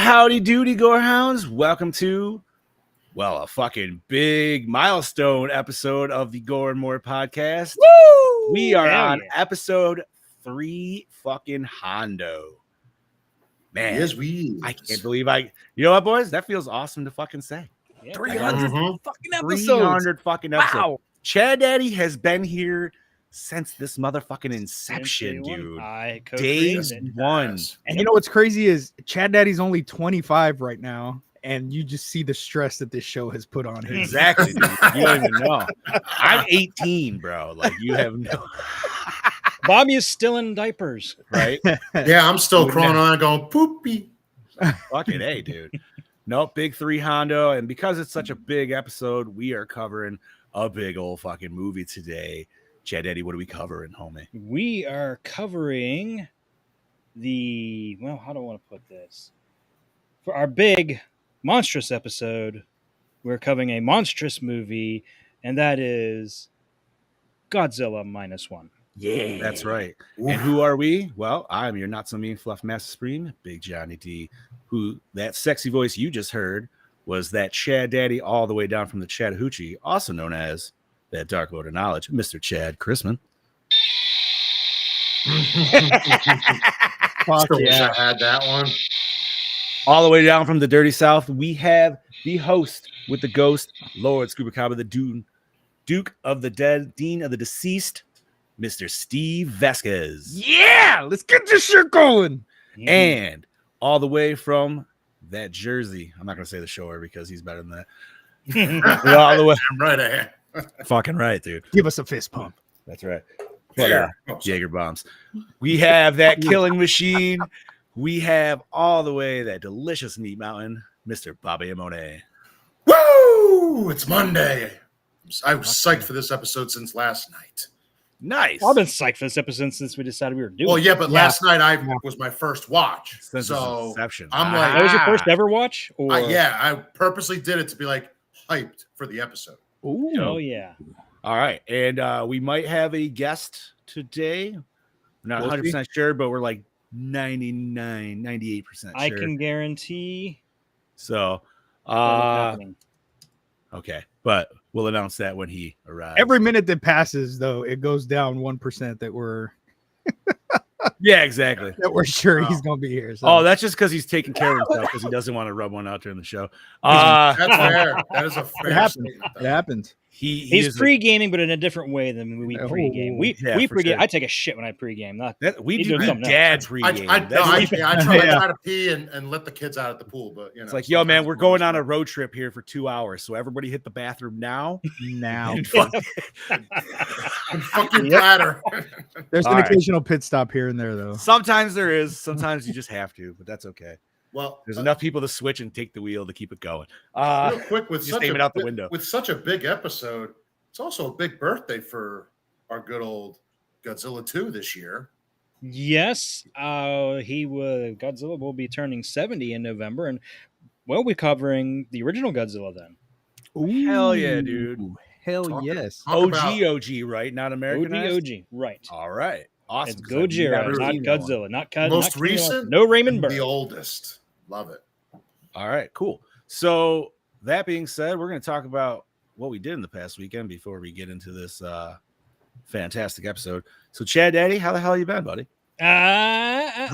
Howdy doody, Gorehounds. Welcome to, a fucking big milestone episode of the Gore and More podcast. Woo! We are on episode 3 fucking Hondo. Man, yes, we. I can't believe you know what, boys? That feels awesome to fucking say. Yeah, 300 fucking episodes. 300 fucking episodes. Wow. Chad Daddy has been here since this motherfucking inception, dude. Day one. And you know what's crazy is Chad Daddy's only 25 right now, and you just see the stress that this show has put on him. Exactly, dude. You don't even know. I'm 18, bro. Like, you have no... Bobby is still in diapers. Right? Yeah, I'm still crawling on going, poopy. Fucking A, dude. Nope, big 3 Hondo. And because it's such a big episode, we are covering a big old fucking movie today. Chad Daddy, what are we covering, homie? We are covering how do I want to put this? For our big monstrous episode, we're covering a monstrous movie, and that is Godzilla -1. Yeah. That's right. Oof. And who are we? Well, I'm your not so mean fluff master supreme, Big Johnny D, who that sexy voice you just heard was that Chad Daddy all the way down from the Chattahoochee, also known as that Dark Lord of Knowledge, Mr. Chad Chrisman. Fuck yeah. I had that one. All the way down from the dirty South, we have the host with the ghost, Lord Scuba the Duke of the Dead, Dean of the Deceased, Mr. Steve Vasquez. Yeah, let's get this shit going. And all the way from that Jersey, I'm not going to say the shore because he's better than that. All the way. I'm right ahead. Fucking right, dude. Give us a fist pump. That's right. But, Jaeger bombs. We have that killing machine. We have all the way that delicious meat mountain, Mr. Bobby Amone. Woo! It's Monday. I was psyched for this episode since last night. Nice. I've been psyched for this episode since we decided we were doing. Well, yeah, but last night was my first watch. Since so inception. I'm like, that was your first ever watch? Or? I purposely did it to be like hyped for the episode. Ooh. Oh yeah. All right, and we might have a guest today. We're not 100% sure, but we're like 98% sure. I can guarantee. So, okay, but we'll announce that when he arrives. Every minute that passes, though, it goes down 1% that we're. Yeah, exactly. That we're sure he's going to be here. So. Oh, that's just because he's taking care of himself because he doesn't want to rub one out during the show. That's fair. That is a fair statement. It happens. He's pre-gaming, but in a different way than we pre-game. We pre-game. Sure. I take a shit when I pre-game. We do dad pre-game. I try to pee and let the kids out at the pool, but it's like, yo, man, we're going on a road trip here for 2 hours, so everybody hit the bathroom now. And fuck your bladder. There's an occasional pit stop here and there, though. Sometimes there is. Sometimes you just have to, but that's okay. Well, there's enough people to switch and take the wheel to keep it going. Real quick, with just aim it out the window. With such a big episode, it's also a big birthday for our good old Godzilla 2 this year. Yes, Godzilla will be turning 70 in November, and we'll be covering the original Godzilla then. Ooh, hell yeah, dude! Yes. OG, right? Not American. OG, right? All right. Awesome. It's Gojira, not Godzilla. Not most recent. No Raymond Burr. The oldest. Love it. All right, cool. So that being said, we're going to talk about what we did in the past weekend before we get into this fantastic episode. So, Chad Daddy, how the hell you been, buddy? I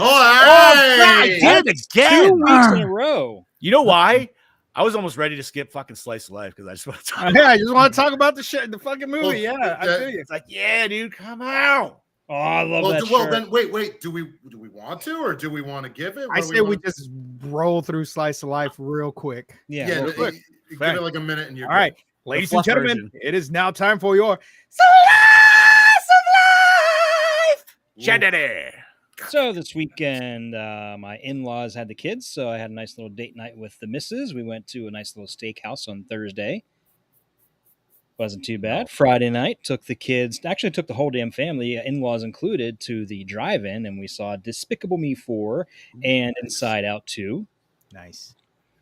did it again. 2 weeks in a row. You know why? I was almost ready to skip fucking Slice of Life because I just want to talk. Yeah, I just want to talk about the fucking movie. I feel you. It's like, yeah, dude, come out. Oh, I love that. Well, then wait. Do we want to, or do we want to give it? I say we just roll through Slice of Life real quick. Yeah, real quick. Give it like a minute, and you're all right, ladies and gentlemen. It is now time for your Slice of Life. Chad Daddy. So this weekend, my in-laws had the kids, so I had a nice little date night with the missus. We went to a nice little steakhouse on Thursday. Wasn't too bad. Friday night, took the whole damn family, in-laws included, to the drive-in, and we saw Despicable Me 4 and Inside Out 2. Nice.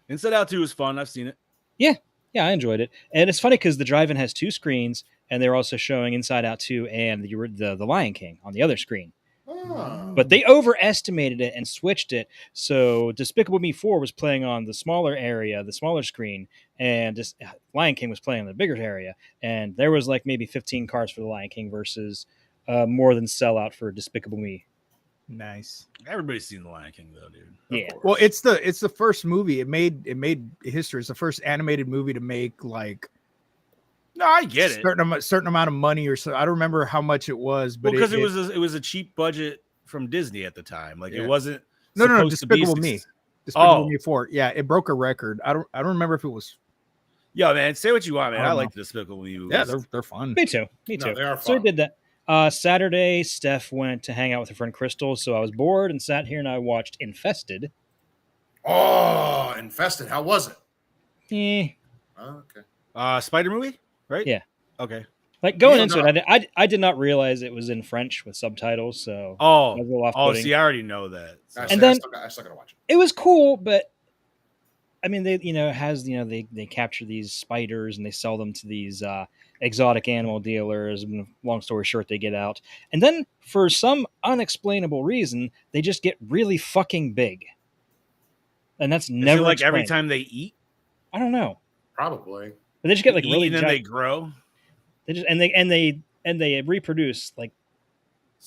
Inside Out 2 was fun. I've seen it. Yeah, I enjoyed it. And it's funny because the drive-in has 2 screens, and they're also showing Inside Out 2 and the Lion King on the other screen. Oh. But they overestimated it and switched it. So Despicable Me 4 was playing on the smaller area, the smaller screen, and just Lion King was playing on the bigger area. And there was like maybe 15 cars for the Lion King versus more than sellout for Despicable Me. Nice. Everybody's seen The Lion King though, dude. Of Yeah. course. Well, it's the first movie. It made history. It's the first animated movie to make like no, I get it. certain amount of money or so. I don't remember how much it was, but Because it was a cheap budget from Disney at the time. Like Yeah. it wasn't No, supposed to be Despicable Me. Despicable Me 4. Yeah, it broke a record. I don't remember if it was. Yo, man, say what you want, man. I I don't like the Despicable Me movies. Yeah, they're fun. Me too. Me No, too. they are So we fun. did that. Saturday, Steph went to hang out with her friend Crystal, so I was bored and sat here and I watched Infested. Oh, Infested. How was it? Eh. Oh, okay. Spider movie, right? Yeah. Okay. Like going Yeah, into no. it, I did not realize it was in French with subtitles, so Oh, I was a little off-putting. see, I already know that. So- I And then- still gotta watch it. It was cool, but I mean, they it has they capture these spiders and they sell them to these exotic animal dealers. And long story short, they get out, and then for some unexplainable reason, they just get really fucking big, and that's Is never it like every explained. time they eat, I don't know, Probably. but they just get like eat really and then they giant. grow They just and they reproduce like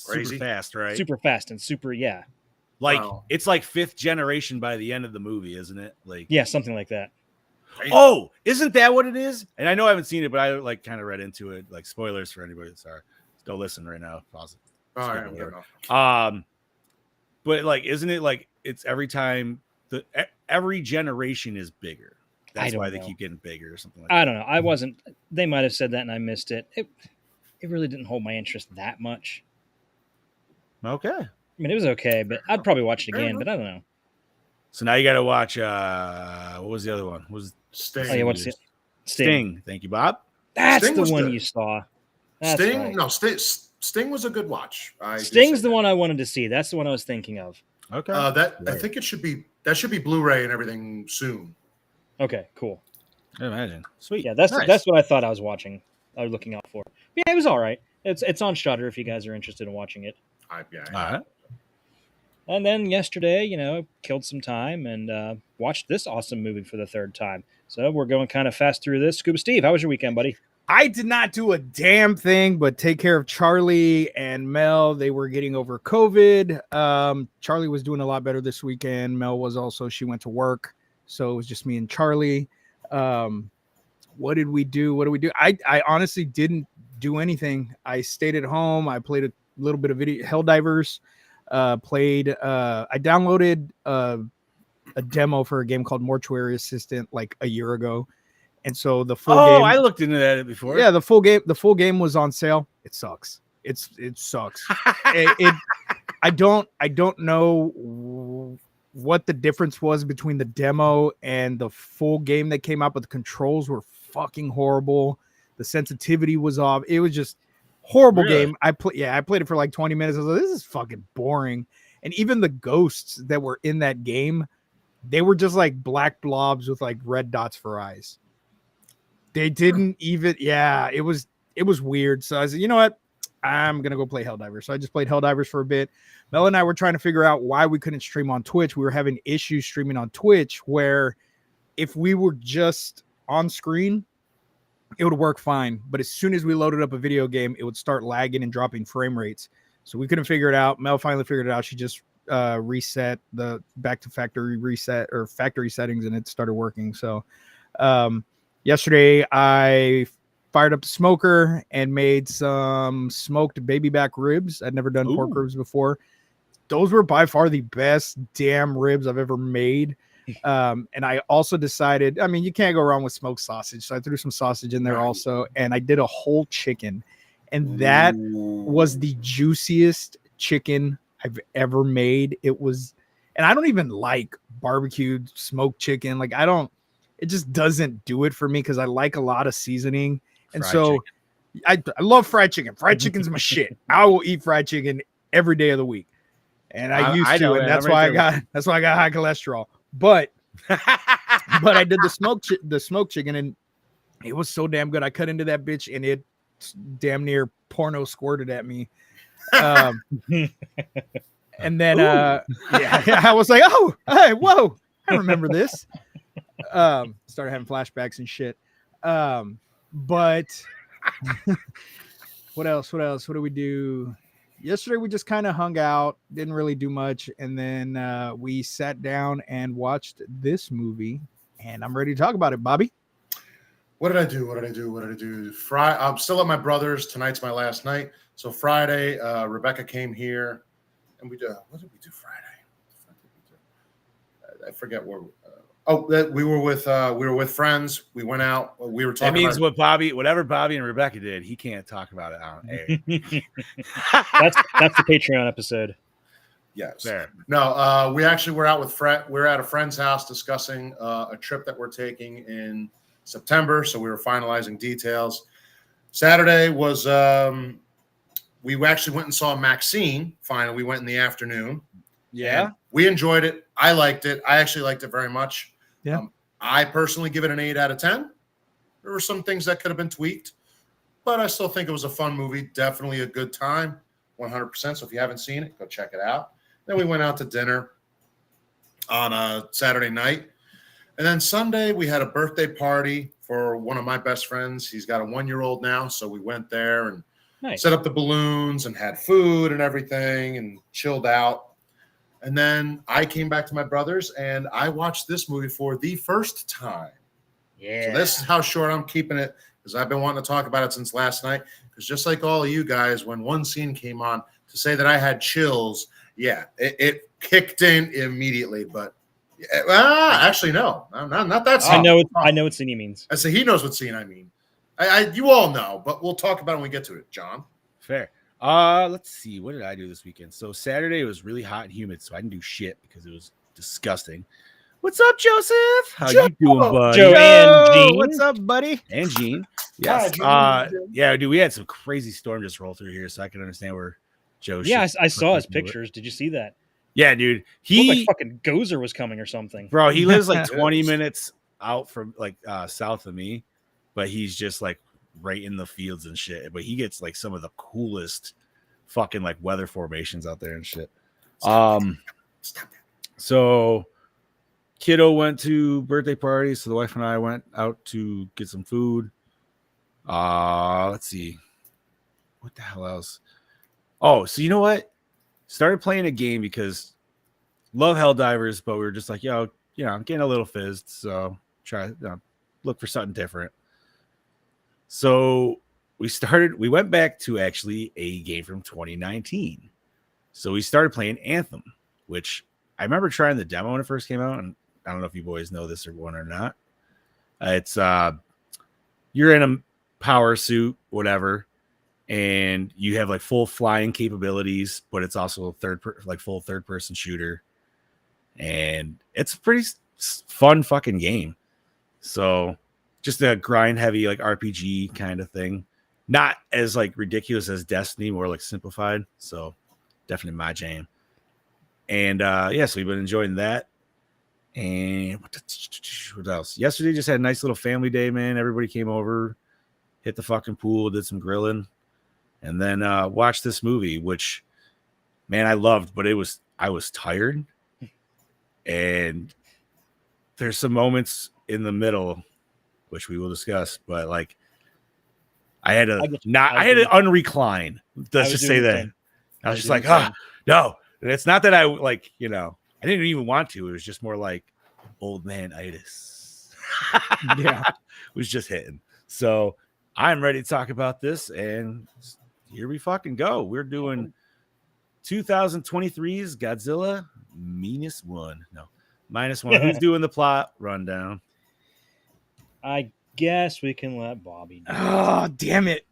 Crazy. super fast, right? super fast and super Like Wow. it's like 5th generation by the end of the movie, isn't it? Like something like that. Crazy. oh, isn't that what it is? And I know I haven't seen it, but I like kind of read into it. Like spoilers for anybody that's go listen right now. Pause it. All right, I'm Skip getting over. off. But like, isn't it like it's every time every generation is bigger? That's don't why they know. keep getting bigger or something like I don't know. I wasn't. They might have said that and I missed it. It really didn't hold my interest that much. that. Okay. I mean, it was okay, but I'd probably watch it Fair again. enough. But I don't know. So now you got to watch. What was the other one? What was Sting. Oh yeah, what's it? Sting? Thank you, Bob. That's Sting the was one good. you saw. That's Sting? right. No, Sting was a good watch. Sting's the one I wanted to see. That's the one I was thinking of. Okay. I Right. think it should be Blu-ray and everything soon. Okay, cool. I imagine. Sweet. Yeah, that's Nice. what I thought I was watching. I was looking out for. Yeah, it was all right. It's on Shudder if you guys are interested in watching it. Yeah. All right. And then yesterday, killed some time and watched this awesome movie for the third time. So we're going kind of fast through this. Scuba Steve, how was your weekend, buddy? I did not do a damn thing but take care of Charlie and Mel. They were getting over COVID. Charlie was doing a lot better this weekend. Mel was also, she went to work. So it was just me and Charlie. What did we do? I honestly didn't do anything. I stayed at home. I played a little bit of video Helldivers. I downloaded a demo for a game called Mortuary Assistant like a year ago. And so the full game. I looked into that before. Yeah, the full game was on sale. It sucks. It sucks. I don't know what the difference was between the demo and the full game that came out, but the controls were fucking horrible. The sensitivity was off. It was just horrible Really? game. I played it for like 20 minutes. I was like, this is fucking boring. And even the ghosts that were in that game, they were just like black blobs with like red dots for eyes. They didn't even, it was weird. So I said, you know what? I'm going to go play Helldivers. So I just played Helldivers for a bit. Mel and I were trying to figure out why we couldn't stream on Twitch. We were having issues streaming on Twitch where if we were just on screen, it would work fine. But as soon as we loaded up a video game, it would start lagging and dropping frame rates. So we couldn't figure it out. Mel finally figured it out. She just reset the back to factory reset or factory settings and it started working. So yesterday I fired up the smoker and made some smoked baby back ribs. I'd never done pork ribs before. Those were by far the best damn ribs I've ever made. And I also decided, I mean, you can't go wrong with smoked sausage. So I threw some sausage in there also. And I did a whole chicken. And that was the juiciest chicken I've ever made. It was, and I don't even like barbecued smoked chicken. Like it just doesn't do it for me because I like a lot of seasoning. And Fried so I love fried chicken. Fried chicken's my shit. I will eat fried chicken every day of the week. And I used to, and that's why I got high cholesterol. But I did the smoked chicken and it was so damn good. I cut into that bitch and it damn near porno squirted at me. And then yeah, I was like, oh, hey, whoa, I remember this. Started having flashbacks and shit. But what else? What do we do? Yesterday we just kind of hung out, didn't really do much, and then we sat down and watched this movie, and I'm ready to talk about it, Bobby. What did I do? Friday, I'm still at my brother's. Tonight's my last night. So Friday, Rebecca came here, and we did. What did we do Friday? I forget where. We were with friends. We went out. We were talking. That means whatever Bobby and Rebecca did, he can't talk about it on air. That's the Patreon episode. Yes. Fair. No, we actually were out with we're at a friend's house discussing a trip that we're taking in September. So we were finalizing details. Saturday was we actually went and saw Maxine. Finally, we went in the afternoon. Yeah, and we enjoyed it. I liked it. I actually liked it very much. Yeah. I personally give it an 8 out of 10. There were some things that could have been tweaked, but I still think it was a fun movie. Definitely a good time, 100%. So if you haven't seen it, go check it out. Then we went out to dinner on a Saturday night. And then Sunday, we had a birthday party for one of my best friends. He's got a 1-year-old now. So we went there and set up the balloons and had food and everything and chilled out. And then I came back to my brother's and I watched this movie for the first time. Yeah. So this is how short I'm keeping it because I've been wanting to talk about it since last night. Because just like all of you guys, when one scene came on, to say that I had chills, yeah, it kicked in immediately. But actually, no, not that scene. I know what scene he means. I say he knows what scene I mean. You all know, but we'll talk about it when we get to it, John. fair. Let's see. What did I do this weekend? So Saturday was really hot and humid, so I didn't do shit because it was disgusting. What's up, Joseph? How you doing, buddy? Joe and Gene. What's up, buddy? And Gene. Yes. Hi, Gene. Yeah, dude, we had some crazy storm just roll through here, so I can understand where Joe. Yeah, I saw his pictures. Did you see that? Yeah, dude. Looked like fucking Gozer was coming or something. Bro, he lives like 20 minutes out from like south of me, but he's just like right in the fields and shit. But he gets like some of the coolest fucking like weather formations out there and shit. So kiddo went to birthday party, so the wife and I went out to get some food. Let's see. What the hell else? Oh, so you know what? Started playing a game because love Helldivers, but we were just like, I'm getting a little fizzed, so try look for something different. So we went back to actually a game from 2019. So we started playing Anthem, which I remember trying the demo when it first came out, and I don't know if you boys know this or not. It's you're in a power suit, whatever, and you have like full flying capabilities, but it's also full third person shooter, and it's a pretty fun fucking game. So just a grind heavy like RPG kind of thing, not as like ridiculous as Destiny, more like simplified. So definitely my jam. And so we've been enjoying that. And what else? Yesterday just had a nice little family day, man. Everybody came over, hit the fucking pool, did some grilling, and then watched this movie, which, man, I loved, but I was tired. And there's some moments in the middle, which we will discuss, but like I had to unrecline. Let's just say that. I was just like, no. And it's not that I like, I didn't even want to. It was just more like old man itis. Yeah. It was just hitting. So I'm ready to talk about this, and here we fucking go. We're doing 2023's Godzilla -1. Who's doing the plot rundown? I guess we can let Bobby do it. Oh, damn it.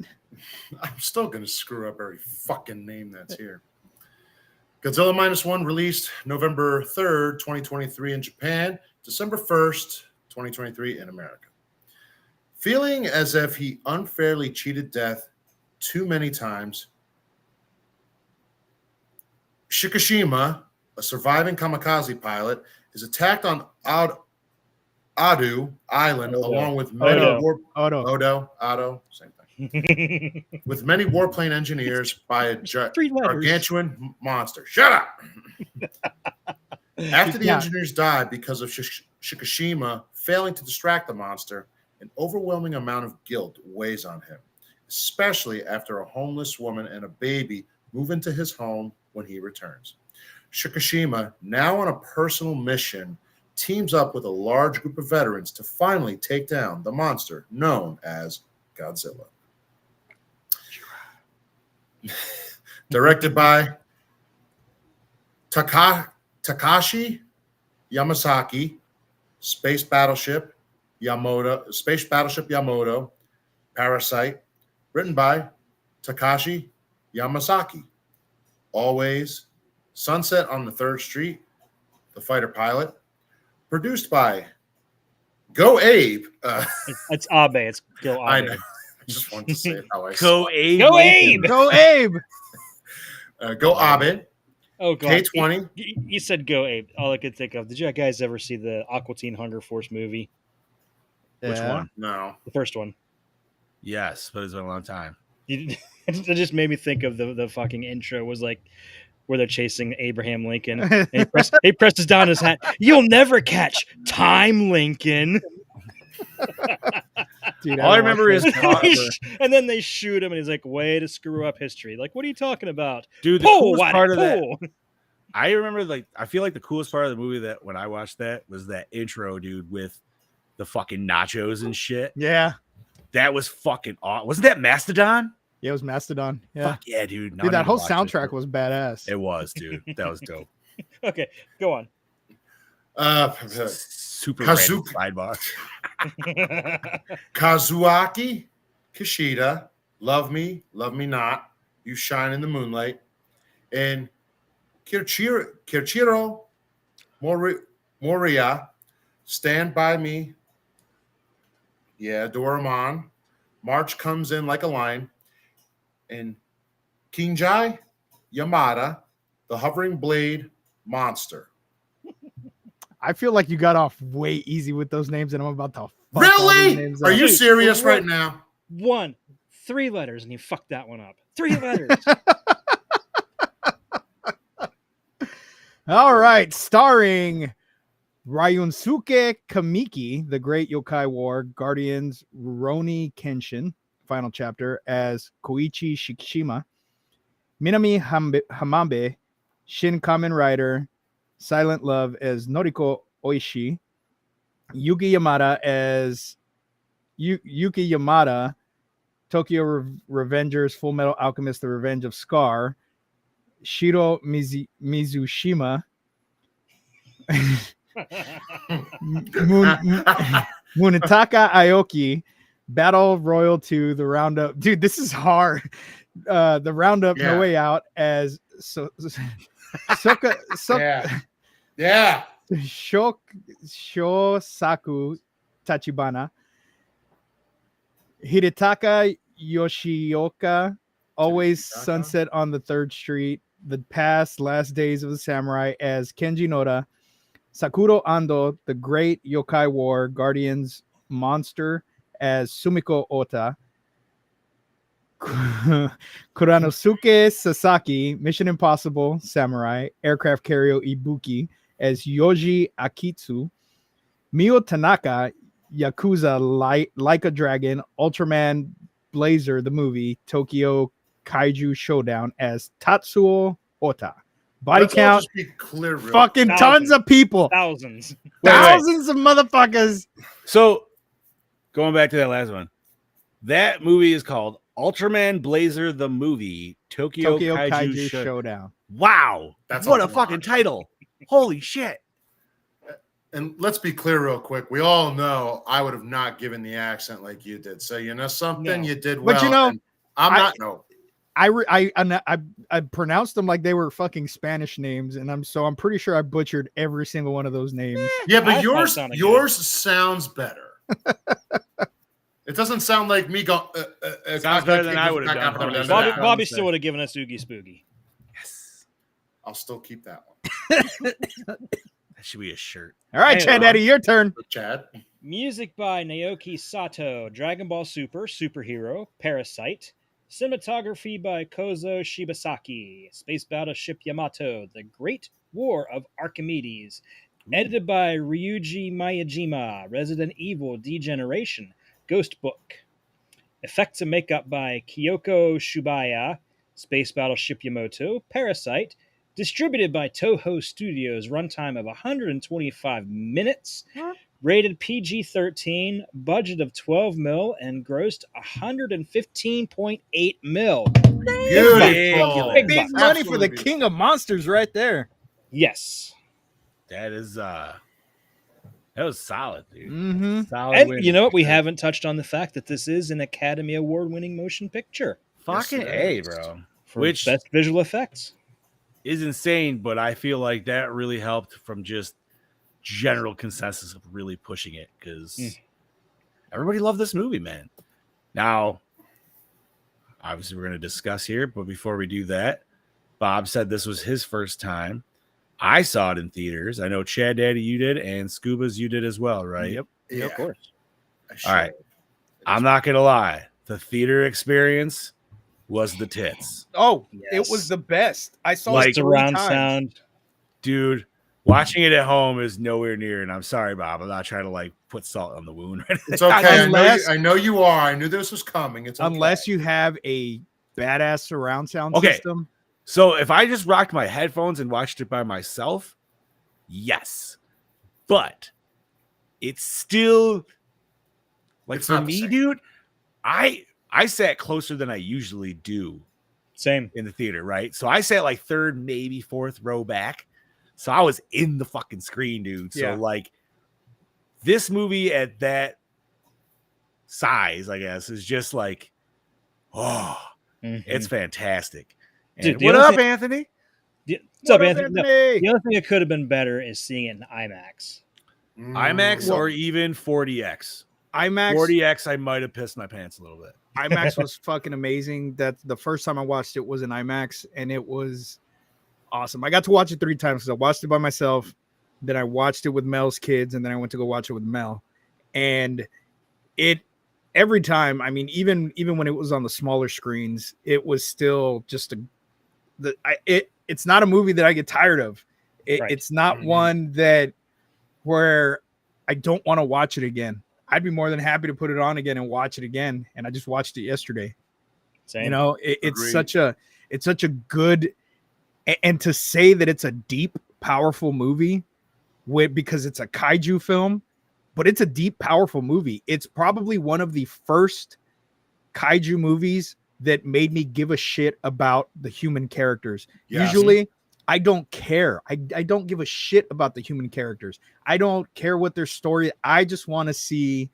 I'm still going to screw up every fucking name that's here. Godzilla -1 released November 3rd, 2023 in Japan, December 1st, 2023 in America. Feeling as if he unfairly cheated death too many times, Shikishima, a surviving kamikaze pilot, is attacked on Adu Island along with many Odo, Odo, same thing. with many warplane engineers by a 3 letters. gargantuan monster. Shut up! After the Yeah. engineers die because of Shikishima failing to distract the monster, an overwhelming amount of guilt weighs on him, especially after a homeless woman and a baby move into his home when he returns. Shikishima, now on a personal mission, teams up with a large group of veterans to finally take down the monster known as Godzilla. Directed by Takashi Yamasaki, Space Battleship Yamato, Parasite, written by Takashi Yamasaki. Always, Sunset on the 3rd Street, The Fighter Pilot, produced by Go Abe. It's Abe. It's Gil Abe. I know. I just wanted to say it how I Go saw it. Abe. Go Lincoln. Abe! Go Abe. Go Abe. Oh, God. K20. You said Go Abe. All I could think of. Did you guys ever see the Aqua Teen Hunger Force movie? Which Yeah. one? No. The first one. Yes, but it's been a long time. It just made me think of the fucking intro was like where they're chasing Abraham Lincoln. And he presses down his hat. You'll never catch time, Lincoln. Dude, All I remember is And then they shoot him, and he's like, "Way to screw up history!" Like, what are you talking about? dude. The Pull, coolest Waddy, part of that, pull. I remember, like, I feel like the coolest part of the movie that when I watched that was that intro, dude, with the fucking nachos and shit. Yeah. That was fucking awesome. Wasn't that Mastodon? Yeah, it was Mastodon. Yeah. Fuck yeah, dude. Now I Dude, need that to whole watch soundtrack it. was badass. It was, dude. That was dope. Okay, go on. Super Kazuki. random sidebar. Kazuaki Kishida, Love Me Not, You Shine in the Moonlight, and Kirchiro Moria, Stand By Me, Doraemon, March Comes In Like a Lion, and Kinjai Yamada, The Hovering Blade Monster. I feel like you got off way easy with those names, and I'm about to fuck all these Really? names Are up. you Dude, serious for real. right now? 1, 3 letters, and you fucked that one up. 3 letters. All right, starring Ryunsuke Kamiki, the Great Yokai War, Guardians, Rurouni Kenshin, final chapter, as Koichi Shikishima, Minami Hamabe, Shin Kamen Rider, Silent Love as Noriko Oishi, Yuki Yamada as Yuki Yamada, Tokyo Revengers, Full Metal Alchemist, The Revenge of Scar, Shiro Mizushima, Munetaka Aoki, Battle Royal 2, The Roundup. Dude, this is hard. The Roundup, Yeah. No Way Out as Yeah. Shosaku Tachibana, Hidetaka Yoshioka, Always Hidetaka? Sunset on the 3rd Street, The Past Last Days of the Samurai as Kenji Noda, Sakuro Ando, The Great Yokai War, Guardians Monster as Sumiko Ota, Kuranosuke Sasaki, Mission Impossible Samurai, Aircraft Carrier Ibuki as Yoji Akitsu, Mio Tanaka, Yakuza Like a Dragon, Ultraman Blazer, the movie, Tokyo Kaiju Showdown as Tatsuo Ota. Body Let's all count, just be clear, real fucking quick. tons of people. Thousands. Wait. Thousands of motherfuckers. So, going back to that last one, that movie is called Ultraman Blazer the movie Tokyo Kaiju Showdown. Wow, That's what a a lot. fucking title! Holy shit! And let's be clear real quick. We all know I would have not given the accent like you did. So you know something, No. you did well. But you know, and I'm I- not. No, I pronounced them like they were fucking Spanish names, and I'm pretty sure I butchered every single one of those names. yeah, I but thought yours it sounded yours sounds better. It doesn't sound like me go. Sounds better than I would have done, homie. Bobby, Yeah. Bobby still would have given us Oogie Spoogie. Yes, I'll still keep that one. that should be a shirt. All right, Hey, Chad Daddy, your turn. Chad. Music by Naoki Sato, Dragon Ball Super, Superhero, Parasite. Cinematography by Kozo Shibasaki, Space Battleship Yamato, The Great War of Archimedes. Edited by Ryuji Miyajima, Resident Evil Degeneration, Ghost Book. Effects and makeup by Kyoko Shubaya, Space Battleship Yamato, Parasite. Distributed by Toho Studios, runtime of 125 minutes. Rated PG-13, budget of 12 mil, and grossed 115.8 mil. Beautiful. Big Big bucks. money for the Absolutely king of monsters right there. Yes. That is that was solid, dude. Mm-hmm. Solid And win you know what? for We sure. haven't touched on the fact that this is an Academy Award-winning motion picture Fucking Yes, it A, is. bro. for Which best visual effects. is insane, but I feel like that really helped from just general consensus of really pushing it because everybody loved this movie, man. Now, obviously, we're going to discuss here, but before we do that, Bob said this was his first time. I saw it in theaters. I know Chad Daddy, you did, and Scuba's, you did as well, right? Yep. Yeah, Of course. I All right. should. I'm not going to lie. The theater experience was the tits. Oh, it Yes. was the best. I saw Like- it 3 Surround times. sound. Dude, watching it at home is nowhere near, and I'm sorry, Bob. I'm not trying to like put salt on the wound. It's okay. Unless- I know you are. I knew this was coming. It's okay. Unless you have a badass surround sound Okay. system. So if I just rocked my headphones and watched it by myself, yes. But it's still like It's for not the me, same. dude, I sat closer than I usually do Same. in the theater, right? So I sat like third, maybe fourth row back. So I was in the fucking screen, dude. So Yeah. like this movie at that size, I guess, is just like, oh, Mhm. it's fantastic. And Dude, the what only up, thing- Anthony? What's up, What Anthony? No, Anthony? the only thing that could have been better is seeing it in IMAX. IMAX Mm. or even 40X. IMAX 40X, I might have pissed my pants a little bit. IMAX was fucking amazing. That's the first time I watched it was in IMAX, and it was awesome. I got to watch it 3 times because I watched it by myself, then I watched it with Mel's kids, and then I went to go watch it with Mel. And it every time, I mean, even when it was on the smaller screens, it was still just it's not a movie that I get tired of. Right. It's not Mhm. one that where I don't want to watch it again. I'd be more than happy to put it on again and watch it again. And I just watched it yesterday. Same. You know, it's Agreed. such a good, and to say that it's a deep, powerful movie because it's a kaiju film, but it's a deep, powerful movie. It's probably one of the first kaiju movies that made me give a shit about the human characters. Yes. Usually I don't care. I don't give a shit about the human characters. I don't care what their story. I just want to see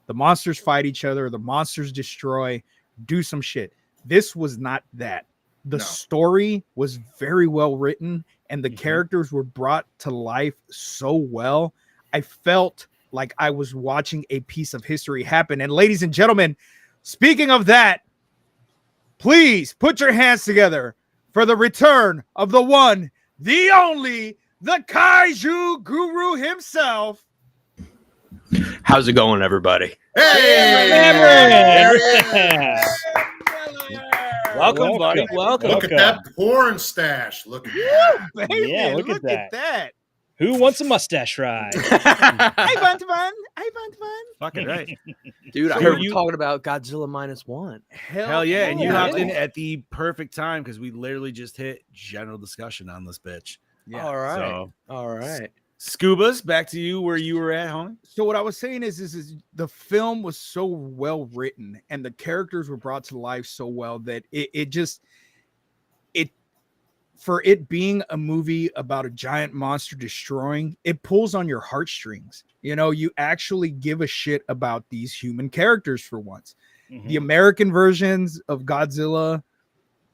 the monsters fight each other, the monsters destroy, do some shit. This was not that. The No. story was very well written and the Mhm. characters were brought to life so well. I felt like I was watching a piece of history happen. And ladies and gentlemen, speaking of that, please put your hands together for the return of the one, the only, the kaiju guru himself. How's it going, everybody? Hey, Cameron! there he is. Yeah. Welcome, buddy. Welcome. Look at that porn stash. Look at that. Baby, Yeah, look, look at at that. Who wants a mustache ride? I want one. I want one. Fucking right. Dude, I So heard were you you- talking about Godzilla -1. Hell yeah. And you yeah. hopped in at the perfect time because we literally just hit general discussion on this bitch. Yeah. All right. So All right. Scubas, back to you where you were at, homie. So what I was saying is the film was so well written and the characters were brought to life so well that it for it being a movie about a giant monster destroying, it pulls on your heartstrings. You know, you actually give a shit about these human characters for once. The American versions of Godzilla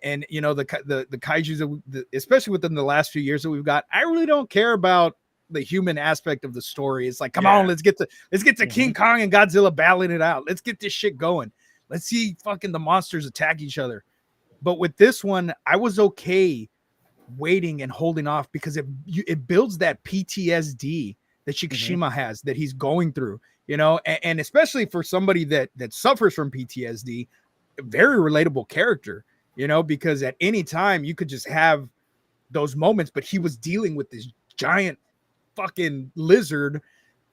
and you know the kaijus especially within the last few years that we've got, I really don't care about the human aspect of the story. It's like, come on, let's get to King Kong and Godzilla battling it out. Let's get this shit going. Let's see fucking the monsters attack each other. But with this one, I was okay waiting and holding off because it builds that PTSD that Shikishima has that he's going through, you know, and especially for somebody that suffers from PTSD, a very relatable character, you know, because at any time you could just have those moments, but he was dealing with this giant fucking lizard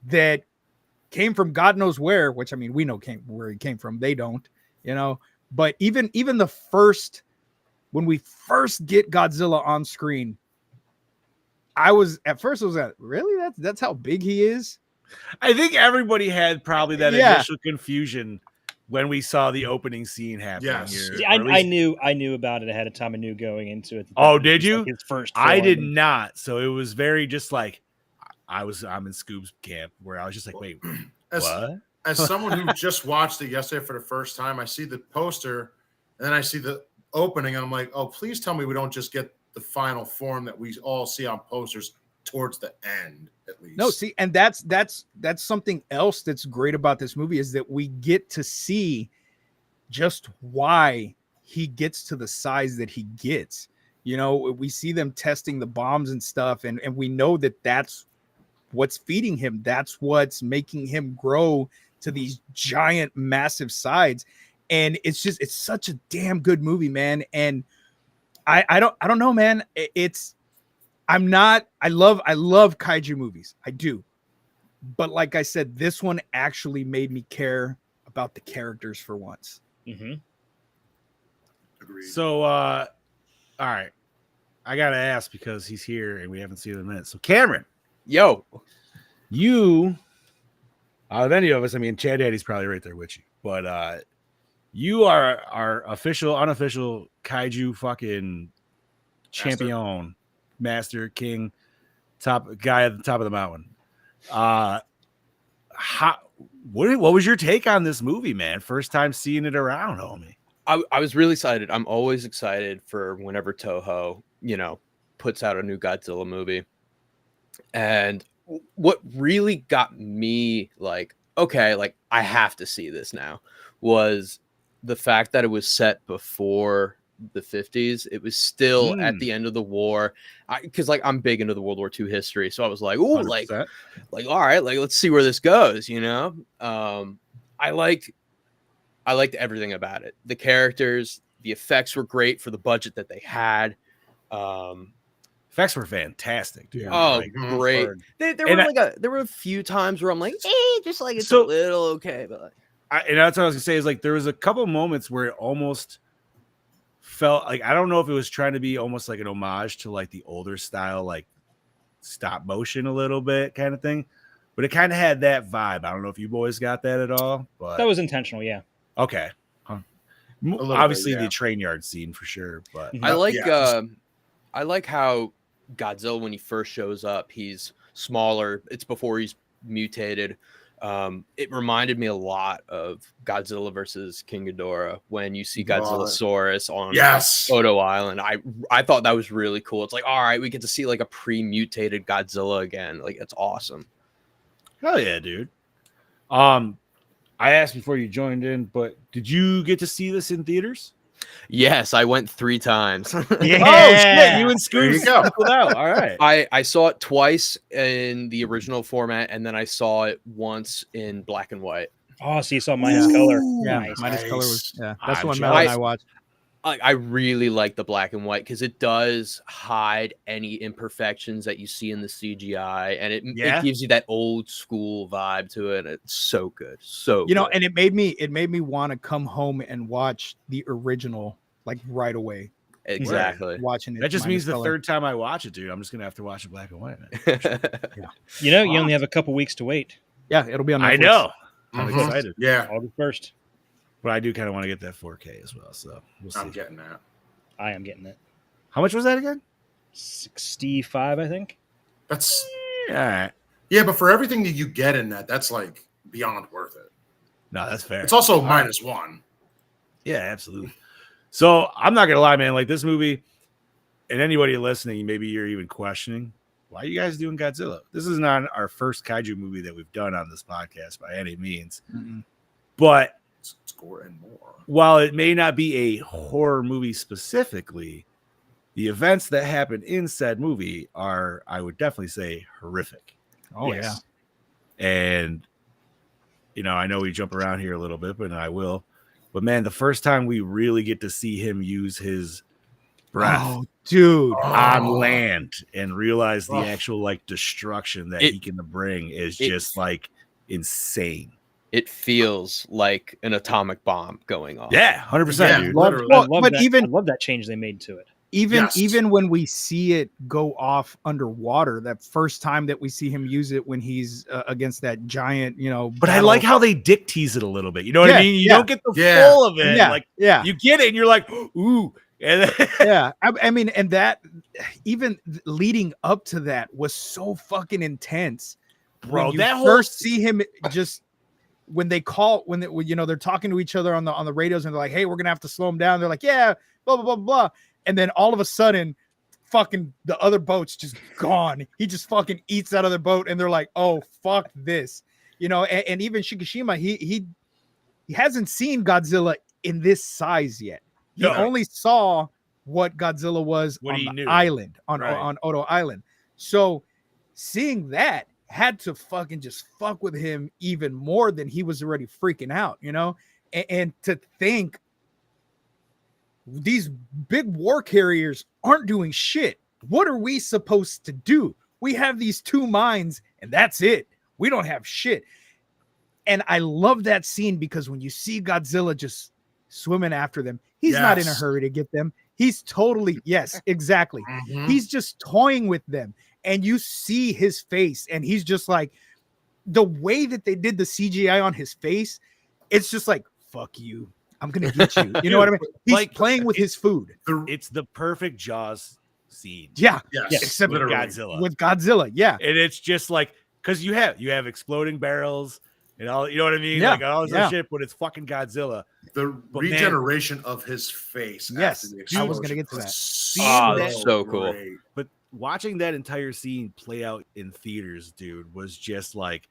that came from God knows where, which I mean, we know where he came from. They don't, you know, but even when we first get Godzilla on screen, I was like, really? That's how big he is? I think everybody had probably that Yeah. initial confusion when we saw the opening scene happen. Yes. Here. See, Or at I least- knew about it ahead of time. I knew going into it. Oh, that it did was, you? like, his first. I film. did not. So it was very just like I'm in Scoob's camp where I was just like, wait, what? As someone who just watched it yesterday for the first time, I see the poster and then I see the opening and I'm like, oh, please tell me we don't just get the final form that we all see on posters towards the end, at least. No, see, and that's something else that's great about this movie is that we get to see just why he gets to the size that he gets. You know, we see them testing the bombs and stuff, and we know that that's what's feeding him. That's what's making him grow to these giant, massive sides. And it's such a damn good movie, man. And I don't know, man. I love kaiju movies. I do. But like I said, this one actually made me care about the characters for once. Mm-hmm. Agreed. So, all right. I got to ask because he's here and we haven't seen him in a minute. So, Cameron, Yo, you, out of any of us, I mean, Chad Daddy's probably right there with you, but you are our official, unofficial kaiju fucking champion, master, king, top guy at the top of the mountain. What was your take on this movie, man? First time seeing it around, homie. I was really excited. I'm always excited for whenever Toho, you know, puts out a new Godzilla movie. And what really got me like, okay, like I have to see this now, was the fact that it was set before the 50s. It was still at the end of the war, because like I'm big into the World War II history, so I was like, oh, like all right, like let's see where this goes, you know. I liked everything about it. The characters, the effects were great for the budget that they had. Effects were fantastic, dude. Oh, Like, great! There were a few times where I'm like, just like it's a little okay, but and that's what I was gonna say is like there was a couple moments where it almost felt like, I don't know if it was trying to be almost like an homage to like the older style, like stop motion a little bit kind of thing, but it kind of had that vibe. I don't know if you boys got that at all, but That was intentional, yeah. okay. Obviously the train yard scene for sure, but I like how Godzilla, when he first shows up, he's smaller. It's before he's mutated. It reminded me a lot of Godzilla versus King Ghidorah when you see Godzillasaurus on Odo Island. I thought that was really cool. It's like, all right, we get to see like a pre-mutated Godzilla again. Like, it's awesome. Hell yeah, dude. I asked before you joined in, but did you get to see this in theaters? Yes, I went 3 times. Yeah. Oh shit, you and There Scoots you go. out. All right. I saw it twice in the original format, and then I saw it once in black and white. Oh, so you saw minus color. Yeah, Nice. minus color was that's I'm the one jealous. Mel and I watched. I really like the black and white because it does hide any imperfections that you see in the CGI, and it gives you that old school vibe to it. It's so good, so you know, good. and it made me want to come home and watch the original like right away. Exactly. Watching it. That just means the color. third time I watch it, dude. I'm just gonna have to watch it black and white, man. You know, you only have a couple weeks to wait. Yeah, it'll be on Netflix. I know. I'm Mhm. excited. Yeah, August 1st. But I do kind of want to get that 4K as well. So we'll see. I'm getting that. I am getting it. How much was that again? 65, I think. That's All right. yeah, but for everything that you get in that, that's like beyond worth it. No, that's fair. It's also -1. Yeah, absolutely. So I'm not gonna lie, man. Like this movie, and anybody listening, maybe you're even questioning, why are you guys doing Godzilla? This is not our first kaiju movie that we've done on this podcast by any means. Mm-mm. But It's Gore and more. while it may not be a horror movie specifically, the events that happen in said movie are, I would definitely say, horrific. Oh Yes. And I know we jump around here a little bit, but I will. But man, the first time we really get to see him use his breath Oh, dude. on land and realize the Oh. actual like destruction that It- he can bring is it- just like insane. It feels like an atomic bomb going off. Yeah, 100%, Yeah. dude. Literally. Well, I love but that. even- I love that change they made to it. Yes. Even when we see it go off underwater, that first time that we see him use it when he's against that giant, But I battle- like how they dick tease it a little bit. You know what I Yeah, mean? You yeah. don't get the Yeah. full of it. yeah, Like yeah, you get it, and you're like, ooh. And then, yeah. I mean, and that even leading up to that was so fucking intense. bro, When you that whole first see him just when they're talking to each other on the radios and they're like, hey, we're gonna have to slow him down. They're like, yeah, blah blah blah blah. And then all of a sudden, fucking the other boat's just gone. He just fucking eats that other boat, and they're like, oh fuck this. And even Shikishima, he hasn't seen Godzilla in this size yet. He No. only saw what Godzilla was What on he the knew. island, on Right. Oto Island. So seeing that had to fucking just fuck with him even more than he was already freaking out, and to think these big war carriers aren't doing shit. What are we supposed to do? We have these two mines and that's it. We don't have shit. And I love that scene because when you see Godzilla just swimming after them, he's not in a Yes. hurry to get them. He's totally, yes, exactly. Mhm. He's just toying with them. And you see his face, and he's just like, the way that they did the CGI on his face, it's just like, fuck you. I'm going to get you. You know what I mean? He's like, playing with his food. it's the perfect Jaws scene. Yeah. Yes, except with literally. Godzilla. With Godzilla. Yeah. And it's just like, because you have exploding barrels and all, you know what I mean? Yeah, Like all this yeah. other shit, but it's fucking Godzilla. The But man- regeneration of his face. Yes, after the I was gonna explosion get to was that. Oh, so that's so cool. great. But watching that entire scene play out in theaters, dude, was just like,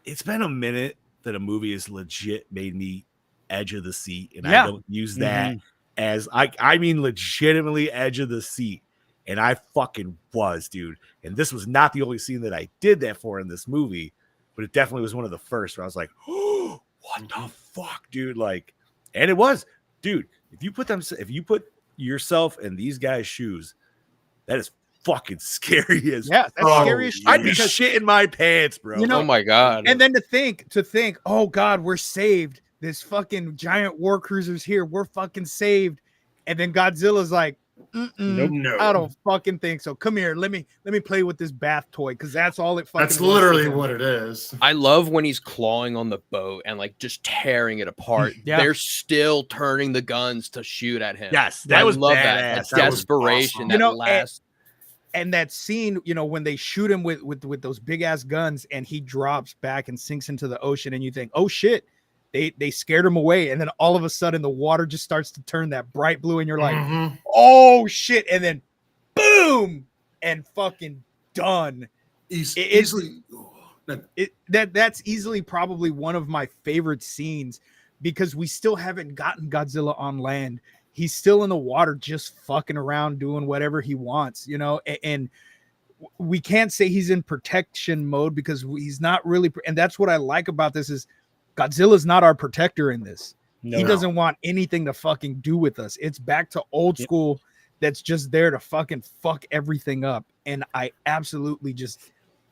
it's been a minute that a movie has legit made me edge of the seat. And Yeah. I don't use that as I mean legitimately edge of the seat. And I fucking was, dude. And this was not the only scene that I did that for in this movie, but it definitely was one of the first where I was like, oh, what the fuck, dude? Like, and it was, dude, if you put yourself in these guys' shoes, that is fucking scary as Yeah. That's Oh, scary as shit. I'd be because- shitting my pants, bro. You know- Oh my god. and then to think, oh God, we're saved. This fucking giant war cruiser's here. We're fucking saved. And then Godzilla's like, Nope. No, I don't fucking think so. Come here, let me play with this bath toy because that's all it fucking. That's wants literally to do. what it is. I love when he's clawing on the boat and like just tearing it apart. Yeah. They're still turning the guns to shoot at him. Yes, that I was love badass. that. That was Desperation awesome. that You know, last. And that scene, when they shoot him with those big ass guns and he drops back and sinks into the ocean, and you think, oh shit, they scared him away, and then all of a sudden the water just starts to turn that bright blue, and you're like, Mhm. oh shit, and then boom, and fucking done. He's It's- easily. That's easily probably one of my favorite scenes because we still haven't gotten Godzilla on land. He's still in the water, just fucking around, doing whatever he wants, and we can't say he's in protection mode because he's not really. And that's what I like about this is Godzilla's not our protector in this. No. He doesn't want anything to fucking do with us. It's back to old Yep. school. That's just there to fucking fuck everything up. And I absolutely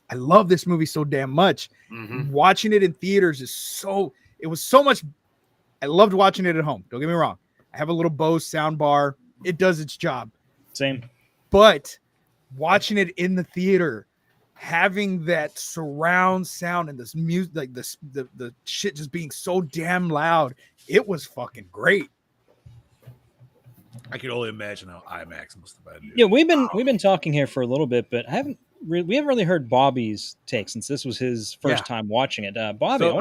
I love this movie so damn much. Mhm. Watching it in theaters it was so much. I loved watching it at home. Don't get me wrong. I have a little Bose sound bar. It does its job. Same. But watching it in the theater, having that surround sound and this music, like the shit just being so damn loud, it was fucking great. I can only imagine how IMAX must have been. Dude. Yeah, we've been talking here for a little bit, but we haven't really heard Bobby's take since this was his first Yeah. time watching it. Bobby, So- I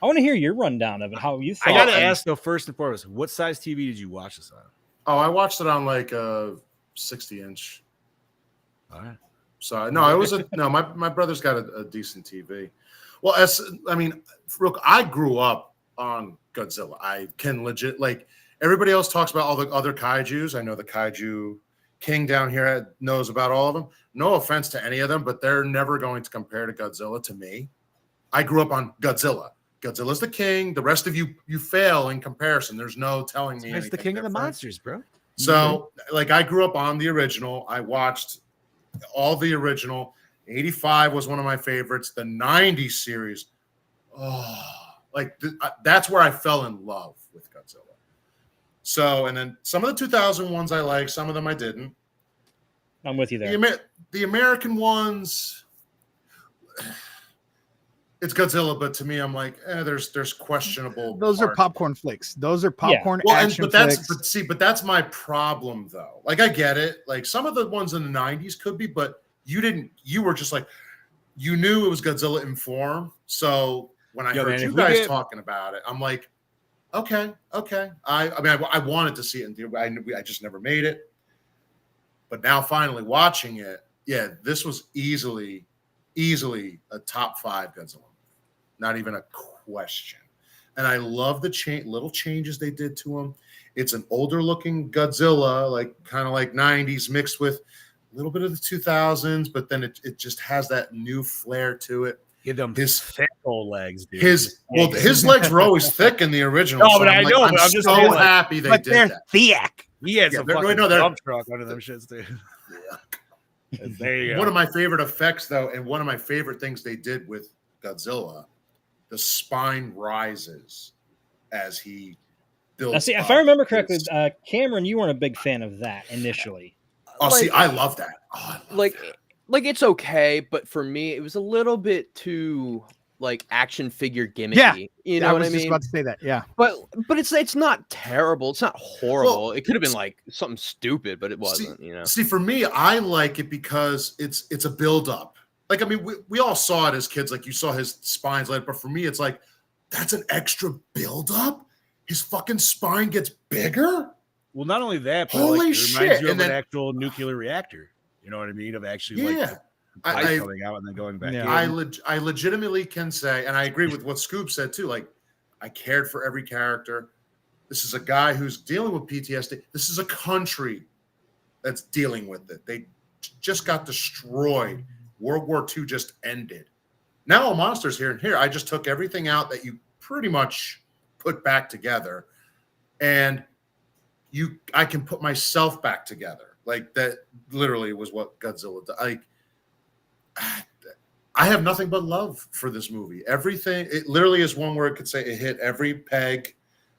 want to hear your rundown of it. How you thought? I gotta and- ask though, first and foremost, what size TV did you watch this on? Oh, I watched it on like a 60-inch. All right. So no, it was my brother's got a decent TV. Well, I grew up on Godzilla. I can legit everybody else talks about all the other kaijus. I know the kaiju king down here knows about all of them. No offense to any of them, but they're never going to compare to Godzilla to me. I grew up on Godzilla. Godzilla's the king. The rest of you fail in comparison. There's no telling me. It's the king of the monsters, bro. So, like, I grew up on the original. I watched all the original. 85 was one of my favorites. The 90s series. Oh, like that's where I fell in love with Godzilla. So, and then some of the 2000 ones I like, some of them I didn't. I'm with you there. The American ones, it's Godzilla, but to me, I'm like, there's questionable. Those are popcorn flicks. Those are popcorn Well, action flicks. but that's my problem though. Like, I get it. Like, some of the ones in the 90s could be, but you were just like, you knew it was Godzilla in form. So when I heard you guys talking about it, I'm like, okay. I mean, I wanted to see it in theater. I just never made it. But now finally watching it, yeah, this was easily a top 5 Godzilla. Not even a question. And I love the little changes they did to him. It's an older looking Godzilla, like kind of like 90s mixed with a little bit of the 2000s, but then it just has that new flair to it. Give them his thick old legs, dude. His legs were always thick in the original. No, but I know, but I'm just so saying, happy they did that. Thick. He had some fucking dump truck under them shits, dude. Yeah. There you go. One of my favorite effects, though, and one of my favorite things they did with Godzilla, the spine rises as he builds. Now, see, if I remember correctly, Cameron, you weren't a big fan of that initially. Oh, see, I love that. Oh, I love that. Like it's okay, but for me, it was a little bit too like action figure gimmicky. Yeah, you know what I mean. I was just about to say that. Yeah, but it's not terrible. It's not horrible. Well, it could have been like something stupid, but it wasn't. See, for me, I like it because it's a build up. Like, I mean, we all saw it as kids. Like, you saw his spines later, but for me, it's like that's an extra build up. His fucking spine gets bigger. Well, not only that, but holy it shit! reminds you of an actual nuclear reactor. You know what I mean? Of actually, I coming out and then going back in. I legitimately can say, and I agree with what Scoop said too. Like, I cared for every character. This is a guy who's dealing with PTSD. This is a country that's dealing with it. They just got destroyed. World War II just ended. Now all monsters here and here. I just took everything out that you pretty much put back together, and I can put myself back together. Like, that literally was what Godzilla did. Like, I have nothing but love for this movie. Everything, it literally is one word could say it hit every peg.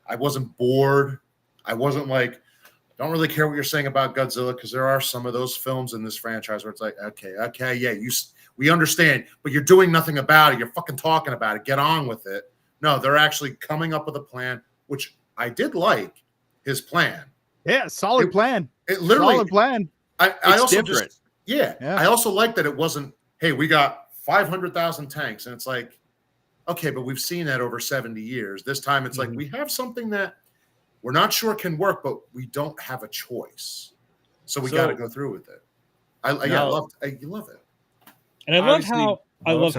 I wasn't bored. I wasn't like, don't really care what you're saying about Godzilla, because there are some of those films in this franchise where it's like, okay, yeah, we understand, but you're doing nothing about it. You're fucking talking about it. Get on with it. No, they're actually coming up with a plan, which I did like his plan. Yeah, solid plan. It literally solid plan. I also different. I also like that it wasn't, hey, we got 500,000 tanks, and it's like, okay, but we've seen that over 70 years. This time it's like, we have something that we're not sure can work, but we don't have a choice, so we got to go through with it. I love it, and I love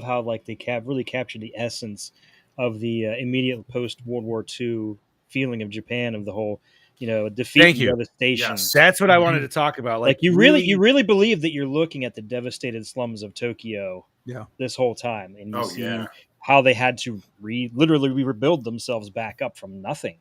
how like they really captured the essence of the immediate post World War II feeling of Japan, of the whole, defeat and devastation. Yes. That's what I wanted to talk about. Like you really believe that you're looking at the devastated slums of Tokyo this whole time, and you see how they had to literally rebuild themselves back up from nothing.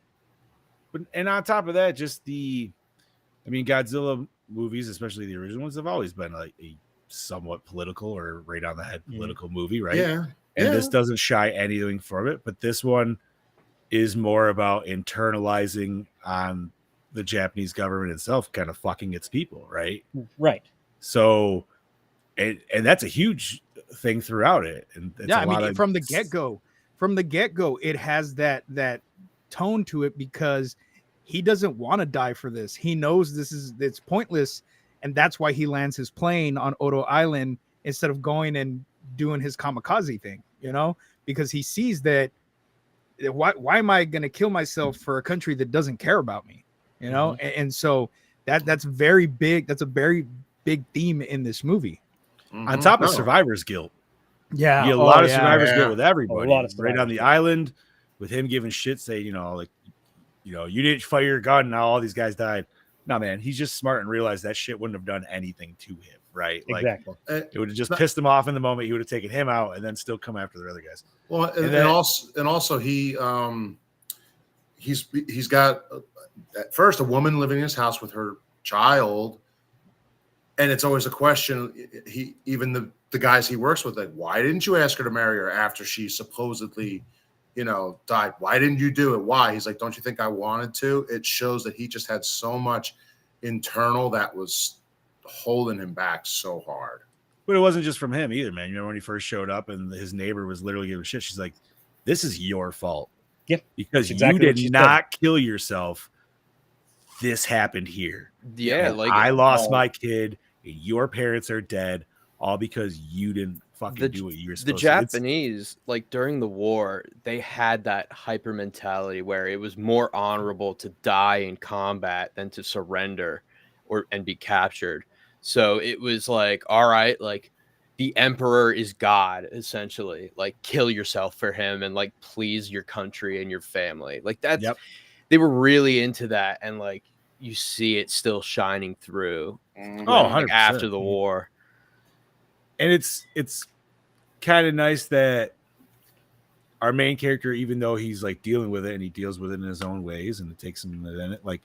And on top of that, just Godzilla movies, especially the original ones, have always been like a somewhat political or right on the head political movie, right? Yeah. And this doesn't shy anything from it, but this one is more about internalizing on the Japanese government itself, kind of fucking its people, right? Right. So, and that's a huge thing throughout it. And from the get-go, it has that tone to it, because he doesn't want to die for this. He knows it's pointless, and that's why he lands his plane on Odo Island instead of going and doing his kamikaze thing, because he sees that, why am I going to kill myself for a country that doesn't care about me? And so that's very big. That's a very big theme in this movie. On top of survivor's guilt. Yeah. You get a lot of survivor's guilt with everybody. A lot of right on the island, with him giving shit, say, you didn't fire your gun. Now all these guys died. No, man, he's just smart and realized that shit wouldn't have done anything to him, right? Like Exactly. it would have just pissed him off in the moment. He would have taken him out and then still come after the other guys. Well, and also he's got at first a woman living in his house with her child, and it's always a question. Even the guys he works with, like, why didn't you ask her to marry her after she supposedly, died? Why didn't you do it? Why? He's like, don't you think I wanted to? It shows that he just had so much internal that was holding him back so hard. But it wasn't just from him either, man. When he first showed up and his neighbor was literally giving shit, she's like, this is your fault. Yeah. Because exactly you did not kill yourself. This happened here. Yeah, and I lost my kid, and your parents are dead, all because you didn't fucking do what you were supposed the to. Japanese, like during the war, they had that hyper mentality where it was more honorable to die in combat than to surrender and be captured. So it was like, all right, like the emperor is God, essentially. Like, kill yourself for him and like please your country and your family. Like that's they were really into that, and like you see it still shining through. Like, after the war. And it's kind of nice that our main character, even though he's like dealing with it and he deals with it in his own ways and it takes him a minute, like,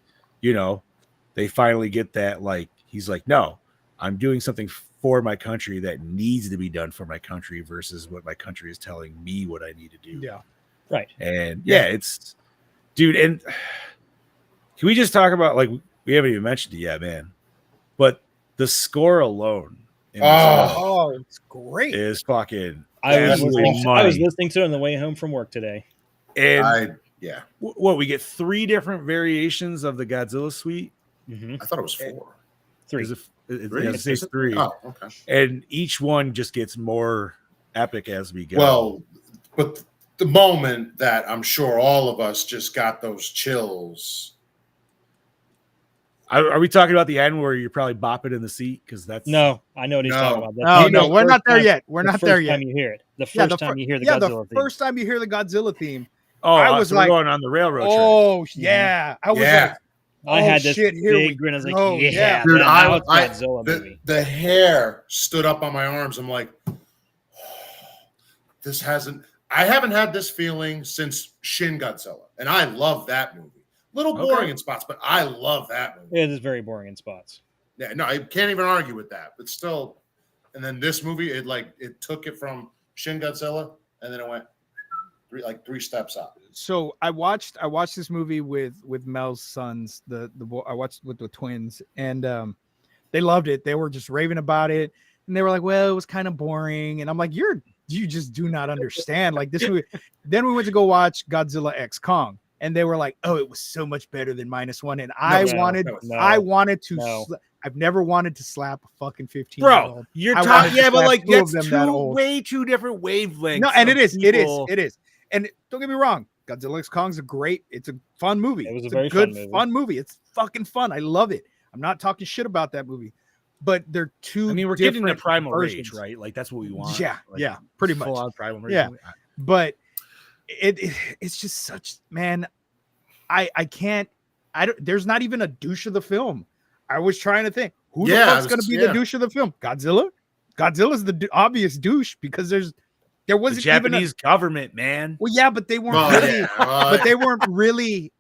they finally get that, like, he's like, no, I'm doing something for my country that needs to be done for my country versus what my country is telling me what I need to do. Yeah. Right. And it's, dude, and can we just talk about, like, we haven't even mentioned it yet, man, but the score alone it's great. is fucking I was money. listening to it on the way home from work today. And what we get 3 different variations of the Godzilla suite. Mm-hmm. I thought it was 4. 3. It's 3. Oh, okay. And each one just gets more epic as we go. Well, but the moment that I'm sure all of us just got those chills. Are we talking about the end where you're probably bopping in the seat? Because that's I know what he's talking about. No, we're not there yet. We're not there yet. Time you hear it, the first time you hear the Godzilla theme. First time you hear the Godzilla theme. I was like, going on the railroad track. Oh yeah, I was like, I had this big grin. I was like, yeah, dude, Godzilla movie. The hair stood up on my arms. I'm like, I haven't had this feeling since Shin Godzilla, and I love that movie. Little boring in spots, but I love that movie. It is very boring in spots. Yeah, no, I can't even argue with that. But still, and then this movie, it took it from Shin Godzilla, and then it went 3 steps up. So I watched this movie with Mel's sons. I watched with the twins, and they loved it. They were just raving about it, and they were like, "Well, it was kind of boring." And I'm like, "You just do not understand." Like this movie. Then we went to go watch Godzilla X Kong. And they were like, "Oh, it was so much better than -1." And I wanted to. I've never wanted to slap a fucking 15-year-old. Bro, you're talking, but like that's way too different wavelengths. No, and it is. And don't get me wrong, Godzilla X Kong's it's a fun movie. It was it's a very fun movie. It's fucking fun. I love it. I'm not talking shit about that movie, but they're two. I mean, we're getting the primal versions. rage, right? Like that's what we want. Yeah, like, pretty much. Full-on primal rage. Yeah, but it's just such, man. I can't. There's not even a douche of the film. I was trying to think who the fuck's going to be the douche of the film. Godzilla. Godzilla's the obvious douche because there wasn't the Japanese government, man. Well, yeah, but they weren't but they weren't really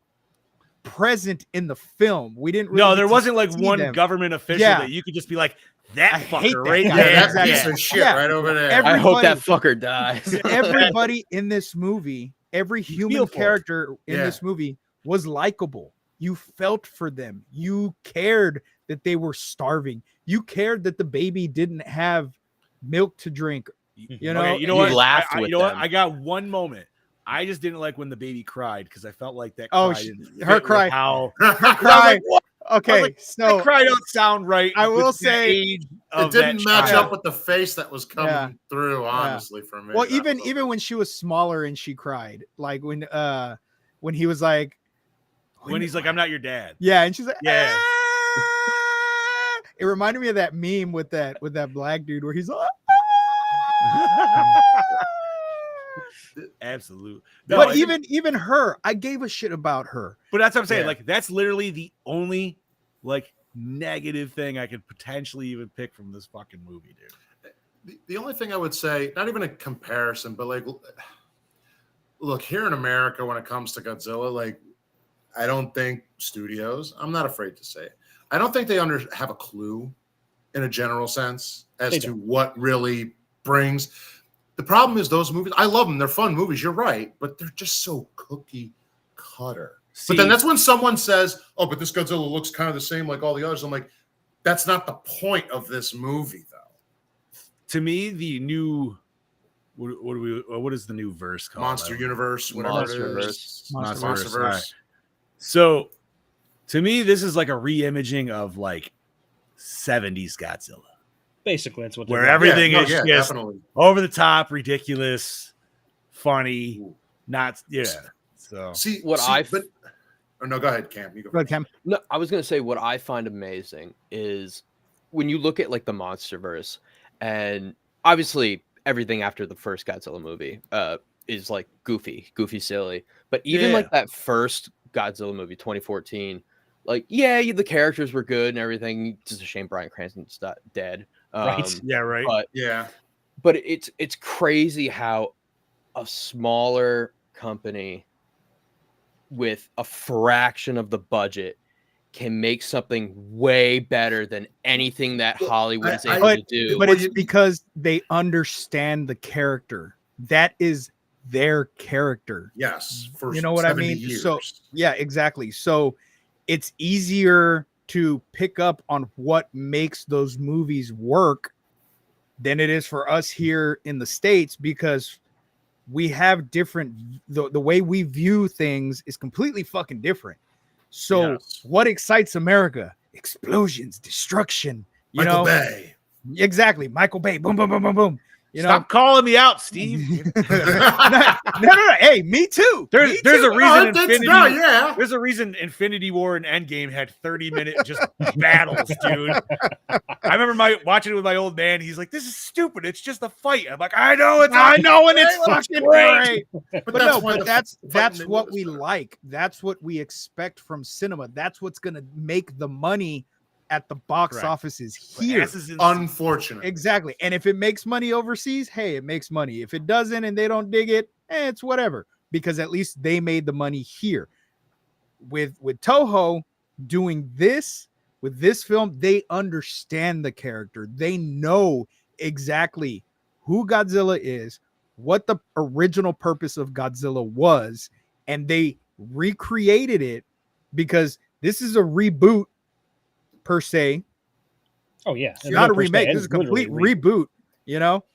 present in the film. We didn't. Really there wasn't like one government official that you could just be like, that fucker right there. That piece of shit right over there. I hope that fucker dies. Everybody in this movie, every human character in this movie was likable. You felt for them. You cared that they were starving. You cared that the baby didn't have milk to drink. You know, you know what? Laughed you know what? I got one moment. I just didn't like when the baby cried because I felt like that. Her cry. Her cry. Okay, so that cry don't sound right. I will say it didn't match up with the face that was coming through. Honestly, for me. Well, even when she was smaller and she cried, like when he was like. When he's like, I'm not your dad. Yeah, and she's like, yeah. It reminded me of that meme with that black dude where he's like, Absolute. But even her, I gave a shit about her. But that's what I'm saying. Yeah. Like, that's literally the only like negative thing I could potentially even pick from this fucking movie, dude. The only thing I would say, not even a comparison, but like, look, here in America, when it comes to Godzilla, like, I don't think studios, I'm not afraid to say it, I don't think they have a clue in a general sense as to what really brings. The problem is those movies, I love them. They're fun movies. You're right, but they're just so cookie cutter. But then that's when someone says, oh, but this Godzilla looks kind of the same like all the others. I'm like, that's not the point of this movie, though. To me, the new what is the new verse called? Monster Universe, whatever Monster it is. Monsterverse. All right. So to me, this is like a re-imaging of like 70s Godzilla, Basically, that's what where they're doing. everything is just definitely. over the top, ridiculous, funny, not So Oh, no, go ahead, Cam. You go. Go ahead, Cam. No, I was gonna say what I find amazing is when you look at like the MonsterVerse, and obviously everything after the first Godzilla movie is like goofy, silly. But even like that first Godzilla movie, 2014, like the characters were good and everything. Just a shame Bryan Cranston's dead. Right. Yeah, right. But it's crazy how a smaller company with a fraction of the budget can make something way better than anything that Hollywood is able to do. But it's because they understand the character. That is their character. Yes. For you know what I mean? Years. So yeah, exactly. So it's easier to pick up on what makes those movies work than it is for us here in the States, because we have different, the way we view things is completely fucking different. So what excites America? Explosions, destruction, Michael Bay. Exactly. Michael Bay. Boom, boom, boom, boom, boom. Stop calling me out, Steve. no. Hey, me too. There's a reason There's a reason Infinity War and Endgame had 30-minute just battles, dude. I remember watching it with my old man. He's like, "This is stupid. It's just a fight." I'm like, "I know, and it's fucking great." But that's what we like. That's what we expect from cinema. That's what's gonna make the money at the box offices here. Unfortunately. Exactly. And if it makes money overseas, hey, it makes money. If it doesn't and they don't dig it, it's whatever, because at least they made the money here. With Toho doing this with this film, they understand the character. They know exactly who Godzilla is, what the original purpose of Godzilla was, and they recreated it, because this is a reboot per se. Oh yeah, it's not a remake. This is a complete reboot, you know.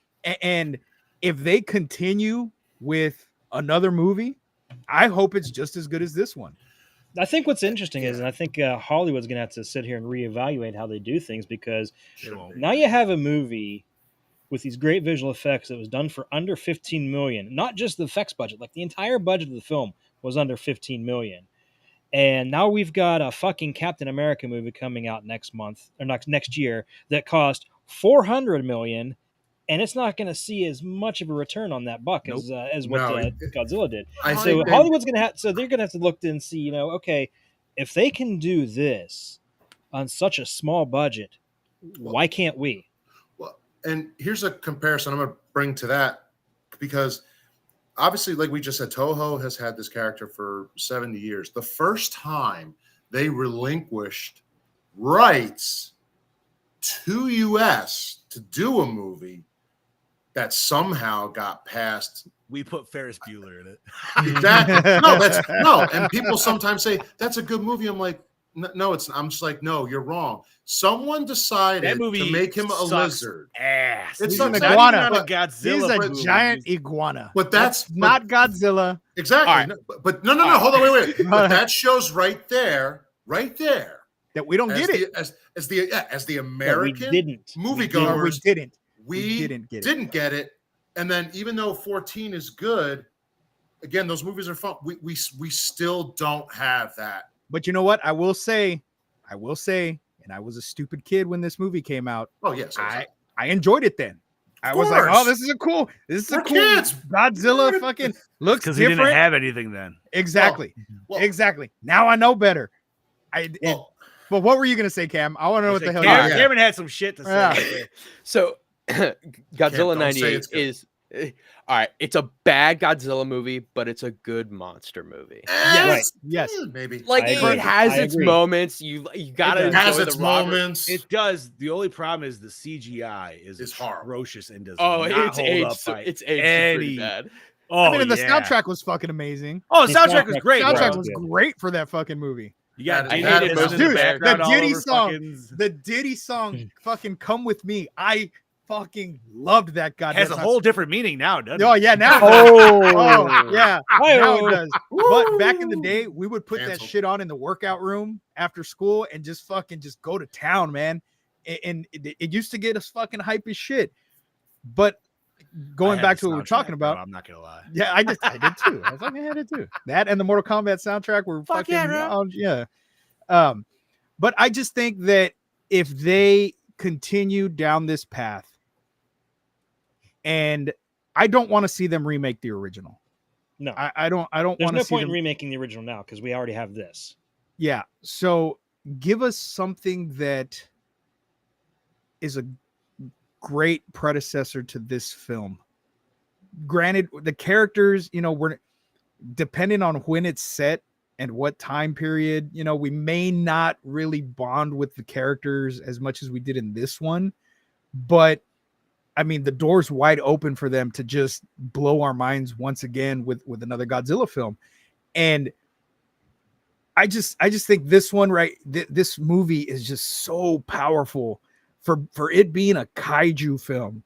And if they continue with another movie, I hope it's just as good as this one. I think what's interesting is, and I think Hollywood's gonna have to sit here and reevaluate how they do things, because now you have a movie with these great visual effects that was done for under 15 million. Not just the effects budget, like the entire budget of the film was under 15 million. And now we've got a fucking Captain America movie coming out next month or next year that cost 400 million, and it's not going to see as much of a return on that buck as what Godzilla did. So Hollywood's going to have, so they're going to have to look and see, okay, if they can do this on such a small budget, why can't we? Well, and here's a comparison I'm going to bring to that, because obviously, like we just said, Toho has had this character for 70 years. The first time they relinquished rights to US to do a movie that somehow got past. We put Ferris Bueller in it. Exactly. No. And people sometimes say that's a good movie. I'm like, no, it's. I'm just like, no, you're wrong. Someone decided to make him a lizard. Ass. It's an iguana. Godzilla. He's a giant iguana. But that's not Godzilla. Exactly. Right. But no. Hold on, wait. But that shows right there, that we don't get it as the American moviegoers. We didn't get it. And then even though 14 is good, again, those movies are fun. We still don't have that. But you know what? I will say, and I was a stupid kid when this movie came out. Oh, yes. I enjoyed it then. I was like, oh, course. this is a cool We're cool kids. Godzilla fucking looks Because he didn't different. have anything then. Exactly. Well, Exactly. Now I know better. well, But what were you gonna say, Cam? I want to know what the hell Cameron, you Yeah. Cameron had some shit to say. Yeah. So Godzilla don't say 98 it's good. is all right. It's a bad Godzilla movie, but it's a good monster movie. yes, Yes. maybe. Like I agree. it has I its agree. moments. You gotta does. It has enjoy its the Robert. moments. It does. The only problem is the CGI is It's horrible. atrocious and does Oh, not it's hold aged. up by It's aged pretty any. bad. Oh, I mean, and the yeah. soundtrack was fucking amazing. Oh, the The soundtrack was soundtrack- great. Soundtrack bro. was good. great for that fucking movie. You got That- Diddy that- Diddy that- in the dude, background the all Diddy over song- fucking- The Diddy song, fucking "Come With Me." I fucking loved that goddamn. has a whole different meaning now, doesn't Oh it? yeah, now. Oh, Yeah, now it does. But back in the Woo! day, we would put that Canceled. shit on in the workout room after school and just fucking just go to town, man. And it used to get us fucking hype as shit. But I going had back the to what we're soundtrack, talking bro, about, I'm not gonna lie. yeah, I did too. I fucking had it too. That and the Mortal Kombat soundtrack were Fuck fucking yeah, bro. yeah. But I just think that if they continue down this path, and I don't want to see them remake the original. No, I don't there's want no to see point them. in remaking the original now because we already have this. Yeah. So give us something that is a great predecessor to this film. Granted, the characters, we're depending on when it's set and what time period, we may not really bond with the characters as much as we did in this one. But I mean, the door's wide open for them to just blow our minds once again with another Godzilla film. And I just think this one, right? This movie is just so powerful for it being a kaiju film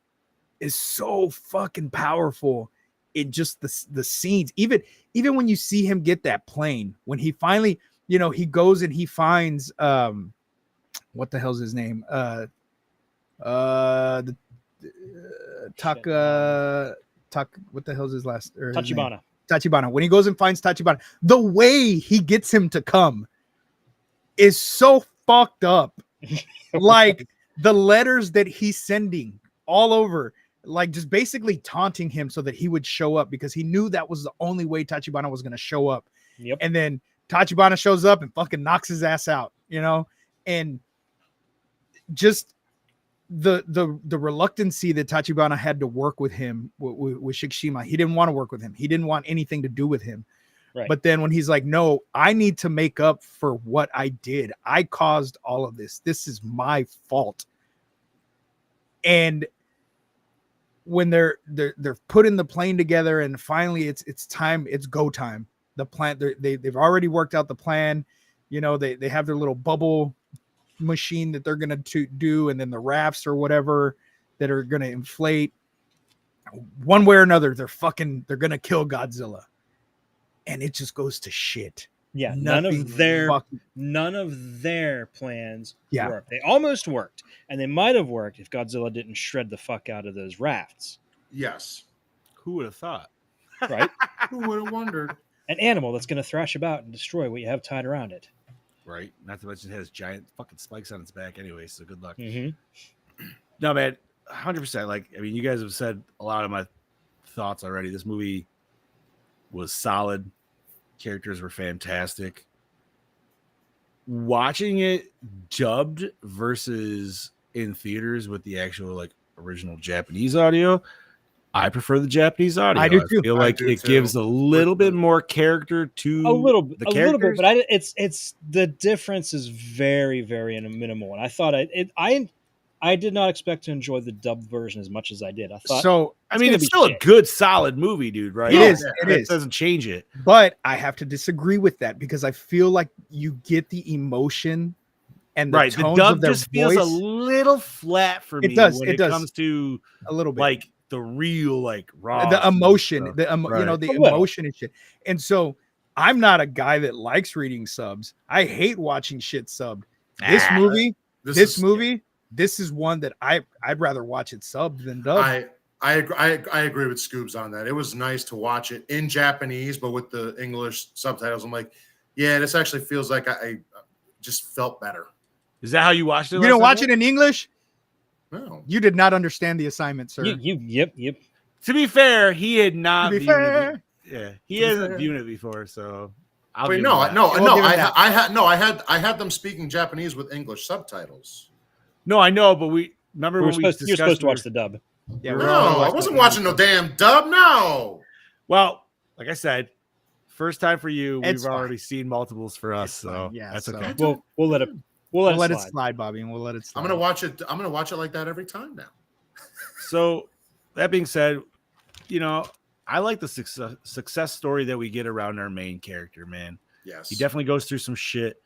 is so fucking powerful. It just the scenes, even when you see him get that plane, when he finally, he goes and he finds what the hell's his name? The what the hell's his last? Or his name? Tachibana. Tachibana. When he goes and finds Tachibana, the way he gets him to come is so fucked up. Like the letters that he's sending all over, like just basically taunting him so that he would show up because he knew that was the only way Tachibana was going to show up. Yep. And then Tachibana shows up and fucking knocks his ass out, and just the reluctancy that Tachibana had to work with him with Shikishima. He didn't want to work with him. He didn't want anything to do with him. Right. But then when he's like, no, I need to make up for what I did. I caused all of this. This is my fault. And when they're putting the plane together and finally it's time, it's go time. The plan, they've already worked out the plan. They have their little bubble machine that they're going to do, and then the rafts or whatever that are going to inflate. One way or another, they're going to kill Godzilla. And it just goes to shit. Yeah, Nothing none of their plans Yeah. worked. They almost worked, and they might have worked if Godzilla didn't shred the fuck out of those rafts. Yes. Who would have thought? Right? Who would have wondered? An animal that's going to thrash about and destroy what you have tied around it. Right. Not to mention it has giant fucking spikes on its back anyway, so good luck. Mm-hmm. No, man, 100%. Like, I mean, you guys have said a lot of my thoughts already. This movie was solid. Characters were fantastic. Watching it dubbed versus in theaters with the actual like original Japanese audio, I prefer the Japanese audio. I do too. feel I like do it too. gives a little bit more character to A little the bit, characters. but it's the difference is very, very minimal. And I thought I did not expect to enjoy the dubbed version as much as I did. I thought So I mean, gonna it's be still a shit. good, solid movie, dude. Right? It is. Yeah. It That is. doesn't change it. But I have to disagree with that because I feel like you get the emotion and the Right. The tones dub of their just feels voice a little flat for It me does, when it it does. comes to a little bit. like the real, like raw The emotion, stuff. the Right. the A little. emotion and shit. And so I'm not a guy that likes reading subs. I hate watching shit subbed. This Ah, movie, This this is one that I'd rather watch it subbed than dubbed. I agree with Scoobs on that. It was nice to watch it in Japanese, but with the English subtitles, I'm like, yeah, this actually feels like I just felt better. Is that how you watched it? You don't watch it in English? No. You did not understand the assignment, sir. Yep. To be fair, he had not To be viewed fair. it. Yeah, he To be hasn't fair. viewed it before, so I'll Wait, give no, him that. no, We'll no. give him that. I had them speaking Japanese with English subtitles. No, I know, but we remember We were when we supposed, discussed. you're supposed to we watch the dub. Yeah, we we're were No, all I watching wasn't the watching no damn dub. No. Well, like I said, first time for you. It's We've fine. already seen multiples for us, It's so fine, yeah, that's so- okay. We'll let it. We'll We'll let, let it it slide. slide, Bobby, and we'll let it slide. I'm gonna watch it. I'm gonna watch it like that every time now. So that being said, you know, I like the success story that we get around our main character, man. Yes. He definitely goes through some shit.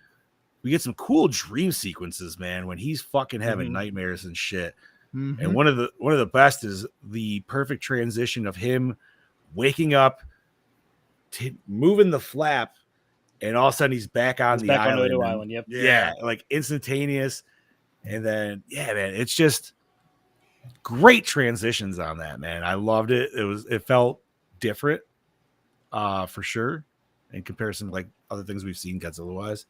We get some cool dream sequences, man, when he's fucking having Mhm. nightmares and shit. Mhm. And one of the best is the perfect transition of him waking up, moving the flap, and all of a sudden he's back on He's the back on island. Odo and- Island. Yep. Yeah, like instantaneous. And then, yeah, man, it's just great transitions on that, man. I loved it. It felt different, for sure, in comparison to like other things we've seen Godzilla wise.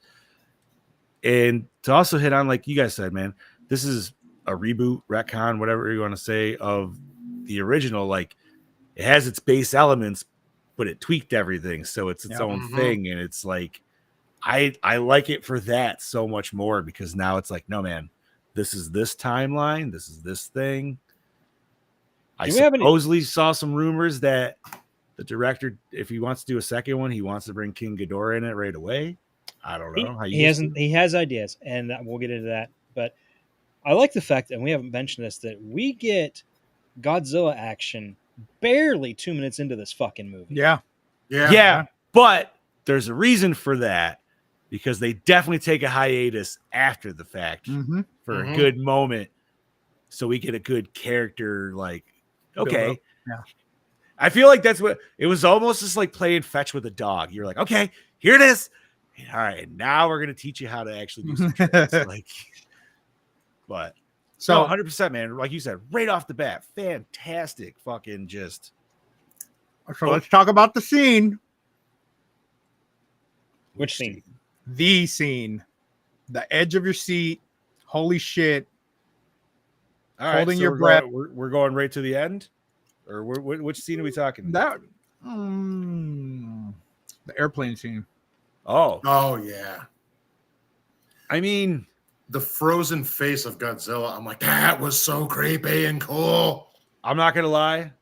And to also hit on, like you guys said, man, this is a reboot, retcon, whatever you want to say, of the original. Like, it has its base elements, but it tweaked everything, so it's its Yeah. own Mhm. thing. And it's like, I like it for that so much more, because now it's like, no, man, this is this timeline, this is this thing. I Do we have any- supposedly saw some rumors that the director, if he wants to do a second one, he wants to bring King Ghidorah in it right away. I don't know how you He guys hasn't. feel. He has ideas, and we'll get into that. But I like the fact, and we haven't mentioned this, that we get Godzilla action barely 2 minutes into this fucking movie. Yeah. Yeah, but there's a reason for that, because they definitely take a hiatus after the fact Mm-hmm. for a Mhm. good moment, so we get a good character. Like, Build okay, up, yeah. I feel like that's what it was, almost just like playing fetch with a dog. You're like, okay, here it is. All right, now we're gonna teach you how to actually do some tricks. Like, but So 100%, man. Like you said, right off the bat, fantastic. Fucking just let's talk about the scene. Which scene? The scene. The edge of your seat. Holy shit. all right. Holding So your we're breath. we're going right to the end, or which scene are we talking about? That the airplane scene. Oh, Oh yeah. I mean, The frozen face of Godzilla. I'm like, that was so creepy and cool. I'm not gonna lie.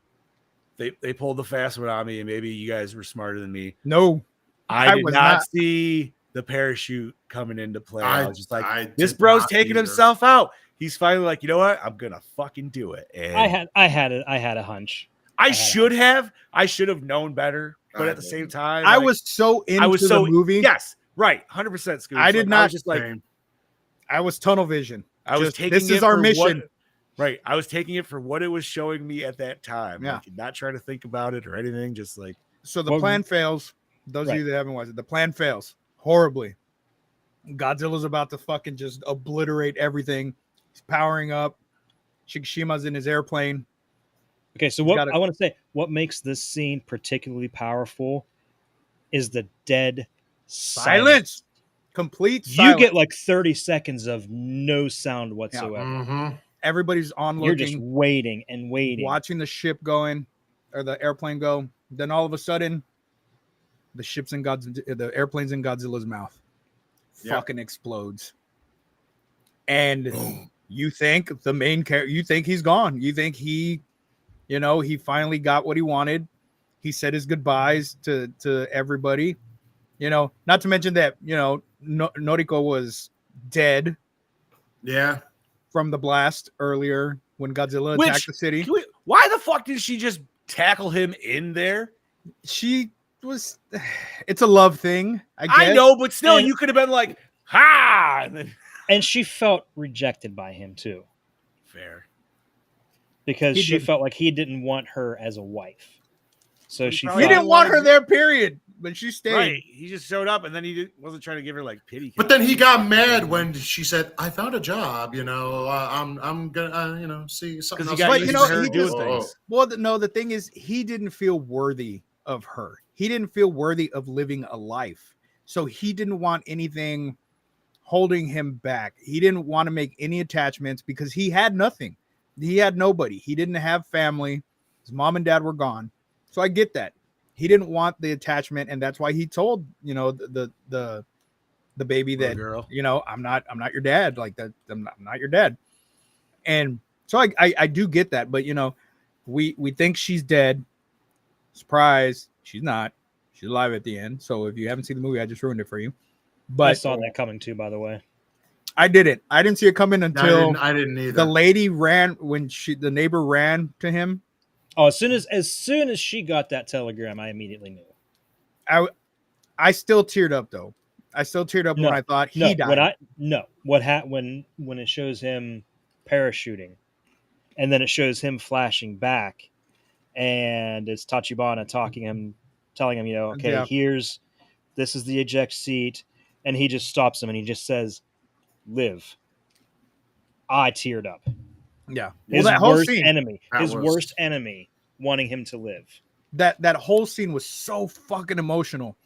They pulled the fast one on me, and maybe you guys were smarter than me. No. I I did was not not. see the parachute coming into play. I was just like, I this did bro's not taking either. himself out. He's finally like, you know what? I'm gonna fucking do it. And I had a hunch. I had should have known better, but I at the same didn't. time, I like, was so into I was the so movie. Yes, right, 100%. Scoots. I did I not- was just like, Same. I was tunnel vision. I was Just, taking this it is our for mission. right, I was taking it for what it was showing me at that time. Yeah. Like, not trying to think about it or anything. Just like, So the Well, plan fails. Those of you that haven't watched it, the plan fails horribly. Godzilla's about to fucking just obliterate everything. He's powering up. Shigishima's in his airplane. Okay, so He's what gotta- I want to say, what makes this scene particularly powerful is the dead silence. Complete You silence. get like 30 seconds of no sound whatsoever. Mhm. Everybody's on You're just looking, waiting and waiting. watching the ship going or the airplane go. Then all of a sudden, the airplane's in Godzilla's mouth. Yep. Fucking explodes. And Boom. you think the main character, you think he's gone. You think he finally got what he wanted. He said his goodbyes to everybody. Not to mention that, Noriko was dead Yeah. from the blast earlier when Godzilla Which- attacked the city. why the fuck did she just tackle him in there? She was, it's a love thing. I guess. I know, but still, And- you could have been like, ha! And then, And she felt rejected by him too, fair. because He she didn't- felt like he didn't want her as a wife. So He she probably He thought, didn't want her there, period. But she stayed. Right. He just showed up, and then wasn't trying to give her like pity. But then he got mad when she said, "I found a job. I'm gonna, see something because else." he got But, used you know, to her he doing just- things. Well, no, the thing is, he didn't feel worthy of her. He didn't feel worthy of living a life. So he didn't want anything holding him back. He didn't want to make any attachments because he had nothing. He had nobody. He didn't have family. His mom and dad were gone. So I get that. He didn't want the attachment, and that's why he told, the baby Little that, girl. I'm not your dad. Like that, I'm not your dad. And so I do get that, but we think she's dead. Surprise, she's not. She's alive at the end. So if you haven't seen the movie, I just ruined it for you. But I saw that coming too, by the way. I didn't. I didn't see it coming until I didn't either. the lady ran when the neighbor ran to him. Oh, as soon as she got that telegram, I immediately knew. I still teared up though. I still teared up when I thought he died. When it shows him parachuting, and then it shows him flashing back, and it's Tachibana telling him, okay, this is the eject seat, and he just stops him and he just says, "Live." I teared up. Yeah. His that whole worst scene, enemy, worst enemy, wanting him to live. That whole scene was so fucking emotional.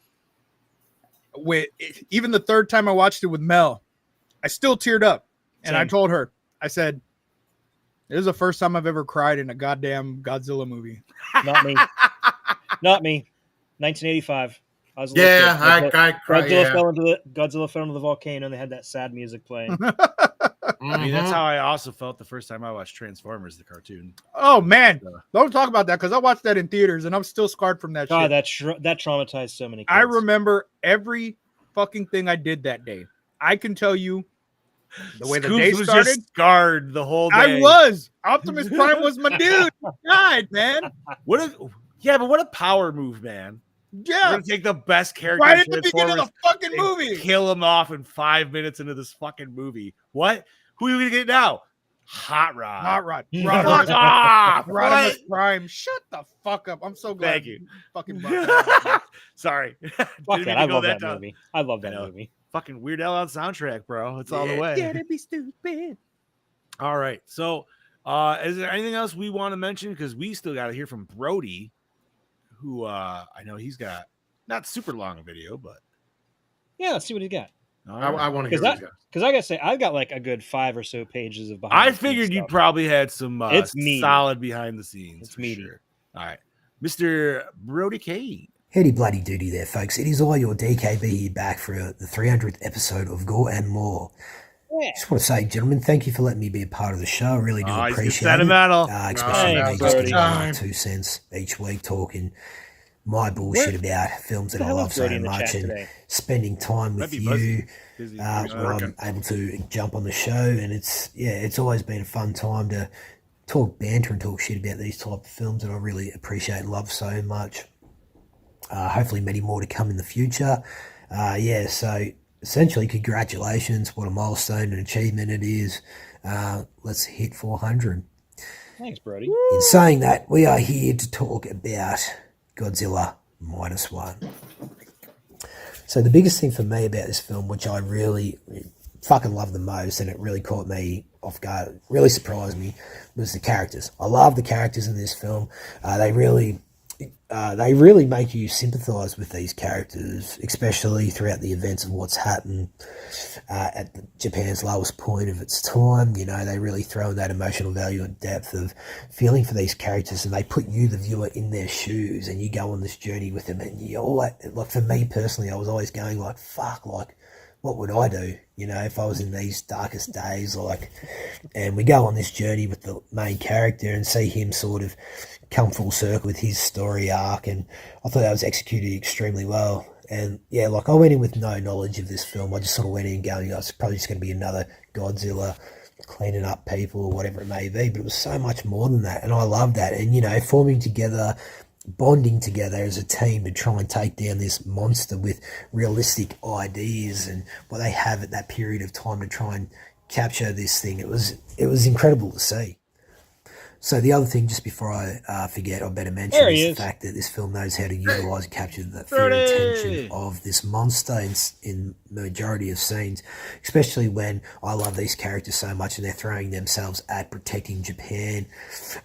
Even the third time I watched it with Mel, I still teared up. And I told her, I said, "This is the first time I've ever cried in a goddamn Godzilla movie." Not me. Not me. 1985. I was I cried. Godzilla fell into the volcano, and they had that sad music playing. I mean, that's how I also felt the first time I watched Transformers, the cartoon. Oh man, don't talk about that because I watched that in theaters and I'm still scarred from that God, shit. that traumatized so many kids. I remember every fucking thing I did that day. I can tell you the way the day started. Just scarred the whole day. I was. Optimus Prime was my dude. He died, man. What a power move, man. Yeah. We're gonna take the best character right at the beginning of the fucking movie. Kill him off in 5 minutes into this fucking movie. What? Who are you gonna get now? Hot Rod. Fuck off. Optimus Prime. Shut the fuck up. I'm so glad. Thank you. Fucking brought that up. Sorry. Fuck that. I love that movie. I love that movie. Fucking Weird Al on soundtrack, bro. It's all the way. Yeah, that'd be stupid. All right. So, is there anything else we want to mention? Because we still got to hear from Brody, who I know he's got not super long a video, but yeah, let's see what he got. I want to hear what he's got. Because I gotta say, I've got like a good 5 or so pages of behind. I figured you probably had some solid behind the scenes. It's meaty. Sure. All right, Mr. Brody Kane. Howdy bloody doody there, folks. It is I, your DKB, here back for the 300th episode of Gore and More. Yeah. Just want to say, gentlemen, thank you for letting me be a part of the show. I really do appreciate sentimental. it. Especially me just giving my 2 cents each week talking my bullshit about films that I love so much and spending time with you when I'm able to jump on the show. And it's always been a fun time to talk banter and talk shit about these type of films that I really appreciate and love so much. Hopefully many more to come in the future. So essentially, congratulations. What a milestone and achievement it is. Let's hit 400. Thanks, Brody. In saying that, we are here to talk about Godzilla -1. So the biggest thing for me about this film, which I really fucking love the most, and it really caught me off guard, really surprised me, was the characters. I love the characters in this film. They really make you sympathise with these characters, especially throughout the events of what's happened at Japan's lowest point of its time. You know, they really throw in that emotional value and depth of feeling for these characters, and they put you, the viewer, in their shoes, and you go on this journey with them. And you all, like for me personally, I was always going like, fuck, like, what would I do, you know, if I was in these darkest days, and we go on this journey with the main character and see him sort of come full circle with his story arc, and I thought that was executed extremely well. And yeah, I went in with no knowledge of this film. I just sort of went in going, it's probably just going to be another Godzilla cleaning up people or whatever it may be, but it was so much more than that, and I love that. And, you know, bonding together as a team to try and take down this monster with realistic ideas and what they have at that period of time to try and capture this thing. It was incredible to see. So the other thing, just before I forget, I better mention is the fact that this film knows how to utilise and capture the fear and tension of this monster in the majority of scenes, especially when I love these characters so much and they're throwing themselves at protecting Japan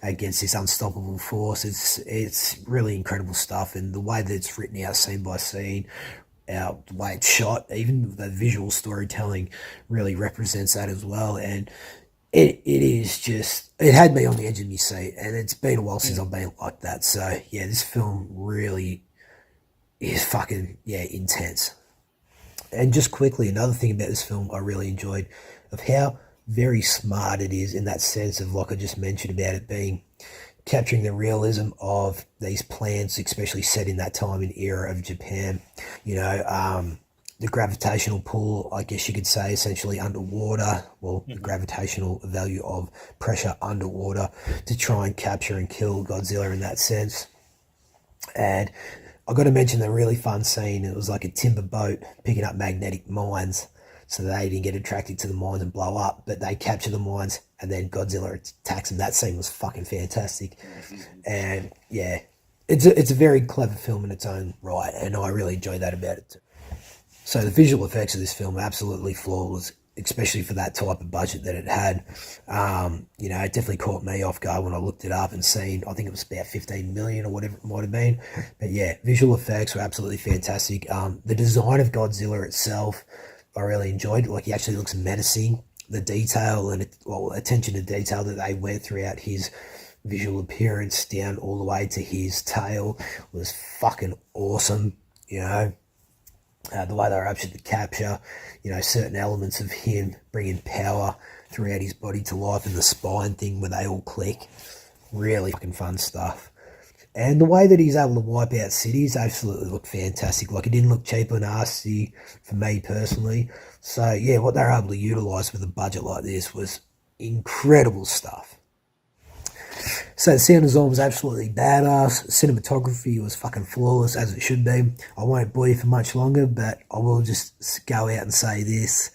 against this unstoppable force. It's really incredible stuff, and the way that it's written out scene by scene, the way it's shot, even the visual storytelling really represents that as well. And it is just, it had me on the edge of my seat, and it's been a while since I've been like that. So yeah, this film really is fucking intense. And just quickly, another thing about this film I really enjoyed of how very smart it is in that sense of, like I just mentioned, about it being capturing the realism of these plants, especially set in that time and era of Japan. You know, the gravitational pull, I guess you could say, essentially underwater, well, the gravitational value of pressure underwater to try and capture and kill Godzilla in that sense. And I got to mention the really fun scene. It was like a timber boat picking up magnetic mines, so they didn't get attracted to the mines and blow up, but they capture the mines and then Godzilla attacks them. That scene was fucking fantastic. And yeah, it's a very clever film in its own right, and I really enjoy that about it too. So the visual effects of this film are absolutely flawless, especially for that type of budget that it had. You know, it definitely caught me off guard when I looked it up and seen, I think it was about 15 million or whatever it might have been. But yeah, visual effects were absolutely fantastic. The design of Godzilla itself, I really enjoyed. Like, he actually looks menacing. The detail and attention to detail that they went throughout his visual appearance down all the way to his tail was fucking awesome, you know. The way they were able to capture, you know, certain elements of him bringing power throughout his body to life, and the spine thing where they all click. Really fucking fun stuff. And the way that he's able to wipe out cities absolutely looked fantastic. Like, it didn't look cheap or nasty for me personally. So, yeah, what they were able to utilise with a budget like this was incredible stuff. So the sound design was absolutely badass. Cinematography was fucking flawless, as it should be. I won't bore you for much longer, but I will just go out and say this.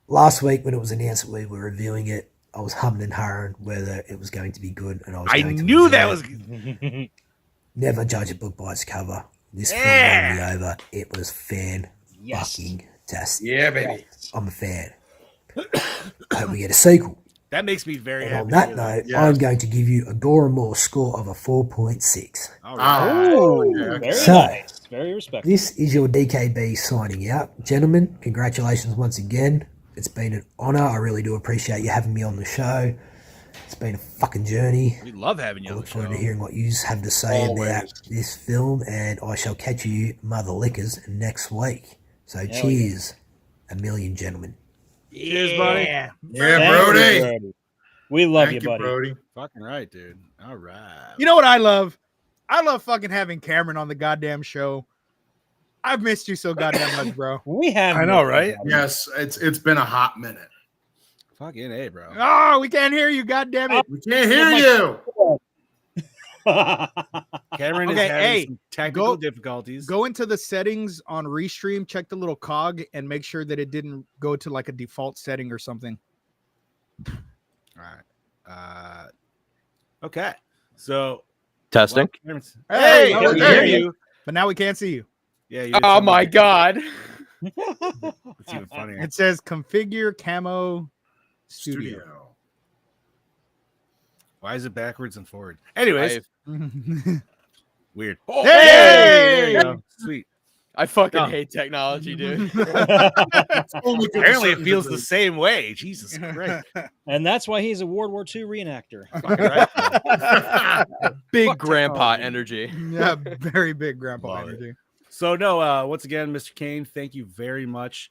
Last week, when it was announced that we were reviewing it, I was humming and hurrying whether it was going to be good, and I knew that was good. Never judge a book by its cover. This film won me over. It was fucking tastic. Yeah, baby. I'm a fan. I hope we get a sequel. That makes me very And happy. on that note, I'm going to give you a Gore and More score of a 4.6. All right. Oh, yeah. very So, nice. Very respectful. This is your DKB signing out. Gentlemen, congratulations once again. It's been an honour. I really do appreciate you having me on the show. It's been a fucking journey. We love having you I on look the forward show. to hearing what you have to say Always. about this film, and I shall catch you mother lickers next week. So cheers, a million gentlemen. Cheers, buddy. Yeah. Yeah, Thank you, Brody. Brody. We love Thank you, buddy. Brody. Fucking right, dude. All right. You know what I love? I love fucking having Cameron on the goddamn show. I've missed you so goddamn much, bro. We have. I know, right? Yes, it's been a hot minute. Fucking A, bro. Oh, we can't hear you, goddamn it. We can't hear you. Cameron Okay, is having hey, some technical go- difficulties. Go into the settings on Restream, check the little cog, and make sure that it didn't go to like a default setting or something. All right. Okay. So, Testing. well, Cameron's- Hey, now we we can hear hear you. But now we can't see you. Yeah. You did Oh something. my god. It's even funnier. It says configure camo studio. Studio. Why is it backwards and forward? Anyways, weird. Oh, Hey! There you go. Sweet. I fucking Oh. hate technology, dude. Apparently, it feels the same way. Jesus Christ. And that's why he's a World War II reenactor. Fucking right. Big Fuck grandpa technology. energy. Yeah, very big grandpa Love it. energy. So no, once again, Mr. Kane, thank you very much.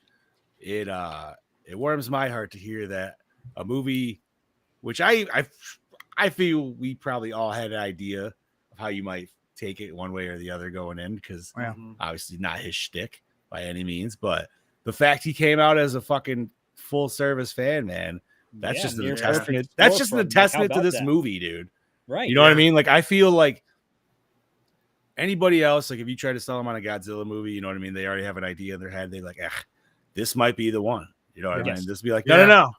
It warms my heart to hear that a movie, which I feel we probably all had an idea of how you might take it one way or the other going in, because Yeah. obviously not his shtick by any means, but the fact he came out as a fucking full service fan, man, that's Yeah, just an near testament. perfect That's just an storefront. Like, how testament to about this that? movie, dude. Right. You know what I mean? Like, I feel like anybody else, like if you try to sell them on a Godzilla movie, you know what I mean? They already have an idea in their head. They like, this might be the one. You know what I Yes. mean? Just be like, Yeah. no.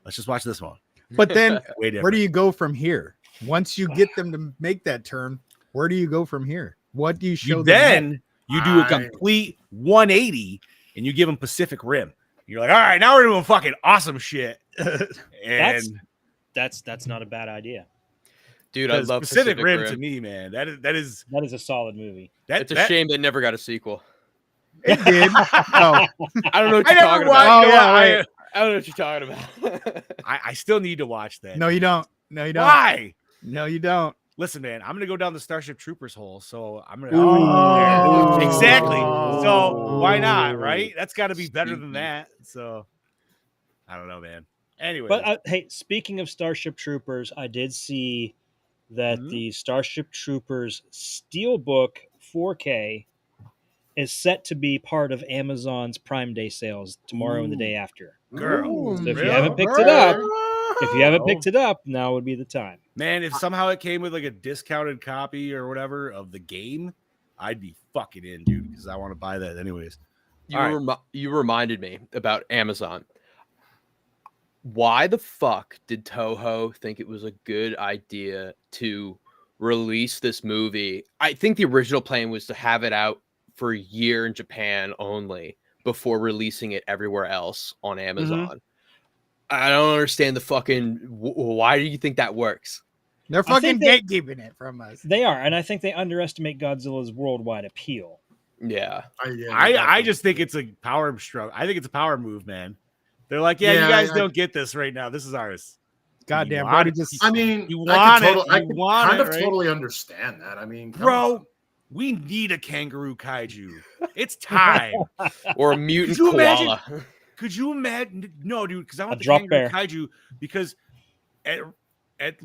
Let's just watch this one. But then Way different. where do you go from here? Once you get them to make that turn, where do you go from here? What do you show them? Then you do a I- complete 180 and you give them Pacific Rim. You're like, all right, now we're doing fucking awesome shit. and That's not a bad idea. Dude, I because love Pacific Rim to me, man. That is That is a solid movie. It's a shame they never got a sequel. It did. Oh, I don't know what I you're never talking watched. about. Oh, yeah, right. I don't know what you're talking about. I still need to watch that. No, you don't. No, you don't. Why? No, you don't. Listen, man, I'm gonna go down the Starship Troopers hole, so I'm gonna Ooh. exactly. So why not, right? That's got to be better than Sneaky. that. So I don't know, man. Anyway, But hey, speaking of Starship Troopers, I did see that Mhm. the Starship Troopers Steelbook 4K is set to be part of Amazon's Prime Day sales tomorrow and the day after. girl, So if you really? haven't picked it up, No. picked it up, now would be the time. Man, if somehow it came with like a discounted copy or whatever of the game, I'd be fucking in, dude, because I want to buy that anyways. You reminded me about Amazon. Why the fuck did Toho think it was a good idea to release this movie? I think the original plan was to have it out for a year in Japan only before releasing it everywhere else on Amazon. I don't understand the fucking why do you think that works? They're I fucking think gatekeeping it from us. They are, and I think they underestimate Godzilla's worldwide appeal. Yeah. I just think it's a power stroke. I think it's a power move, man. They're like, yeah, you guys don't get this right now. This is ours. Goddamn, You Brody want just. I mean, You I want can it. totally, I You can want kind it, of right? totally understand that. I mean, come Bro, on. we need a kangaroo kaiju. It's time. Or a mutant Could you imagine- koala. Could you imagine? No, dude, because I want the drop kangaroo bear. kaiju because at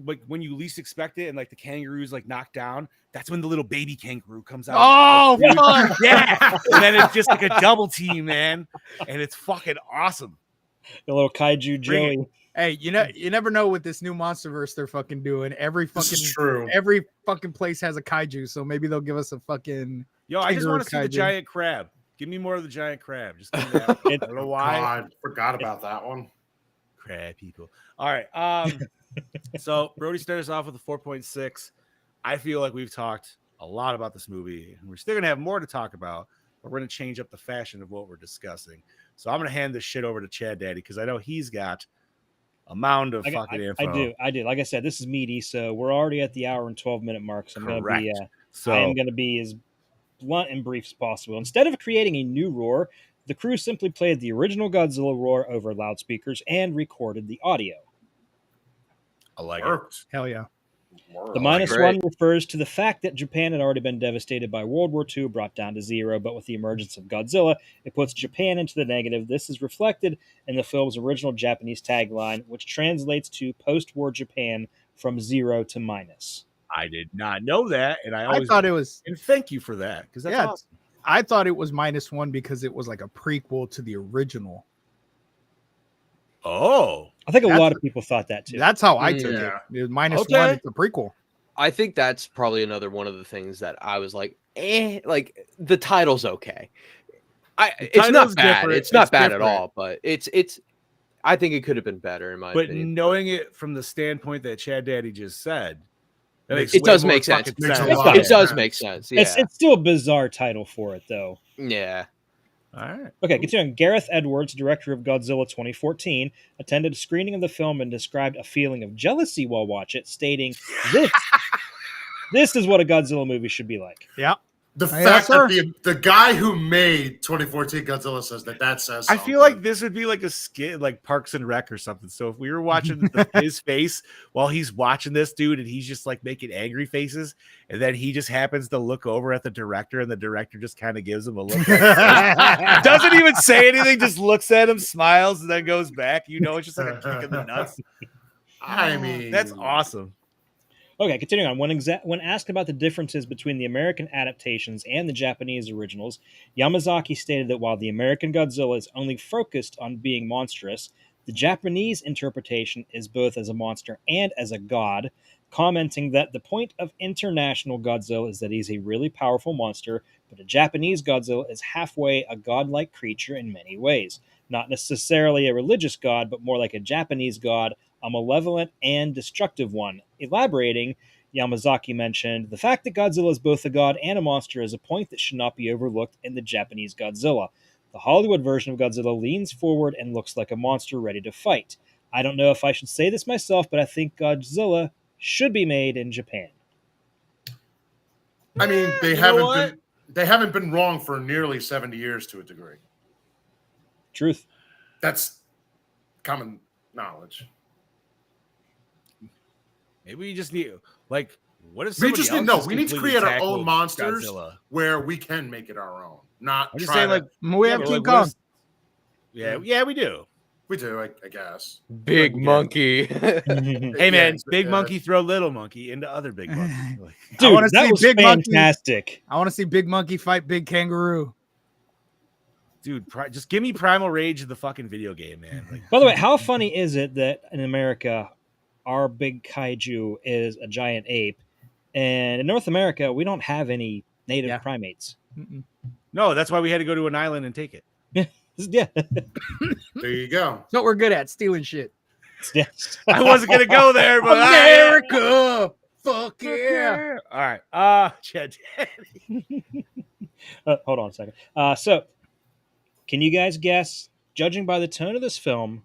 like when you least expect it and like the kangaroo's like knocked down, that's when the little baby kangaroo comes out. Oh, Dude, fuck. yeah. And then it's just like a double team, man. And it's fucking awesome. The little kaiju Bring it. Joey. Hey, you never know with this new MonsterVerse they're fucking doing. Every This is fucking true. every fucking place has a kaiju, so maybe they'll give us a fucking. Yo, I just Kangaroo want to see the kaiju. giant crab. Give me more of the giant crab. Just give me that. I don't know why. God, forgot about that one. Crab people. All right. So Brody started us off with a 4.6. I feel like we've talked a lot about this movie, and we're still gonna have more to talk about, but we're gonna change up the fashion of what we're discussing. So I'm gonna hand this shit over to Chad Daddy because I know he's got a mound of fucking info. I do. Like I said, this is meaty, so we're already at the hour and 12-minute mark. So Correct. I am gonna be as blunt and brief as possible. Instead of creating a new roar, the crew simply played the original Godzilla roar over loudspeakers and recorded the audio. I like it. Worked. Hell yeah. The Worked. -1 refers to the fact that Japan had already been devastated by World War II, brought down to zero, but with the emergence of Godzilla, it puts Japan into the negative. This is reflected in the film's original Japanese tagline, which translates to post-war Japan from zero to minus. I did not know that, and I I always thought it was. and thank you for that because that's Yeah. awesome. I thought it was -1 because it was like a prequel to the original. Oh, I think a That's- lot of people thought that too. That's how I took Yeah. it. It was -1. Okay. It's a prequel. I think that's probably another one of the things that I was like, like the title's okay. It's not title's bad. different. It's not It's bad different. at all, but it's I think it could have been better in my but opinion. knowing it from the standpoint that Chad Daddy just said, that makes It way does more make sense. fucking Makes a sense. lot It of does sense. make sense. It's Yeah. still a bizarre title for it, though. Yeah. All right. Okay, continuing. Gareth Edwards, director of Godzilla 2014, attended a screening of the film and described a feeling of jealousy while watching it, stating, This is what a Godzilla movie should be like. Yeah. The Yes, fact sir. that the guy who made 2014 Godzilla says that says I something. feel like this would be like a skit, like Parks and Rec or something. So if we were watching his face while he's watching this dude, and he's just like making angry faces, and then he just happens to look over at the director, and the director just kind of gives him a look, doesn't even say anything, just looks at him, smiles, and then goes back. You know, it's just like a kick in the nuts. I mean, That's awesome. Okay, continuing on. When asked about the differences between the American adaptations and the Japanese originals, Yamazaki stated that while the American Godzilla is only focused on being monstrous, the Japanese interpretation is both as a monster and as a god, commenting that the point of international Godzilla is that he's a really powerful monster, but a Japanese Godzilla is halfway a godlike creature in many ways. Not necessarily a religious god, but more like a Japanese god, a malevolent and destructive one. Elaborating, Yamazaki mentioned, the fact that Godzilla is both a god and a monster is a point that should not be overlooked in the Japanese Godzilla. The Hollywood version of Godzilla leans forward and looks like a monster ready to fight. I don't know if I should say this myself, but I think Godzilla should be made in Japan. I mean, You know what? they haven't been wrong for nearly 70 years to a degree. Truth. That's common knowledge. Maybe we just need like what if We somebody just need else we need to completely create our own tackled monsters Godzilla? where we can make it our own. Not I'm just try saying, to, like, We have but, King like, what Kong. if- yeah, we do. we do, I guess. Big But again, monkey. Hey yeah, man, it's- big yeah, monkey throw little monkey into other big monkey. Like, I wanna Dude, that see was Big Monkey. fantastic. I want to see Big Monkey fight Big Kangaroo. dude, just give me Primal Rage of the fucking video game, man. Like, By the way, how funny is it that in America, our big kaiju is a giant ape, and in North America, we don't have any native Yeah. primates? Mm-mm. no, that's why we had to go to an island and take it. Yeah. there you go. That's what we're good at, stealing shit. Yes. I wasn't gonna go there, but America! Fuck yeah! All right, Chad. Hold on a second. So, can you guys guess, judging by the tone of this film,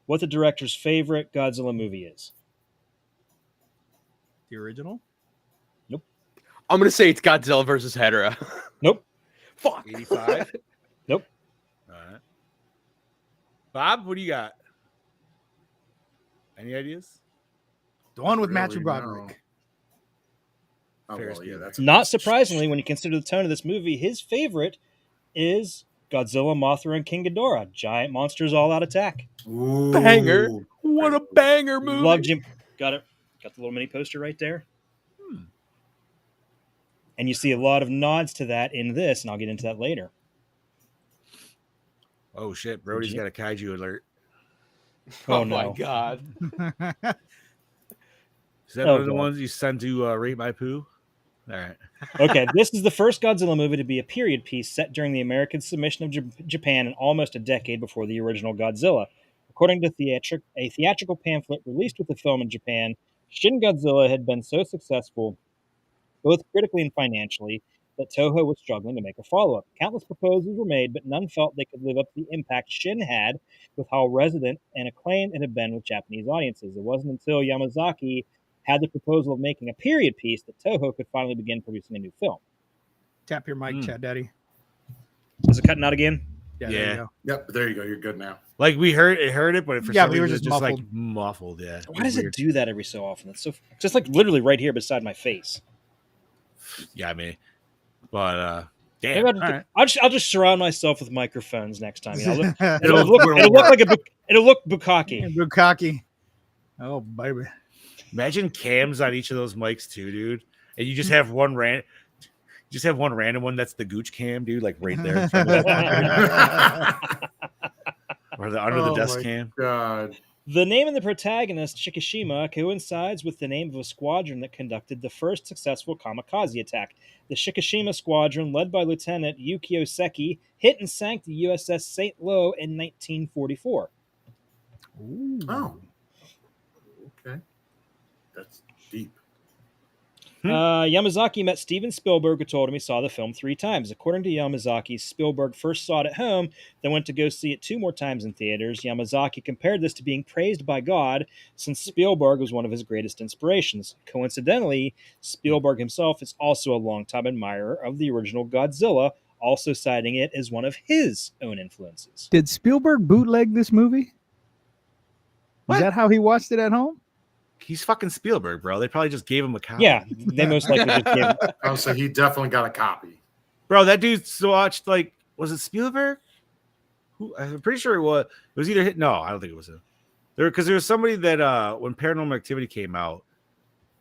what the director's favorite Godzilla movie is? The original? I'm gonna say it's Godzilla versus Hedorah. Nope. Fuck. 85. Nope. All right, Bob, what do you got? Any ideas? The one with Really, Matthew no. Broderick. Oh, Ferris well, yeah, Bueller. that's Not surprisingly, when you consider the tone of this movie, his favorite is Godzilla, Mothra, and King Ghidorah. Giant monsters all out attack. Ooh. Banger. What a banger movie. Love Jim. Got it. Got the little mini poster right there. And you see a lot of nods to that in this, and I'll get into that later. Oh shit, Brody's Yeah. got a kaiju alert. Oh, no. my god. Is that Oh, one of the God. ones you sent to Rate My Poo? All right. Okay, this is the first Godzilla movie to be a period piece set during the American submission of Japan and almost a decade before the original Godzilla. According to a theatrical pamphlet released with the film in Japan, Shin Godzilla had been so successful, both critically and financially, that Toho was struggling to make a follow-up. Countless proposals were made, but none felt they could live up to the impact Shin had with how resonant and acclaimed it had been with Japanese audiences. It wasn't until Yamazaki had the proposal of making a period piece that Toho could finally begin producing a new film. Tap your mic, Mm. Chad Daddy. Is it cutting out again? There Yeah. you go. Yep, there you go. You're good now. Like we heard it, but for Yeah, some but you were reason it's just just like muffled. Yeah. Why does it do that every so often? It's so just like literally right here beside my face. Yeah, I mean, but Maybe damn. All right. I'll just surround myself with microphones next time. You know, It'll it'll look like it'll look bukkake. Bukkake. Oh, baby. Imagine cams on each of those mics too, dude. And you just have one random one that's the gooch cam, dude, like right there in front of that or the under the Oh desk my cam. God. The name of the protagonist, Shikishima, coincides with the name of a squadron that conducted the first successful kamikaze attack. The Shikishima Squadron, led by Lieutenant Yukio Seki, hit and sank the USS St. Lo in 1944. Oh. Okay. That's deep. Yamazaki met Steven Spielberg, who told him he saw the film 3 times. According to Yamazaki, Spielberg first saw it at home, then went to go see it 2 more times in theaters. Yamazaki compared this to being praised by God, since Spielberg was one of his greatest inspirations. Coincidentally, Spielberg himself is also a longtime admirer of the original Godzilla, also citing it as one of his own influences. Did Spielberg bootleg this movie? What? Is that how he watched it at home? He's fucking Spielberg, bro. They probably just gave him a copy. Yeah, they most likely just gave him. Oh, so he definitely got a copy. Bro, that dude watched like was it Spielberg? Who I'm pretty sure it was either hit. No, I don't think it was him. There was somebody that when Paranormal Activity came out,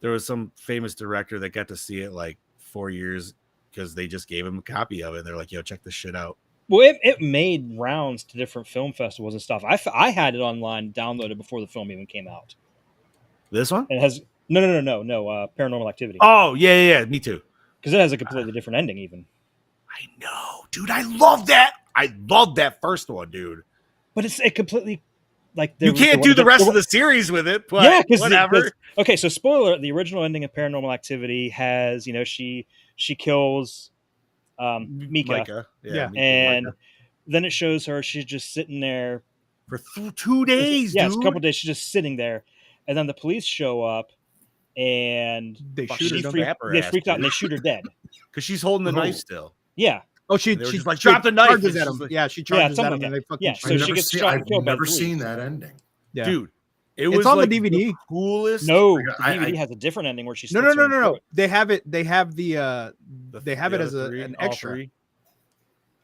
there was some famous director that got to see it like 4 years because they just gave him a copy of it. And they're like, yo, check this shit out. Well, it made rounds to different film festivals and stuff. I had it online downloaded before the film even came out. This one? It has no Paranormal Activity, Oh, yeah, me too. because it has a completely different ending even. I know, dude. I love that. I love that first one, dude. But it completely like You can't do the rest of the series with it, but yeah, because whatever. Okay, so spoiler: the original ending of Paranormal Activity has she kills Mika, Micah. Yeah. Mika, and Micah. then it shows her she's just sitting there. for 2 days, Yeah, dude. it's a couple days. She's just sitting there, and then the police show up, and They Fuck, shoot she her. freaked- her they ass, freaked out dude. and they shoot her dead. Because she's holding the Oh. knife still. Yeah, Oh, she And they were she just like, drop the knife. charges And at she's him. like, Yeah, she charges something at him, like and they that. fucking. Yeah, so she gets shot and killed by the never seen police. that ending. Yeah. dude, it It's was on the like DVD. coolest. No, Like, the I- DVD has a different ending where she No, slits no, her no, own no, no. throat. They have it. They have the. They have the it as other three, an all extra. three.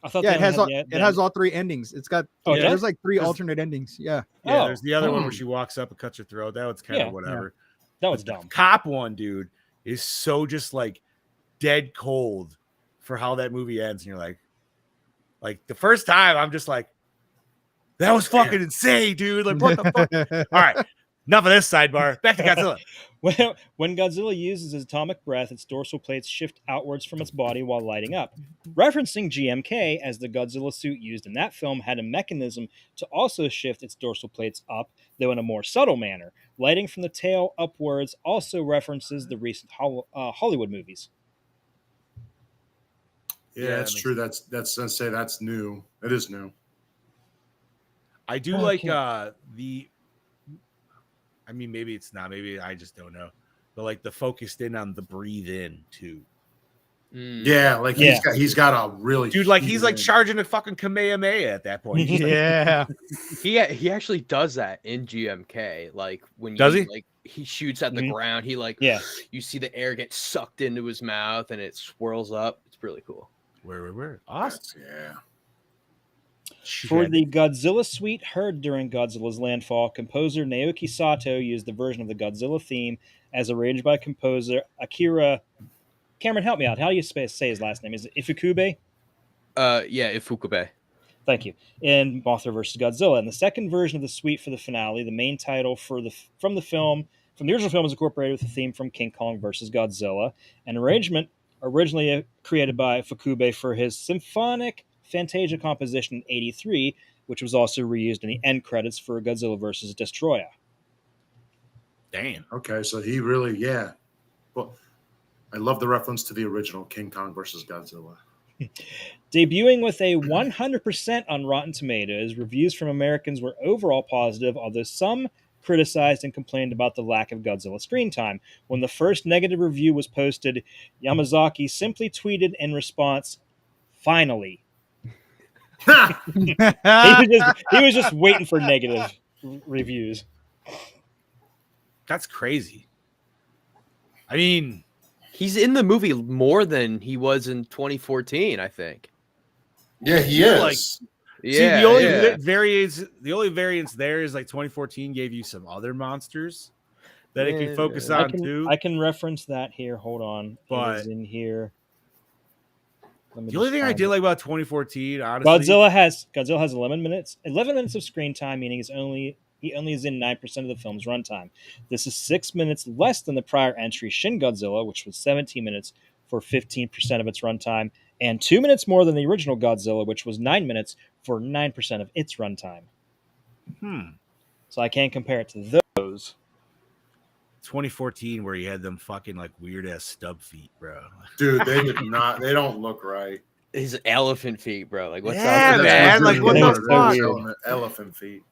I thought Yeah, they it has all. only had It has all 3 endings. It's got. Oh, it there's does? like 3 There's- alternate endings. Yeah. Yeah, Oh. there's the other one where Hmm. she walks up and cuts her throat. That was kind Yeah. of whatever. that was The dumb. cop one, dude, is so just like dead cold for how that movie ends. And you're like the first time, I'm just like, that was fucking insane, dude. Like, what the fuck? All right, enough of this sidebar. Back to Godzilla. When Godzilla uses his atomic breath, its dorsal plates shift outwards from its body while lighting up. Referencing GMK, as the Godzilla suit used in that film had a mechanism to also shift its dorsal plates up, though in a more subtle manner. Lighting from the tail upwards also references the recent Hollywood movies. Yeah, Yeah, that's that true. That's let's say that's new. It is new. I do like the. I mean, maybe it's not. Maybe I just don't know. But like the focused in on the breathe in too, Yeah, like Yeah. he's got a really dude. Like he's like huge- charging a fucking Kamehameha at that point. He's like, Yeah. He actually does that in GMK. Like when Does you, he? like he shoots at the Mhm. ground, he like Yeah. you see the air get sucked into his mouth and it swirls up. It's really cool. where? Awesome. yeah. For the Godzilla suite heard during Godzilla's landfall, composer Naoki Sato used the version of the Godzilla theme as arranged by composer Akira. Cameron, help me out. How do you say his last name? Is it Ifukube? Yeah, Ifukube. Thank you. In Mothra vs. Godzilla. And the second version of the suite for the finale, the main title from the original film, is incorporated with the theme from King Kong vs. Godzilla, an arrangement originally created by Fukube for his symphonic Fantasia composition in '83, which was also reused in the end credits for Godzilla vs. Destroyer. Damn. Okay, so he really, yeah. Well, I love the reference to the original King Kong versus Godzilla. Debuting with a 100% on Rotten Tomatoes, reviews from Americans were overall positive, although some criticized and complained about the lack of Godzilla screen time. When the first negative review was posted, Yamazaki simply tweeted in response, "Finally." He was just waiting for negative reviews. That's crazy. I mean, He's in the movie more than he was in 2014, I think. Yeah, he Yeah, is. like- Yeah, see, the only yeah. variance there is like 2014 gave you some other monsters that it Yeah, can focus I on too. can reference that here. Hold on. But- it is in here. Let me The only just thing I find did it. like about 2014, honestly, Godzilla has 11 minutes of screen time, meaning he only is in 9% of the film's runtime. This is 6 minutes less than the prior entry, Shin Godzilla, which was 17 minutes for 15% of its runtime, and 2 minutes more than the original Godzilla, which was 9 minutes for 9% of its runtime. So I can't compare it to those. 2014 where you had them fucking like weird ass stub feet, bro. Dude, they did not. They don't look right. His elephant feet, bro. Like what's Yeah, up with man, that? like, what the They're fuck? Elephant feet.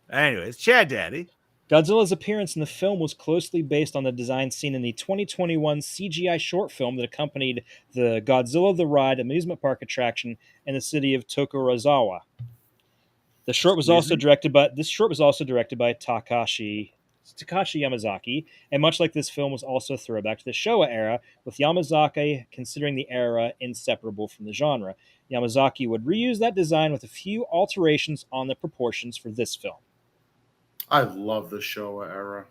Anyways, Chad Daddy. Godzilla's appearance in the film was closely based on the design seen in the 2021 CGI short film that accompanied the Godzilla the Ride amusement park attraction in the city of Tokorozawa. This short was also directed by Takashi Yamazaki, and much like this film was also a throwback to the Showa era, with Yamazaki considering the era inseparable from the genre. Yamazaki would reuse that design with a few alterations on the proportions for this film. I love the Showa era.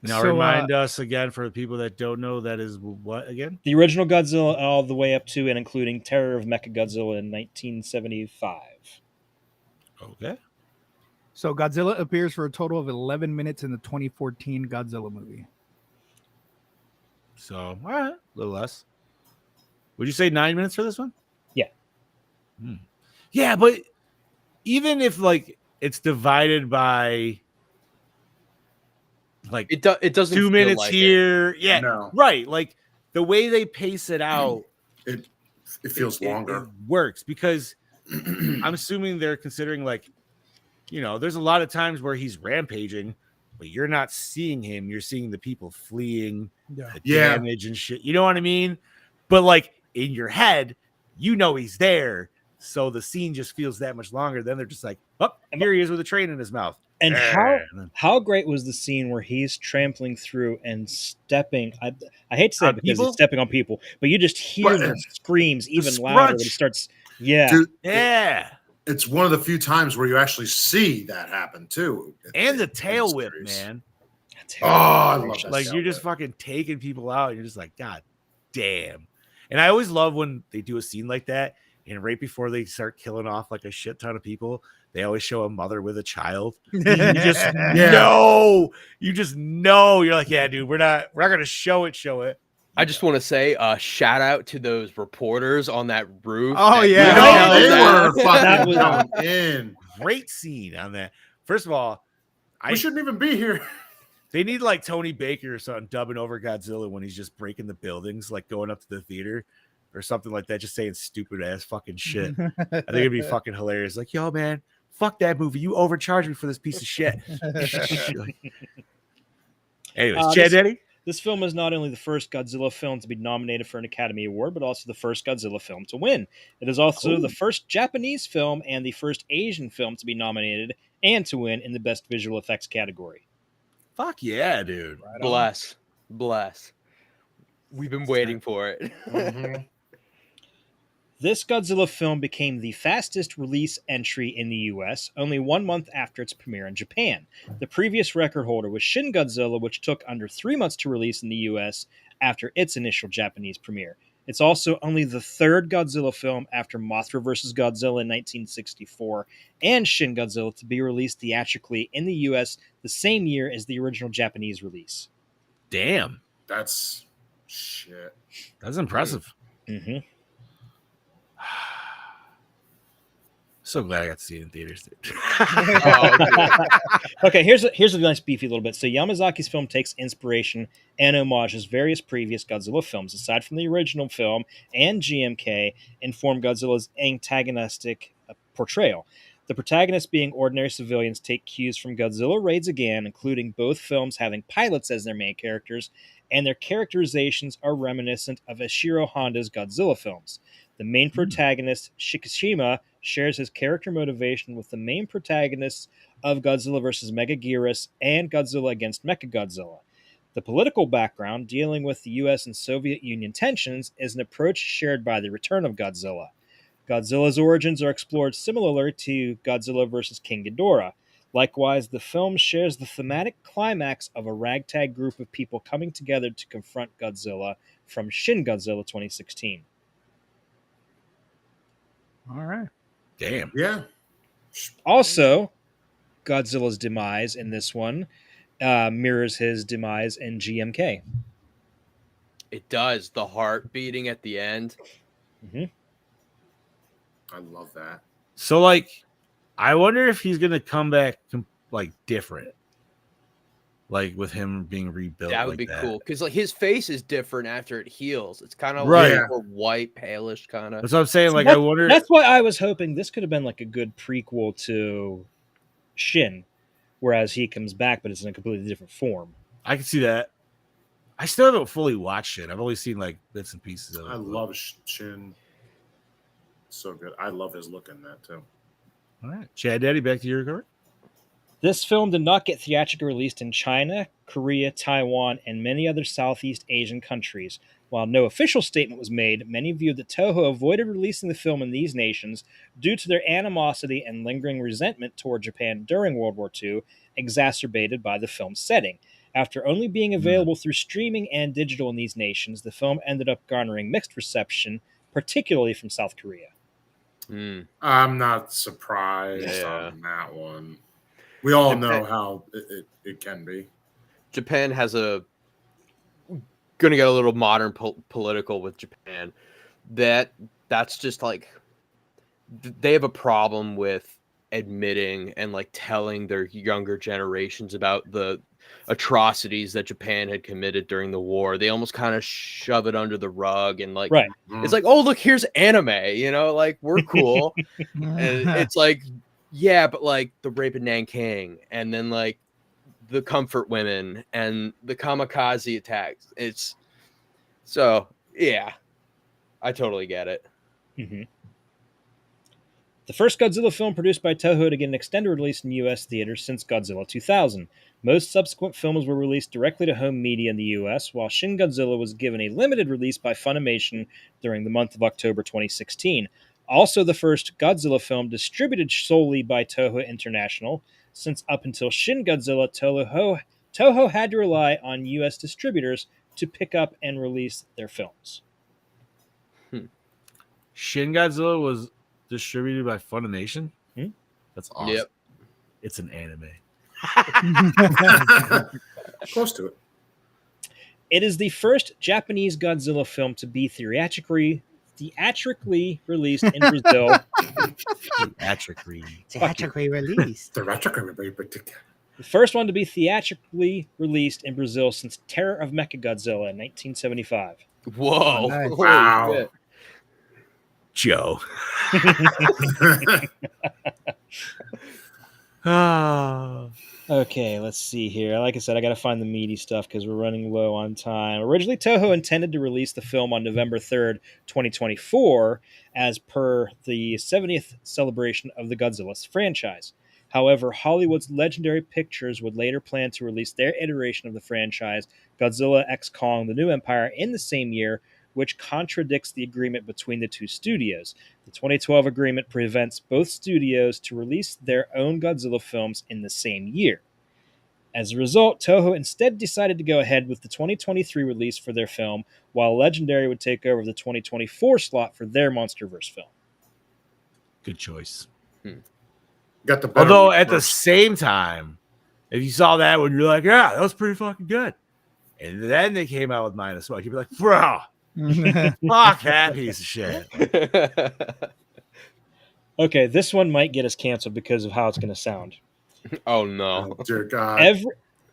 Now So, remind us again for the people that don't know, that is what again? The original Godzilla all the way up to and including Terror of Mechagodzilla in 1975. Okay. So Godzilla appears for a total of 11 minutes in the 2014 Godzilla movie. So, all right, a little less. Would you say 9 minutes for this one? Yeah. Yeah, but even if like it's divided by like It doesn't 2 feel minutes like here, yeah, No. right. Like the way they pace it out, It feels longer. It works because I'm assuming they're considering like, you know, there's a lot of times where he's rampaging, but you're not seeing him. You're seeing the people fleeing, the Yeah. damage and shit. You know what I mean? But like in your head, you know he's there. So the scene just feels that much longer. Then they're just like, oh, here he is with a train in his mouth. And then how great was the scene where he's trampling through and stepping? I hate to say On it because people? he's stepping on people, but you just hear But, the screams even the louder when he scrunch. starts. Yeah, Dude, yeah. it's one of the few times where you actually see that happen too. And the in tail the whip, series. man. That's Oh, I love that. Like tail you're just whip. fucking taking people out. And you're just like, God damn. And I always love when they do a scene like that. And right before they start killing off like a shit ton of people, they always show a mother with a child. You just know. You just know. You're like, yeah, dude, we're not gonna show it. I just want to say shout out to those reporters on that roof. Oh, that yeah. You know, yelled they at- were That fucking was- going in. Great scene on that. First of all, We shouldn't even be here. they need like Tony Baker or something dubbing over Godzilla when he's just breaking the buildings, like going up to the theater or something like that, just saying stupid ass fucking shit. I think it'd be fucking hilarious. Like, yo, man, fuck that movie. You overcharged me for this piece of shit. Anyways, Chad Daddy? This film is not only the first Godzilla film to be nominated for an Academy Award, but also the first Godzilla film to win. It is also the first Japanese film and the first Asian film to be nominated and to win in the Best Visual Effects category. Fuck yeah, dude. Bless. We've been waiting for it. Mhm. This Godzilla film became the fastest release entry in the US, only 1 month after its premiere in Japan. The previous record holder was Shin Godzilla, which took under 3 months to release in the US after its initial Japanese premiere. It's also only the third Godzilla film after Mothra vs. Godzilla in 1964 and Shin Godzilla to be released theatrically in the US the same year as the original Japanese release. Damn. That's shit. That's impressive. Mm-hmm. So glad I got to see it in theaters, dude. Oh, dude. Okay, here's a nice beefy little bit. So Yamazaki's film takes inspiration and homages various previous Godzilla films. Aside from the original film and GMK, inform Godzilla's antagonistic portrayal. The protagonists being ordinary civilians take cues from Godzilla Raids Again, including both films having pilots as their main characters, and their characterizations are reminiscent of Ishiro Honda's Godzilla films. The main protagonist, Shikishima, shares his character motivation with the main protagonists of Godzilla vs. Megaguirus and Godzilla against Mechagodzilla. The political background, dealing with the US and Soviet Union tensions, is an approach shared by The Return of Godzilla. Godzilla's origins are explored similarly to Godzilla vs. King Ghidorah. Likewise, the film shares the thematic climax of a ragtag group of people coming together to confront Godzilla from Shin Godzilla 2016. All right. Damn. Yeah. Also, Godzilla's demise in this one mirrors his demise in GMK. It does. The heart beating at the end. I love that. So, like, I wonder if he's gonna come back like different, like with him being rebuilt. That would like be that. cool because like his face is different after it heals. It's kind of Right. like more white, palish kind of. That's what I'm saying. Like, That- I wonder. That's why I was hoping this could have been like a good prequel to Shin, whereas he comes back, but it's in a completely different form. I can see that. I still haven't fully watched it. I've only seen like bits and pieces of it. I love Shin. So good. I love his look in that too. All right, Chad Daddy, back to your record. This film did not get theatrically released in China, Korea, Taiwan, and many other Southeast Asian countries. While no official statement was made, many viewed that Toho avoided releasing the film in these nations due to their animosity and lingering resentment toward Japan during World War II, exacerbated by the film's setting. After only being available through streaming and digital in these nations, the film ended up garnering mixed reception, particularly from South Korea. I'm not surprised Yeah. on that one. We all Japan- know how it can be. Japan has gonna get a little modern political with Japan. That's just like they have a problem with admitting and like telling their younger generations about the atrocities that Japan had committed during the war. They almost kind of shove it under the rug and like Right. it's like, oh look, here's anime, you know, like we're cool. And it's like, yeah, but like the rape in Nanking and then like the comfort women and the kamikaze attacks. It's so yeah. I totally get it. Mm-hmm. The first Godzilla film produced by Toho to get an extended release in U.S. theaters since Godzilla 2000. Most subsequent films were released directly to home media in the U.S., while Shin Godzilla was given a limited release by Funimation during the month of October 2016. Also, the first Godzilla film distributed solely by Toho International, since up until Shin Godzilla, Toho had to rely on U.S. distributors to pick up and release their films. Shin Godzilla was distributed by Funimation. Hmm? That's awesome. Yep. It's an anime. Close to it. It is the first Japanese Godzilla film to be theatrically released in Brazil. Theatrically released. The retro. The first one to be theatrically released in Brazil since Terror of Mechagodzilla in 1975. Whoa. Nice. Holy Wow. shit. Joe. Ah. Okay, let's see here. Like I said, I got to find the meaty stuff because we're running low on time. Originally, Toho intended to release the film on November 3rd, 2024, as per the 70th celebration of the Godzilla franchise. However, Hollywood's Legendary Pictures would later plan to release their iteration of the franchise, Godzilla x Kong: The New Empire, in the same year, which contradicts the agreement between the two studios. The 2012 agreement prevents both studios to release their own Godzilla films in the same year. As a result, Toho instead decided to go ahead with the 2023 release for their film, while Legendary would take over the 2024 slot for their MonsterVerse film. Good choice. Got the better Although one at the first. same time, if you saw that one, you're like, yeah, that was pretty fucking good. And then they came out with -1. You'd be like, bro, fuck that piece of shit. Okay, this one might get us canceled because of how it's going to sound. Oh no. Oh, dear God.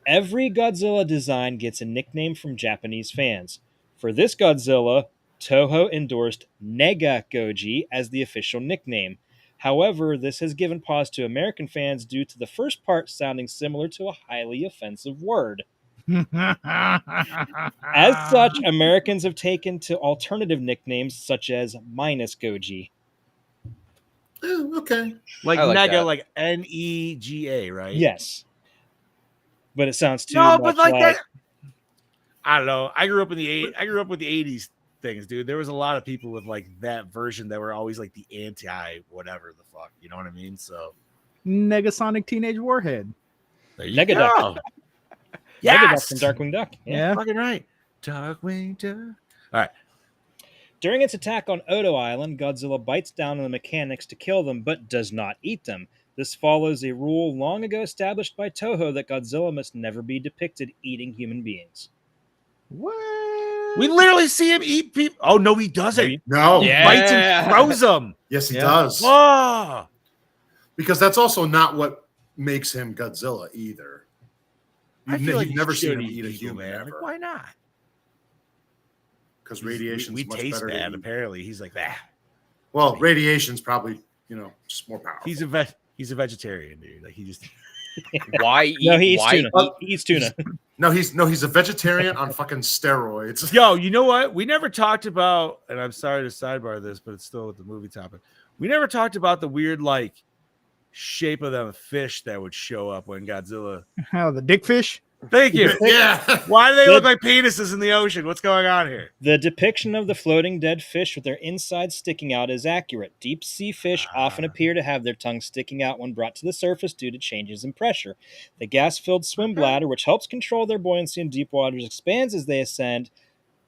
Every Godzilla design gets a nickname from Japanese fans. For this Godzilla, Toho endorsed Nega Goji as the official nickname. However, this has given pause to American fans due to the first part sounding similar to a highly offensive word. As such, Americans have taken to alternative nicknames such as minus Goji. Oh, okay. Like I like Nega, that. like Nega, right? Yes. But it sounds too No, much but like that. I don't know. I grew up with the 80s things, dude. There was a lot of people with like that version that were always like the anti whatever the fuck. You know what I mean? So Negasonic Teenage Warhead. there you Negaduck. go. Negaduck Yes, from Darkwing Duck. Yeah. fucking right. Darkwing Duck. All right. During its attack on Odo Island, Godzilla bites down on the mechanics to kill them, but does not eat them. This follows a rule long ago established by Toho that Godzilla must never be depicted eating human beings. What? We literally see him eat people. Oh no, he doesn't. No. He Yeah. bites and throws them. Yes, he Yeah. does. Oh, Because that's also not what makes him Godzilla either. I feel like You've never seen him should eat a people, human man. ever. Like, why not? Because radiation's We much taste better. bad. To eat. Apparently, he's like that. Well, radiation's probably just more powerful. He's a vegetarian, dude. Like he just Why eat? No, he eats why tuna. eat- He eats tuna. he's a vegetarian on fucking steroids. Yo, you know what? We never talked about, and I'm sorry to sidebar this, but it's still the movie topic. We never talked about the weird like shape of the fish that would show up when Godzilla. Oh, the dickfish? Thank you. Yeah. Why do they look like penises in the ocean? What's going on here? The depiction of the floating dead fish with their insides sticking out is accurate. Deep sea fish often appear to have their tongues sticking out when brought to the surface due to changes in pressure. The gas-filled swim bladder, which helps control their buoyancy in deep waters, expands as they ascend,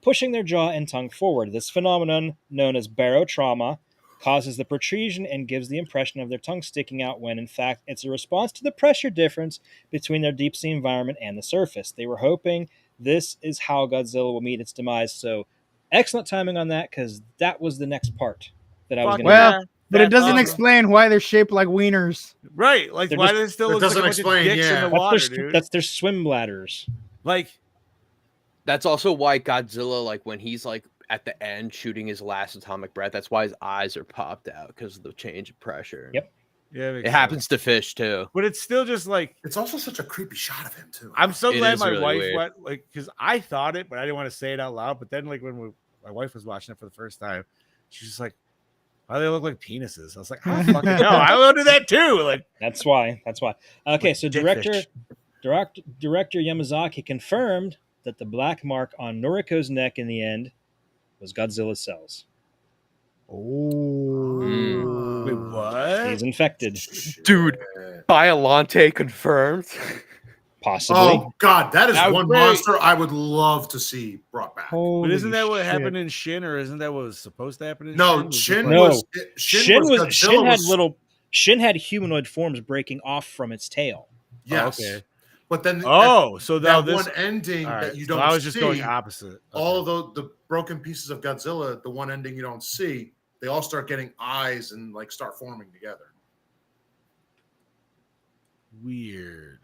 pushing their jaw and tongue forward. This phenomenon, known as barotrauma, causes the protrusion and gives the impression of their tongue sticking out when, in fact, it's a response to the pressure difference between their deep sea environment and the surface. They were hoping this is how Godzilla will meet its demise. So, excellent timing on that, because that was the next part that I was Fuck going to Well, but it doesn't awesome. explain why they're shaped like wieners. Right. Like, They're why just- does it still It look like a doesn't bunch explain, of dicks yeah. in the water, dude? That's their swim bladders. Like, That's also why Godzilla, like when he's like at the end shooting his last atomic breath, that's why his eyes are popped out because of the change of pressure. Yep. yeah, It happens to fish too. but it's still just like It's also such a creepy shot of him too. I'm so It glad is my really wife weird. went like because I thought it, but I didn't want to say it out loud. But then like when my wife was watching it for the first time. She's just like, why do they look like penises? I was like, I don't fucking know. I will do that too. Like, That's why. Okay, Like so dick director fish. director Yamazaki confirmed that the black mark on Noriko's neck in the end was Godzilla's cells. Oh, wait, what? He's infected, Dude. Biolante confirmed. possibly. Oh God, that is That one wait. monster I would love to see brought back. But isn't that what shit. happened in Shin, or isn't that what was supposed to happen in No, Shin? Shin No. was Godzilla Shin had was- Shin had humanoid forms breaking off from its tail. Yes. okay. But then Oh, so now that this one ending all right, that you so don't I was just see, going opposite. all Okay. of the broken pieces of Godzilla, the one ending you don't see, they all start getting eyes and like start forming together. Weird.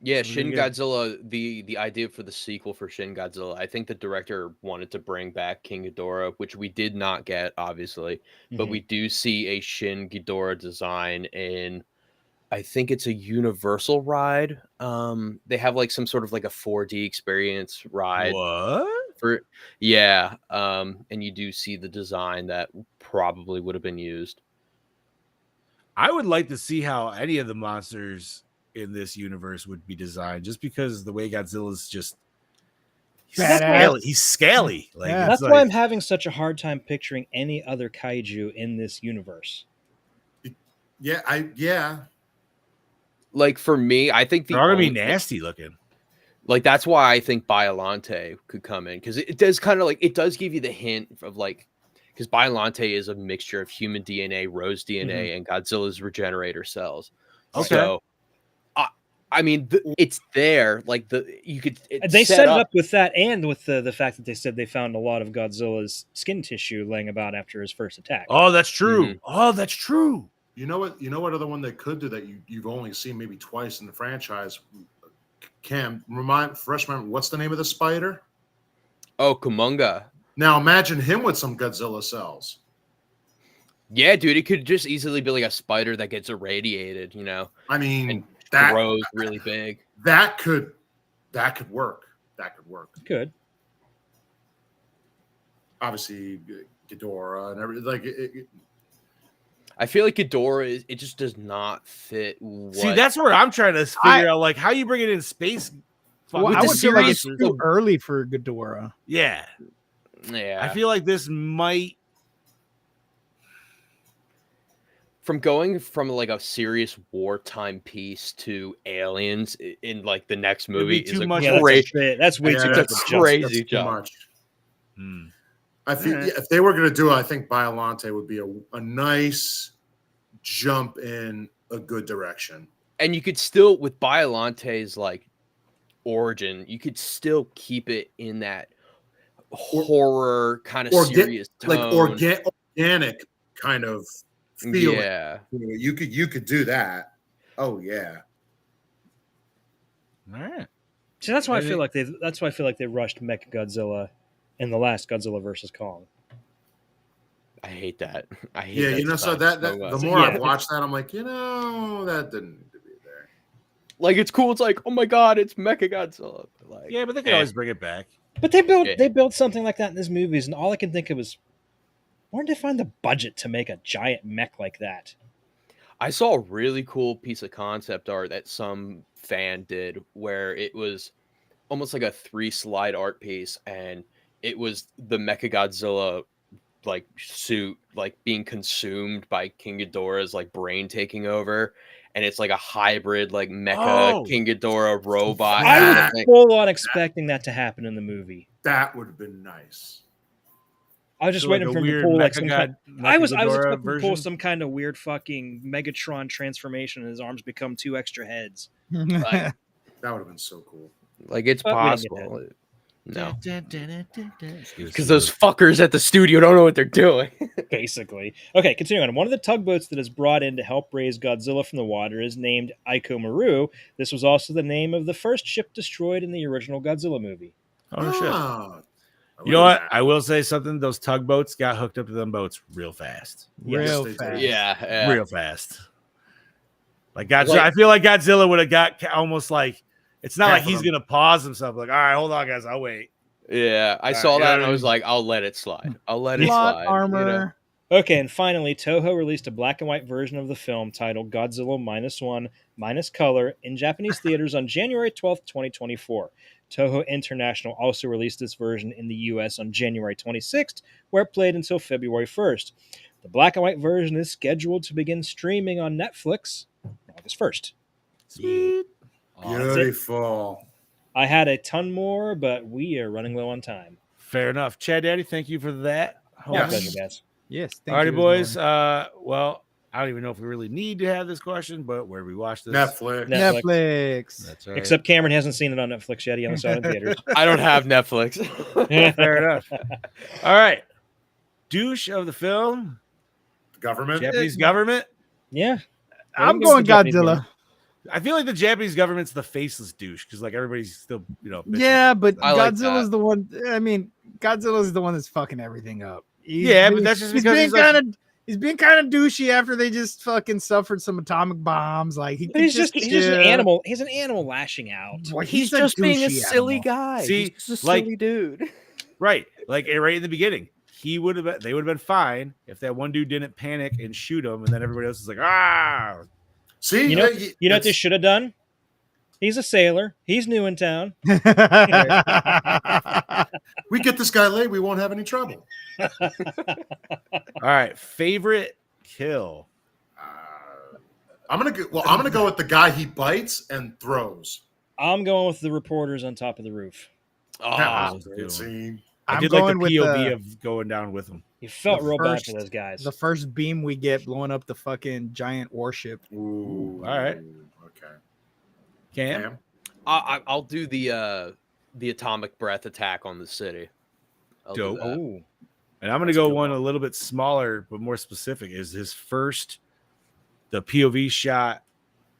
Yeah, What do Shin you get? Godzilla, the idea for the sequel for Shin Godzilla, I think the director wanted to bring back King Ghidorah, which we did not get, obviously, but Mhm. we do see a Shin Ghidorah design in, I think it's a Universal ride. They have like some sort of like a 4D experience ride What? for, yeah. And you do see the design that probably would have been used. I would like to see how any of the monsters in this universe would be designed, just because the way Godzilla's just he's Badass. scaly. He's scaly. Like Yeah. it's That's why I'm like, having such a hard time picturing any other kaiju in this universe. Yeah. Like for me, I think they're all gonna be only- nasty looking. Like that's why I think Biolante could come in, because it does kind of like, it does give you the hint of like, because Biolante is a mixture of human DNA, Rose DNA, and Godzilla's regenerator cells. Okay. So, I mean, it's there. Like you could. They set it up with that, and with the fact that they said they found a lot of Godzilla's skin tissue laying about after his first attack. Oh, that's true. Mhm. Oh, that's true. You know what other one they could do that you've only seen maybe twice in the franchise? Cam, fresh memory, what's the name of the spider? Oh, Kumonga. Now imagine him with some Godzilla cells. Yeah, dude, it could just easily be like a spider that gets irradiated, you know, I mean, and that grows really big. that could work. That could work. Good. Obviously, Ghidorah and everything. Like, I feel like Ghidorah it just does not fit. See, that's where I'm trying to figure out, like, how you bring it in space. Well, With I the would feel like it's series- too early for Ghidorah. Yeah, Yeah. I feel like this might. From going from like a serious wartime piece to aliens in like the next movie too is much. Yeah, great. that's way Yeah, too that's much. crazy. that's too job. much. Hmm. I feel Alright. if they were going to do it, I think Biolante would be a nice jump in a good direction. And you could still, with Biolante's like origin, you could still keep it in that horror kind of serious tone. Like organic kind of feeling. Yeah. You could do that. Oh yeah. All right. See, that's why I Maybe- feel like they rushed Mechagodzilla in the last Godzilla versus Kong. I hate that. I hate Yeah, that you know, so design that much. the more Yeah. I've watched that, I'm like, that didn't need to be there. Like it's cool. It's like, oh my god, it's Mechagodzilla. But like, Yeah, but they can always bring it back. But they Yeah. built something like that in these movies, and all I can think of is, where did they find the budget to make a giant mech like that? I saw a really cool piece of concept art that some fan did where it was almost like a 3-slide art piece, and it was the Mechagodzilla like suit like being consumed by King Ghidorah's like brain taking over, and it's like a hybrid like mecha Oh. King Ghidorah robot. I kind was of thing. full on expecting that to happen in the movie. That would have been nice. I was just So, waiting like, for a him to weird pull like some kind. I was Mechaghidorah expecting to pull version? some kind of weird fucking Megatron transformation, and his arms become 2 extra heads. Like, That would have been so cool. like it's But we didn't get possible. No, Because because those fuckers at the studio don't know what they're doing. Basically. Okay, continuing on. One of the tugboats that is brought in to help raise Godzilla from the water is named Aiko Maru. This was also the name of the first ship destroyed in the original Godzilla movie. Oh shit! Ah, I You know like what? that. I will say something. Those tugboats got hooked up to them boats real fast. Real they did. fast. yeah. Real fast. Like Godzilla, Like- I feel like Godzilla would have got almost like it's not Half like of he's them. gonna pause himself. Like, all right, hold on, guys, I'll wait. Yeah, I saw that and I was like, I'll let it slide. I'll let it Plot slide. armor. Okay, and finally, Toho released a black and white version of the film titled Godzilla -1 minus color in Japanese theaters on January 12th, 2024. Toho International also released this version in the US on January 26th, where it played until February 1st. The black and white version is scheduled to begin streaming on Netflix August 1st. Sweet. That's it. Beautiful. I had a ton more, but we are running low on time. Fair enough. Chad Daddy, thank you for that. My Yes. pleasure, guys. Yes. All righty, you, boys. Lauren. Well, I don't even know if we really need to have this question, but where we watch this. Netflix. Netflix. That's right. Except Cameron hasn't seen it on Netflix yet. He only saw it in theaters. I don't have Netflix. Fair enough. All right. Douche of the film, Government. Japanese government. Yeah. I'm we can go going with the Japanese Godzilla. I feel like the Japanese government's the faceless douche because like everybody's still, bitching. Yeah, but I like Godzilla's that. the one. I mean, Godzilla's the one that's fucking everything up. Yeah, but that's just he's because being he's like- kind of he's being kind of douchey after they just fucking suffered some atomic bombs. Like But he's just an animal. He's an animal lashing out. Well, He's a just being a douchey silly animal. guy. See, He's just a like- silly dude. right, like right in the beginning, they would have been fine if that one dude didn't panic and shoot him, and then everybody else is like, ah. See, You know what they it's- should have done? He's a sailor. He's new in town. we get this guy late, we won't have any trouble. All right, favorite kill. I'm gonna go with the guy he bites and throws. I'm going with the reporters on top of the roof. Ah, that's a good great one. scene. I I'm did like the going with POV of going down with him. You felt The real bad first- for those guys. the first beam we get blowing up the fucking giant warship. Ooh, all right. Okay. Cam? Cam? I'll do the atomic breath attack on the city. I'll do Dope. that. Oh, And I'm going to That's a go good one one. a little bit smaller, but more specific. Is his first, the POV shot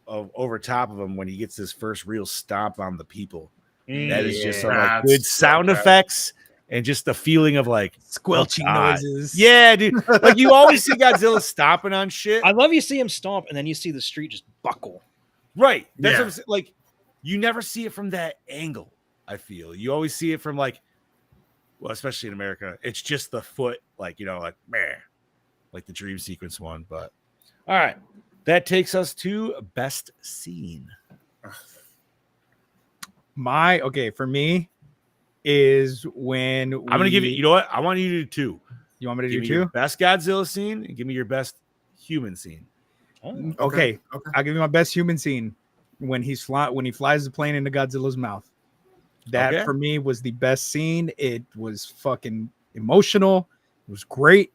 of over top of him when he gets his first real stomp on the people. That is just some like That's good so sound bad. effects and just the feeling of like Squelching God. noises. Yeah, dude. Like you always see Godzilla stomping on shit. I love you see him stomp, and then you see the street just buckle. Right. That's Yeah. what I'm saying. Like you never see it from that angle, I feel. You always see it from like, well, especially in America, it's just the foot, like, like meh, like the dream sequence one. But all right. That takes us to best scene. For me is when I'm gonna give you, you know what? I want you to do two. You want me to Give do me your two? best Godzilla scene and give me your best human scene. Oh. Okay. Okay. I'll give you my best human scene when he flies the plane into Godzilla's mouth. That Okay. for me was the best scene. It was fucking emotional. It was great.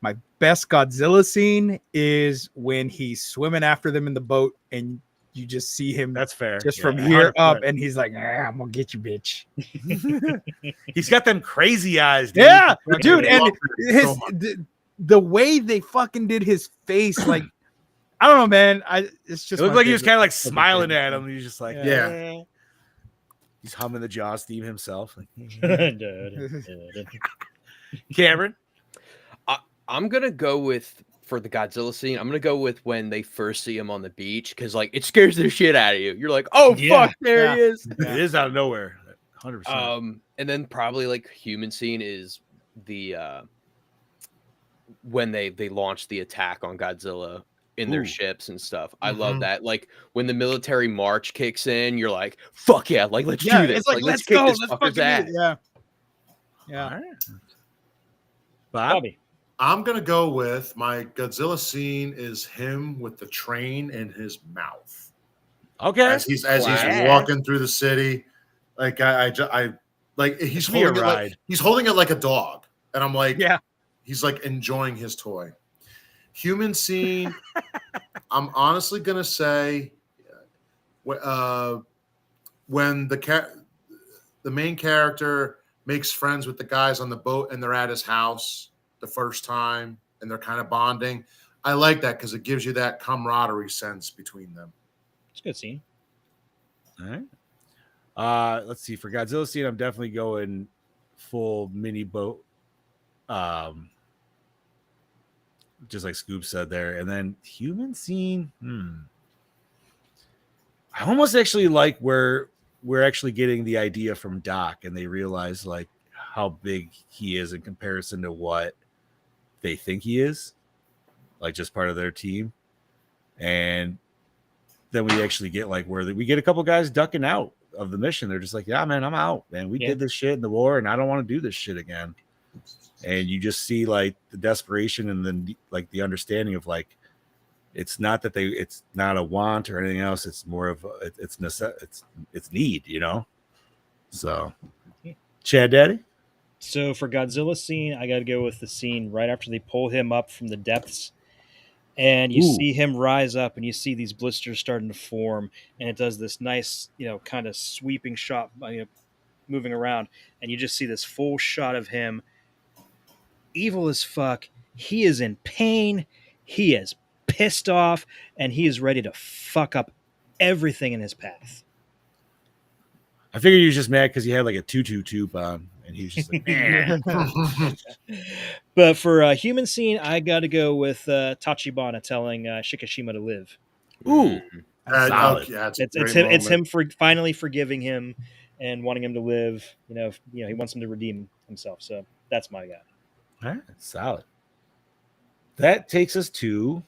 My best Godzilla scene is when he's swimming after them in the boat and you just see him That's fair. just Yeah, from here 100%. up and he's like, I'm gonna get you, bitch. He's got them crazy eyes, dude. Yeah, Fucking dude, and love it his so much. the way they fucking did his face, like I don't know, man. It's just It looked my like he was favorite kind of like fucking smiling thing. at him. He's just like, Yeah. "Eh." He's humming the Jaws theme himself. Like, Cameron, I'm gonna go with for the Godzilla scene. I'm gonna go with when they first see him on the beach because like it scares the shit out of you. You're like, oh Yeah, fuck, there he is. it is out of nowhere, 100%. And then probably like human scene is the when they launch the attack on Godzilla in their Ooh. ships and stuff. I love Mhm. that. Like when the military march kicks in, you're like, fuck yeah, like let's Yeah, do this. it's like, let's kick go. this Let's fucker's fucking do ass. it. Yeah. Yeah. All right. Bob, Bobby. I'm gonna go with my Godzilla scene is him with the train in his mouth okay. as he's Wow. walking through the city. Like I like he's Give me a holding it like ride. he's holding it like a dog, and I'm like, Yeah. he's like enjoying his toy. Human scene. I'm honestly gonna say, when the main character makes friends with the guys on the boat and they're at his house the first time and they're kind of bonding. I like that because it gives you that camaraderie sense between them. It's a good scene. All right. Let's see. For Godzilla scene, I'm definitely going full mini boat. Just like Scoop said there. And then human scene. I almost actually like where we're actually getting the idea from Doc, and they realize like how big he is in comparison to what they think he is, like just part of their team. And then we actually get like where we get a couple guys ducking out of the mission. They're just like, yeah, man, I'm out, man. We did this shit in the war, and I don't want to do this shit again. And you just see like the desperation and then like the understanding of like, it's not that it's not a want or anything else. It's more of it's need, you know? So Chad Daddy. So for Godzilla scene, I got to go with the scene right after they pull him up from the depths, and you see him rise up, and you see these blisters starting to form, and it does this nice, kind of sweeping shot, moving around, and you just see this full shot of him, evil as fuck. He is in pain. He is pissed off, and he is ready to fuck up everything in his path. I figured he was just mad because he had like a tutu tube on, and he's just like, man. But for a human scene, I got to go with Tachibana telling Shikishima to live. Ooh, solid. It's him for finally forgiving him and wanting him to live. He wants him to redeem himself. So that's my guy. All right, solid. That takes us to,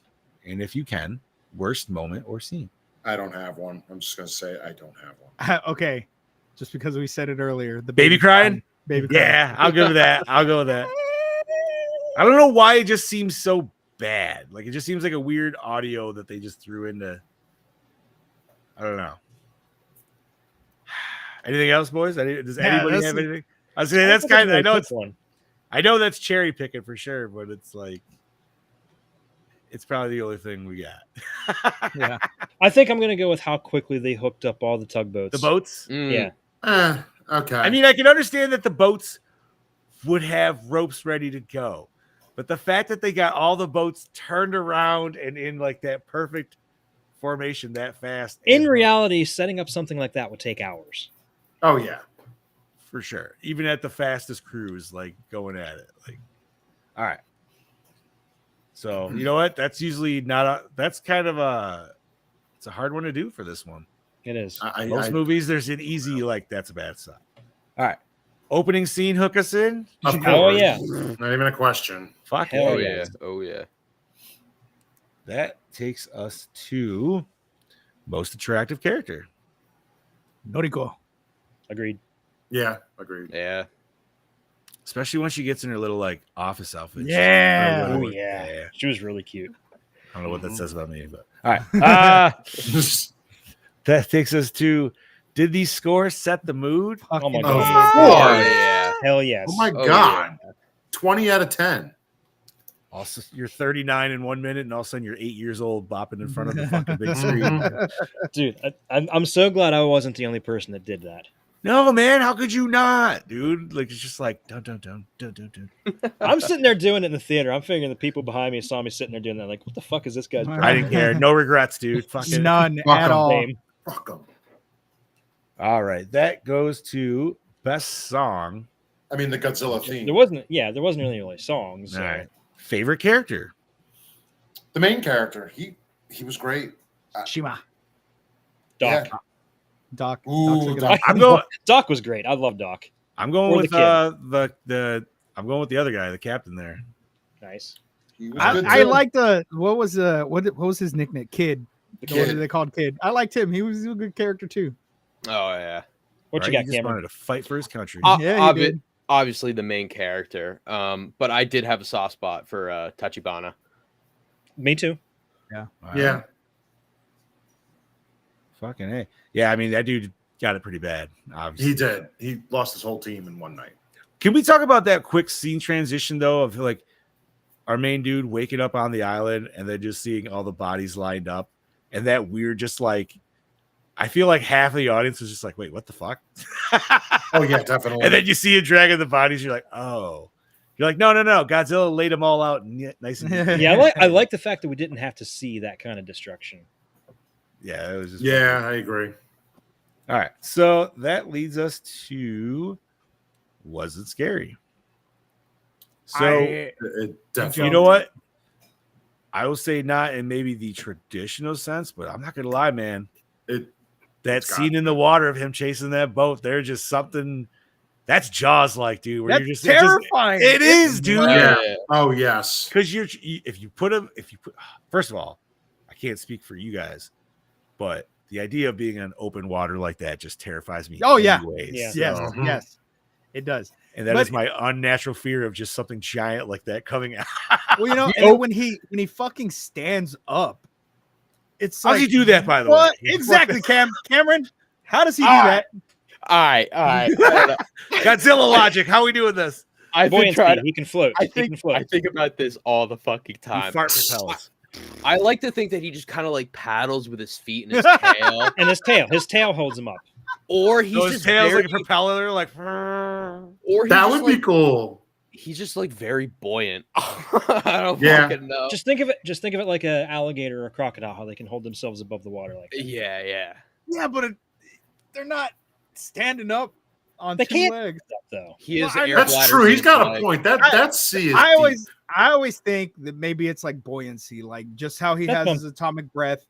and if you can, worst moment or scene. I don't have one. I'm just gonna say I don't have one. Okay, just because we said it earlier, the Baby crying. Baby Yeah, crying. I'll go with that. I'll go with that. I don't know why it just seems so bad. Like it just seems like a weird audio that they just threw into. I don't know. Anything else, boys? Does anybody have anything? I was saying that's kind of. I know it's one. I know that's cherry picking for sure, but it's like it's probably the only thing we got. Yeah, I think I'm gonna go with how quickly they hooked up all the tugboats. The boats? Yeah. Okay. I mean, I can understand that the boats would have ropes ready to go, but the fact that they got all the boats turned around and in like that perfect formation that fast. In reality, setting up something like that would take hours. Oh yeah, for sure. Even at the fastest cruise, like going at it, like, all right. So you know what? That's usually not that's kind of it's a hard one to do for this one. It is. Most movies, there's an easy like that's a bad sign. All right. Opening scene, hook us in. Oh yeah. Not even a question. Fuck hell yeah. Oh yeah. That takes us to most attractive character. Noriko. Agreed. Yeah, agreed. Yeah. Especially when she gets in her little like office outfit. Yeah. Oh yeah. She was really cute. I don't know what that says about me, but all right. That takes us to, did these scores set the mood? Oh my Oh, god. oh, yeah. Hell yes. Oh my god. Yeah. 20 out of 10. Also, you're 39 in 1 minute, and all of a sudden you're 8 years old bopping in front of the fucking big screen. Dude, I'm so glad I wasn't the only person that did that. No, man, how could you not, dude? Like, it's just like, dun. I'm sitting there doing it in the theater. I'm figuring the people behind me saw me sitting there doing that. Like, what the fuck is this guy's I didn't care. No regrets, dude. Fucking None Fuck at 'em. all. name. Fuck 'em. All right, that goes to best song. I mean, the Godzilla theme. There wasn't really songs. So. All right, favorite character. The main character. He was great. Shima. Doc. Yeah. Doc. Ooh, Doc's a good Doc. one. Doc was great. I love Doc. I'm going Or with the I'm going with the other guy, the captain there. Nice. He was good I too. like what was his nickname? Kid. The What kid. did they called Kid? I liked him. He was a good character too. Oh yeah. What Right? you got, He just Cameron? wanted to fight for his country. Yeah, he did. Obviously the main character. But I did have a soft spot for Tachibana. Me too. Wow. Yeah. Fucking A. Yeah, I mean, that dude got it pretty bad, obviously. He did. He lost his whole team in one night. Can we talk about that quick scene transition, though, of like our main dude waking up on the island and then just seeing all the bodies lined up and that weird, just like, I feel like half of the audience was just like, wait, what the fuck? Oh, yeah, definitely. And then you see it dragging the bodies. You're like, oh. You're like, no. Godzilla laid them all out nice and neat. Yeah, I like the fact that we didn't have to see that kind of destruction. Yeah, it was just Yeah, I agree. All right, so that leads us to, was it scary? So It definitely. you know what? I will say not in maybe the traditional sense, but I'm not gonna lie, man. It that It's scene got- in the water of him chasing that boat, there's just something that's Jaws like, dude. Where That's you're just terrifying. It is, dude. Yeah. Oh yes. Because if you put first of all, I can't speak for you guys, but the idea of being in open water like that just terrifies me. Oh, yeah. anyways. Yeah. Yes, Mhm. yes, it does. And that But- is my unnatural fear of just something giant like that coming out. Well, you know, and Nope. then when he fucking stands up, it's How does he like, do that, by the what? way? Exactly, Cameron. How does he do Ah, that? All right. I don't know. Godzilla logic. How are we doing this? I've been Buoyancy. trying. He can float. I He can think float. I think about this all the fucking He time. fart propels. I like to think that he just kind of like paddles with his feet and his tail, And his tail holds him up. or he's So his just tail's very, like a propeller, like. or he's That just would like, be cool. He's just like very buoyant. I don't Yeah. fucking know. Just think of it like an alligator or a crocodile, how they can hold themselves above the water like that. Yeah. Yeah, but they're not standing up on They two can't- legs. Though. He is. Well, I know- air That's bladders true. in He's his got a leg. point. That sea is I deep. always think that maybe it's like buoyancy, like just how he That's has fun. his atomic breath.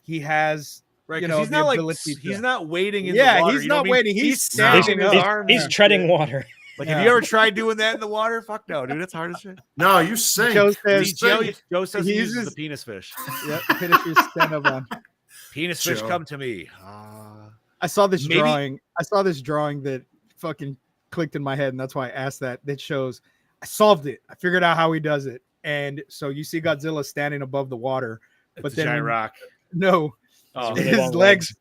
He has, Right, you 'cause know, he's the not like ability he's to- not waiting in Yeah, the water. he's you know not what I mean? waiting. He's He's standing snapping his up. arms. He's and treading shit. water. Like, Yeah. have you ever tried doing that in the water? Fuck no, dude. It's hard as shit. No, you sink. Joe You says- sink. Joe says he He uses the uses- penis fish. Yep, finish your stand up on. Penis fish, Joe. come to me. I saw this Maybe- drawing. I saw this drawing that fucking clicked in my head, and that's why I asked that. That shows I solved it. I figured out how he does it. And so you see Godzilla standing above the water. It's But a then giant when- rock. No, Oh, Really his long legs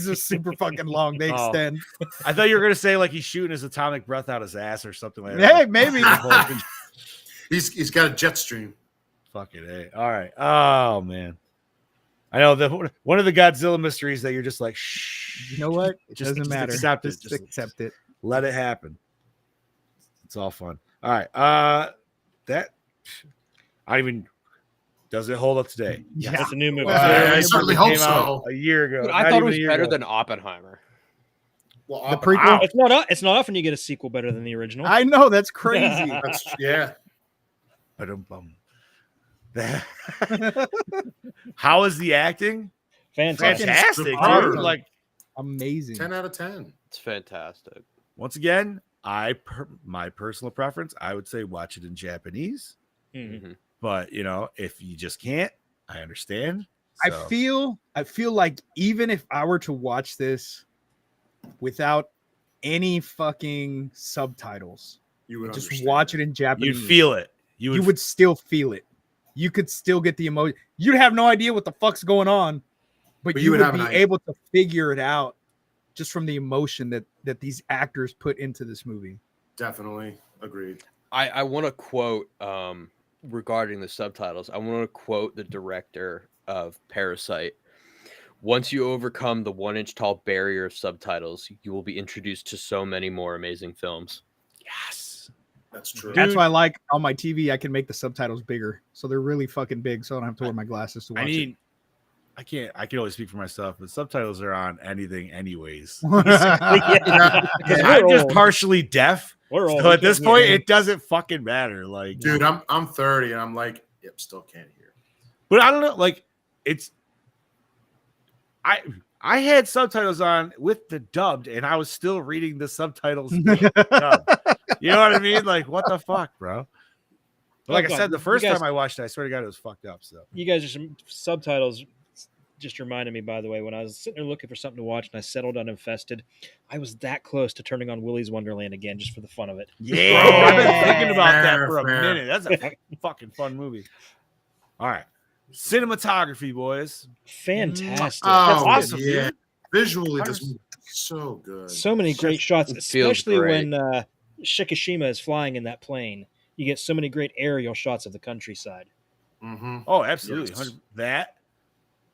are super fucking long. They Oh. extend. I thought you were gonna say like he's shooting his atomic breath out his ass or something like Hey, that. maybe. He's got a jet stream. Fucking A. All right. Oh man. I know one of the Godzilla mysteries that you're just like, shh. You know what? It Just doesn't matter. accept it. Just Just- accept it. Let it happen. It's all fun. All right. That I don't even does it hold up today? Yeah. That's a new movie. Well, Yeah, I It certainly came hope out so. A year ago. Dude, I Not thought it even was a year better ago. than Oppenheimer. Well, The prequel? wow. It's not often you get a sequel better than the original. I know that's crazy. That's yeah. Ba-dum-bum. How is the acting? Fantastic. Fantastic, dude. superb. Like Amazing. 10 out of 10. It's fantastic. once again, my personal preference, I would say watch it in Japanese. Mhm. Mhm. But you know, if you just can't, I understand. I So, feel like even if I were to watch this without any fucking subtitles, You would just understand. watch it in Japanese, you'd feel it. You you would still feel it. You could still get the emotion. You'd have no idea what the fuck's going on, but But you you would would have be an idea. able to figure it out just from the emotion that these actors put into this movie. Definitely agreed. I want to quote regarding the subtitles. I want to quote the director of Parasite. Once you overcome the 1-inch tall barrier of subtitles, you will be introduced to so many more amazing films. yes. That's true. That's why I like on my TV. I can make the subtitles bigger, so they're really fucking big. So I don't have to wear my glasses to watch I mean, I can only speak for myself, but subtitles are on anything anyways. it. Yeah. Because We're I'm just old. partially deaf. We're old. So We at this can't point, hear. it doesn't fucking matter. Like, Dude, I'm 30 and I'm like, yep, still can't hear. but I don't know. Like, it's I had subtitles on with the dubbed, and I was still reading the subtitles. dubbed. You know what I mean? Like, what the fuck, bro? But like I God, said, the you first guys- time I watched it, I swear to God, it was fucked up. So You guys are some subtitles. Just reminded me, by the way, when I was sitting there looking for something to watch and I settled on Infested, I was that close to turning on Willy's Wonderland again just for the fun of it. yeah, I've been thinking about that Fair, for a fair. minute. That's a fucking fun movie. All right, cinematography, boys. Fantastic. Oh, That's awesome, yeah. dude. Visually, this movie is so good. So many great shots, it feels especially great. when Shikishima is flying in that plane. You get so many great aerial shots of the countryside. Mm-hmm. Oh, absolutely. Yes. 100 That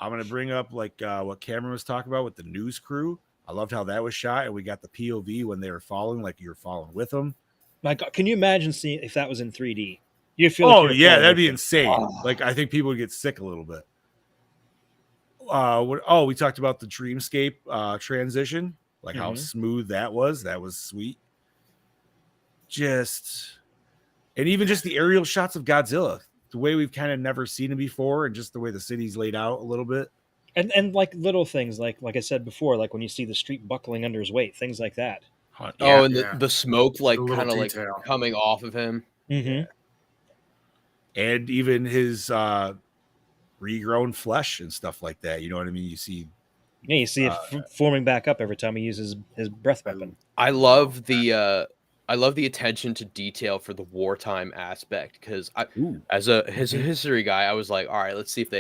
I'm gonna bring up like what Cameron was talking about with the news crew. I loved how that was shot, and we got the POV when they were following, like you're following with them. My God, can you imagine seeing if that was in 3D? You feel Oh like you're yeah, flying that'd be with them. insane. Oh. Like I think people would get sick a little bit. We talked about the dreamscape transition, like how Mhm. smooth that was. That was sweet. And even just the aerial shots of Godzilla, the way we've kind of never seen him before, and just the way the city's laid out a little bit. And like little things, like I said before, like when you see the street buckling under his weight, things like that. Oh, and Yeah. the smoke like The little kind of like detail. coming off of him. Mm-hmm. And even his regrown flesh and stuff like that. You know what I mean? You see, Yeah, you see it forming back up every time he uses his breath weapon. I love the attention to detail for the wartime aspect, because as a history guy, I was like, all right, let's see if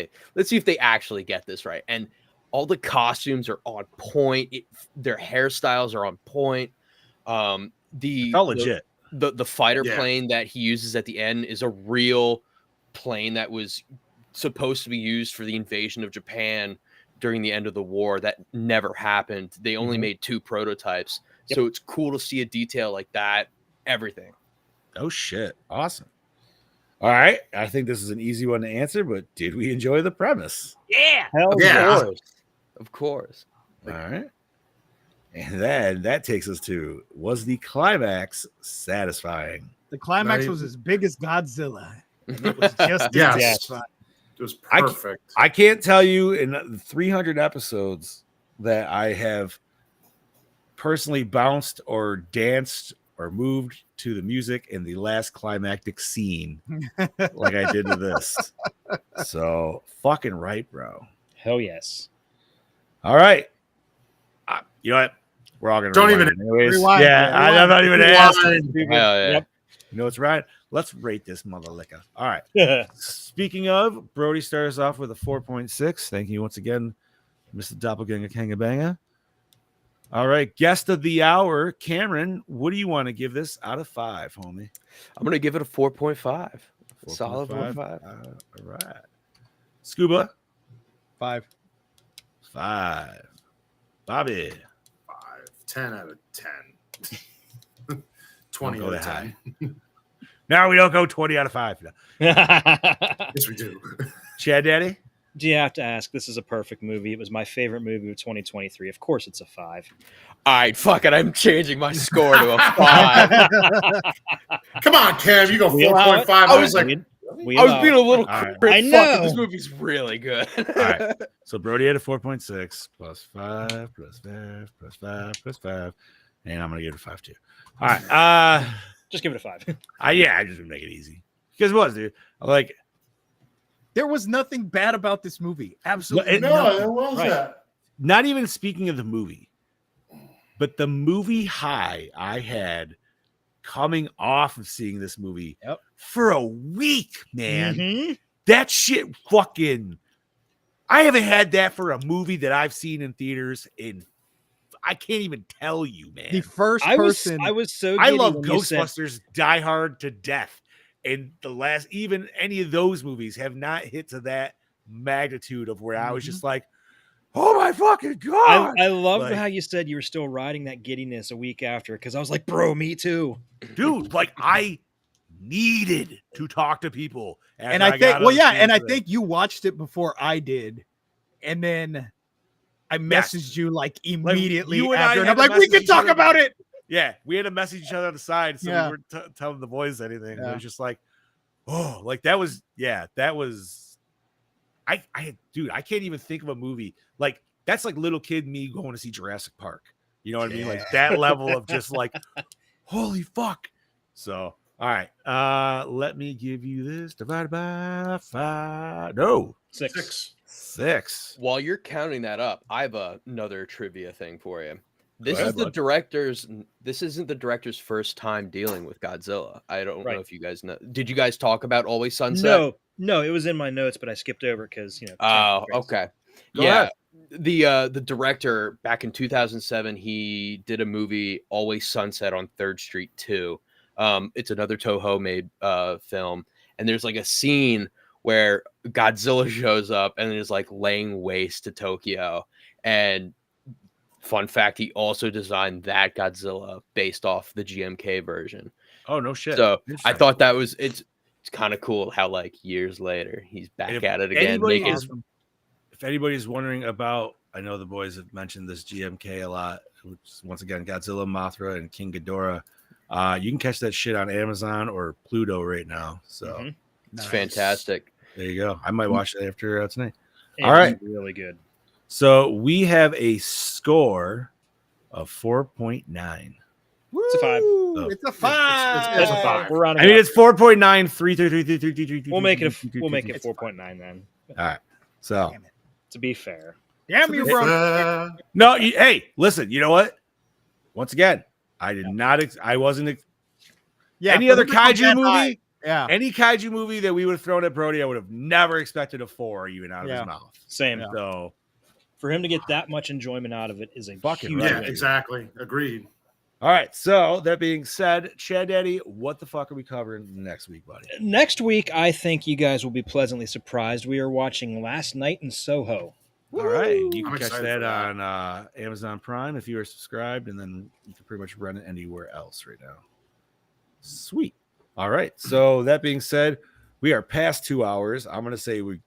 they actually get this right. And all the costumes are on point. Their hairstyles are on point. it felt legit. The fighter Yeah. plane that he uses at the end is a real plane that was supposed to be used for the invasion of Japan during the end of the war. That never happened. They only made 2 prototypes. Yep. So it's cool to see a detail like that. Everything. Oh shit. Awesome. All right. I think this is an easy one to answer, but did we enjoy the premise? Yeah, hell Yeah. Of course. All right. And then that takes us to, was the climax satisfying? The climax Right. was as big as Godzilla. And it was just Yes. as satisfying. It was perfect. I can't tell you in the 300 episodes that I have personally bounced or danced or moved to the music in the last climactic scene like I did to this. So fucking right, bro. Hell yes. All right. You know what? We're all gonna Don't rewind even- it anyways. rewind, yeah, rewind. I'm not even asking. Rewind. Hell yeah. Yep. You know what's right? Let's rate this mother liquor. All right. Speaking of, Brody starts off with a 4.6. Thank you once again, Mr. Doppelganger Kangabanga. All right, guest of the hour, Cameron. What do you want to give this out of 5, homie? I'm gonna give it a 4.5. 4.5. Solid 4.5. All right. Scuba, 5. 5. Bobby, 5, 10 out of 10. 20 Don't out go of that 10. no, we don't go 20 out of 5. No. Yes, we do. Chad Daddy, Do you have to ask? This is a perfect movie. It was my favorite movie of 2023. Of course, it's a 5. All right, fuck it. I'm changing my score to a 5. Come on, Cam. You go We allow it. 4.5. I was like, We I was allow being it. a little All right. crit. I Fuck know. it, this movie's really good. All right. So Brody had a 4.6 plus 5 plus 5 plus 5 plus 5. And I'm gonna give it a 5 too. All right. Just give it a 5. I just would make it easy. Because it was, dude. Like, There was nothing bad about this movie. Absolutely It- no, nothing. it was Right. that. not even speaking of the movie, but the movie high I had coming off of seeing this movie Yep. for a week, man. Mhm. That shit fucking. I haven't had that for a movie that I've seen in theaters in. I can't even tell you, man. The first I was person. so. I giddy love when you said- Ghostbusters Die Hard to death. And the last, even any of those movies have not hit to that magnitude of where I was just like, oh my fucking God. I loved Like- how you said you were still riding that giddiness a week after, because I was like, bro, me too. Dude, like I needed to talk to people. and after I think, got well, out of yeah, the and I theater. think you watched it before I did, and then I messaged you like immediately you and I after, and had I'm to like, we message can each talk other. about it. Yeah, we had to message each other on the side, so Yeah. we weren't telling the boys anything. It Yeah. was just like, oh, like that was, that was. Dude, I can't even think of a movie like that's like little kid me going to see Jurassic Park. You know what I mean? Like that level of just like, holy fuck. So, all right, let me give you this divided by 5. No, 6. 6. While you're counting that up, I have another trivia thing for you. This ahead, is the bud. director's. This isn't the director's first time dealing with Godzilla. I don't Right. know if you guys know. Did you guys talk about Always Sunset? No, it was in my notes, but I skipped over because Oh, okay. Go Yeah. ahead. The director back in 2007, he did a movie Always Sunset on 3rd Street 2. It's another Toho made film, and there's like a scene where Godzilla shows up and is like laying waste to Tokyo. And fun fact, he also designed that Godzilla based off the GMK version. Oh no shit. So I Interesting. thought that was it's kind of cool how like years later he's back If at it again. anybody Making, is- if anybody's wondering about, I know the boys have mentioned this GMK a lot, which is, once again, Godzilla, Mothra, and King Ghidorah. You can catch that shit on Amazon or Pluto right now. So Mhm. it's Nice. fantastic. there you go. I might watch it after tonight. It's All right. really good. So we have a score of 4.9. It's a 5. Woo! It's a 5. It's a 5. We're rounding I mean, up. it's 4.9. 3. We'll make it 4.9 then. All right. So Damn it. To be fair. Damn you, bro. no, hey, listen. You know what? Once again, I did not. I wasn't. Yeah. Any for other him to go kaiju that movie? high, Yeah. Any kaiju movie that we would have thrown at Brody, I would have never expected a 4 even out of Yeah. his mouth. Same. Yeah. So For him to get that much enjoyment out of it is a Fucking huge right. Yeah, win. exactly. Agreed. all right. So that being said, Chad Daddy, what the fuck are we covering next week, buddy? Next week, I think you guys will be pleasantly surprised. We are watching Last Night in Soho. All right. You I'm can catch excited that for that. on Amazon Prime if you are subscribed, and then you can pretty much rent it anywhere else right now. Sweet. All right. So that being said, we are past 2 hours. I'm gonna say we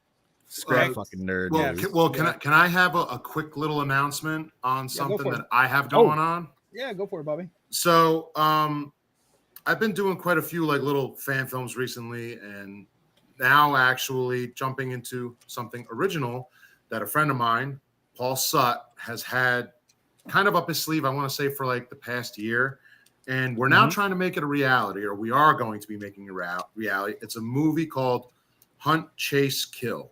scrap fucking nerd Well, news. can I have a quick little announcement on go something for it. that I have going on? Yeah, go for it, Bobby. So, I've been doing quite a few like little fan films recently, and now actually jumping into something original that a friend of mine, Paul Sutt, has had kind of up his sleeve. I want to say for like the past year, and we're now trying to make it a reality, or we are going to be making a reality. It's a movie called Hunt, Chase, Kill.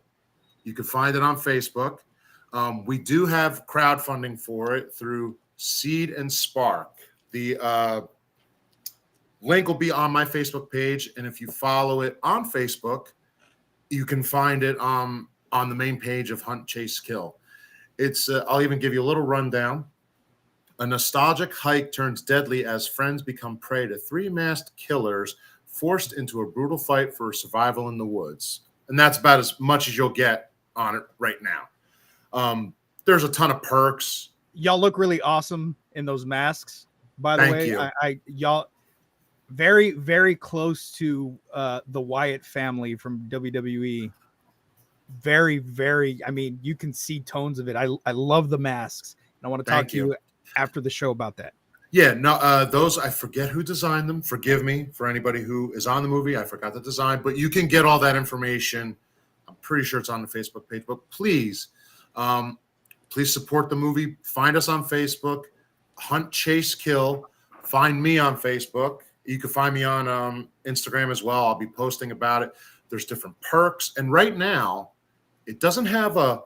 You can find it on Facebook. We do have crowdfunding for it through Seed and Spark. The link will be on my Facebook page, and if you follow it on Facebook, you can find it on the main page of Hunt, Chase, Kill. It's I'll even give you a little rundown. A nostalgic hike turns deadly as friends become prey to 3 masked killers forced into a brutal fight for survival in the woods. And that's about as much as you'll get on it right now. There's a ton of perks. Y'all look really awesome in those masks. By the Thank way, you. I y'all very, very close to the Wyatt family from WWE. Very, very. I mean, you can see tones of it. I love the masks, and I want to talk Thank to you after the show about that. Yeah, no, those I forget who designed them. Forgive me for anybody who is on the movie. I forgot the design, but you can get all that information. I'm pretty sure it's on the Facebook page. But please support the movie. Find us on Facebook. Hunt, Chase, Kill. Find me on Facebook. You can find me on Instagram as well. I'll be posting about it. There's different perks, and right now, it doesn't have a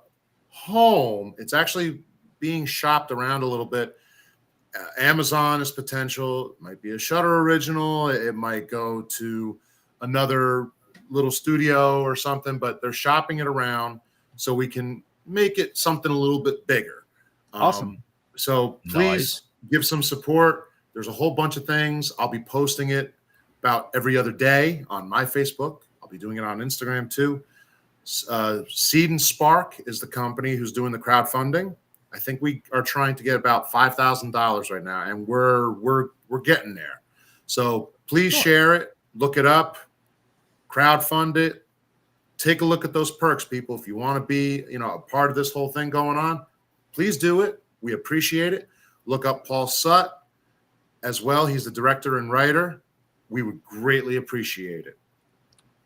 home. It's actually being shopped around a little bit. Amazon is potential. It might be a Shudder original. It might go to another little studio or something, but they're shopping it around so we can make it something a little bit bigger. Awesome. So please give some support. There's a whole bunch of things. I'll be posting it about every other day on my Facebook. I'll be doing it on Instagram too. Seed and Spark is the company who's doing the crowdfunding. I think we are trying to get about $5,000 right now, and we're getting there. So please share it, look it up, crowdfund it, take a look at those perks, people. If you want to be, a part of this whole thing going on, please do it. We appreciate it. Look up Paul Sutt as well. He's the director and writer. We would greatly appreciate it.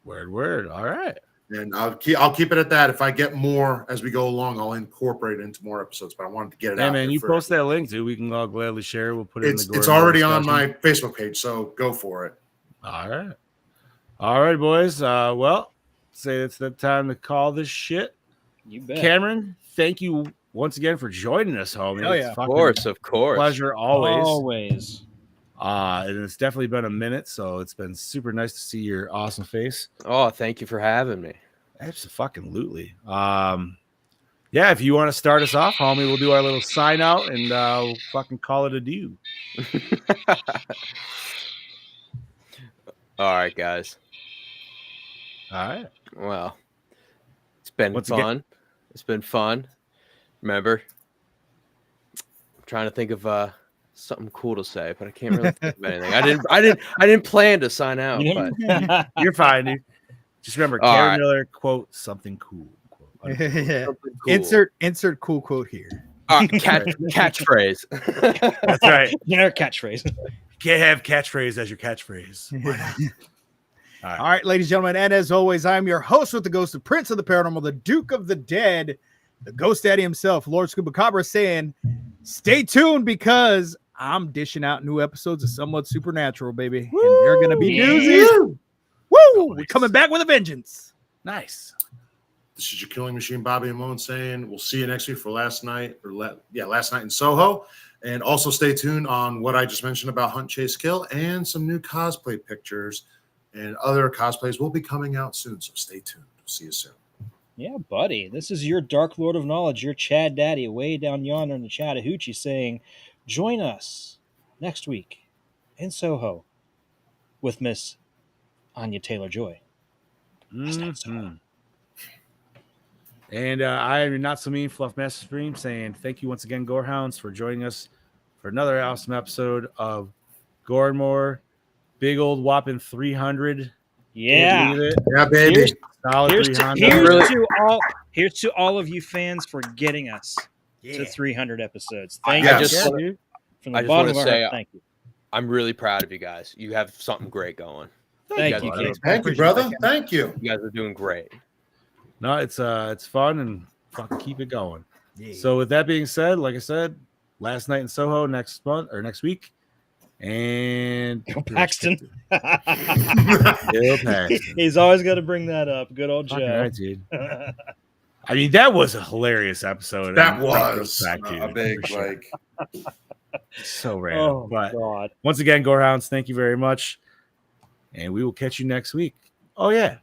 Word. All right. And I'll keep it at that. If I get more as we go along, I'll incorporate it into more episodes. But I wanted to get it out. Hey man, there you first. post that link too. We can all gladly share. We'll put it in the Gore It's already on discussion. my Facebook page, so go for it. All right, boys. Well, say it's the time to call this shit. You bet. Cameron, thank you once again for joining us, homie. Hell It's yeah. fucking Of course. pleasure always. Always. And it's definitely been a minute, so it's been super nice to see your awesome face. Oh, thank you for having me. Absolutely. Yeah, if you want to start us off, homie, we'll do our little sign out and we'll fucking call it a do. All right, guys. All right. Well, it's been Once fun. again- It's been fun. Remember, I'm trying to think of something cool to say, but I can't really think of anything. I didn't plan to sign out, but You're fine, dude. Just remember, All Karen right. Miller, quote, something cool. Quote, unquote. Yeah. something cool. Insert cool quote here. Catchphrase. That's right. Generic catchphrase. You can't have catchphrase as your catchphrase. Why not? All right, ladies and gentlemen, and as always, I'm your host with the ghost of Prince of the Paranormal, the Duke of the Dead, the Ghost Daddy himself, Lord Scubacabra, saying, "Stay tuned because I'm dishing out new episodes of Somewhat Supernatural, baby, and they're gonna be doozies. Woo! We're coming back with a vengeance." Nice. This is your Killing Machine, Bobby and Moan, saying we'll see you next week for Last Night in Soho. And also stay tuned on what I just mentioned about Hunt, Chase, Kill and some new cosplay pictures and other cosplays will be coming out soon. So stay tuned. We'll see you soon. Yeah, buddy. This is your Dark Lord of Knowledge, your Chad Daddy, way down yonder in the Chattahoochee, saying, join us next week in Soho with Miss Anya Taylor-Joy. Last Night in Soho. And I am your Not So Mean Fluff Master Stream saying thank you once again, Gorehounds, for joining us for another awesome episode of Gore and More. Big old whopping 300. Yeah. Can't believe it. Yeah, baby. Here's, Solid here's, 300. here's to all of you fans for getting us to 300 episodes. Thank I you. just wanna- dude. From the I just bottom wanna of our say, heart, thank you. I'm really proud of you guys. You have something great going. Thank you, buddy. King. Thank you, brother. Thank you. You guys are doing great. No, it's fun and fucking keep it going. Yeah. So with that being said, like I said, Last Night in Soho next month or next week. And Paxton. Bill Paxton. He's always got to bring that up. Good old Fucking Joe. right, dude. I mean, that was a hilarious episode. That in was retrospect, a dude, big, for sure. like, So random. Oh, but God. once again, Gorehounds, thank you very much. And we will catch you next week. Oh, yeah.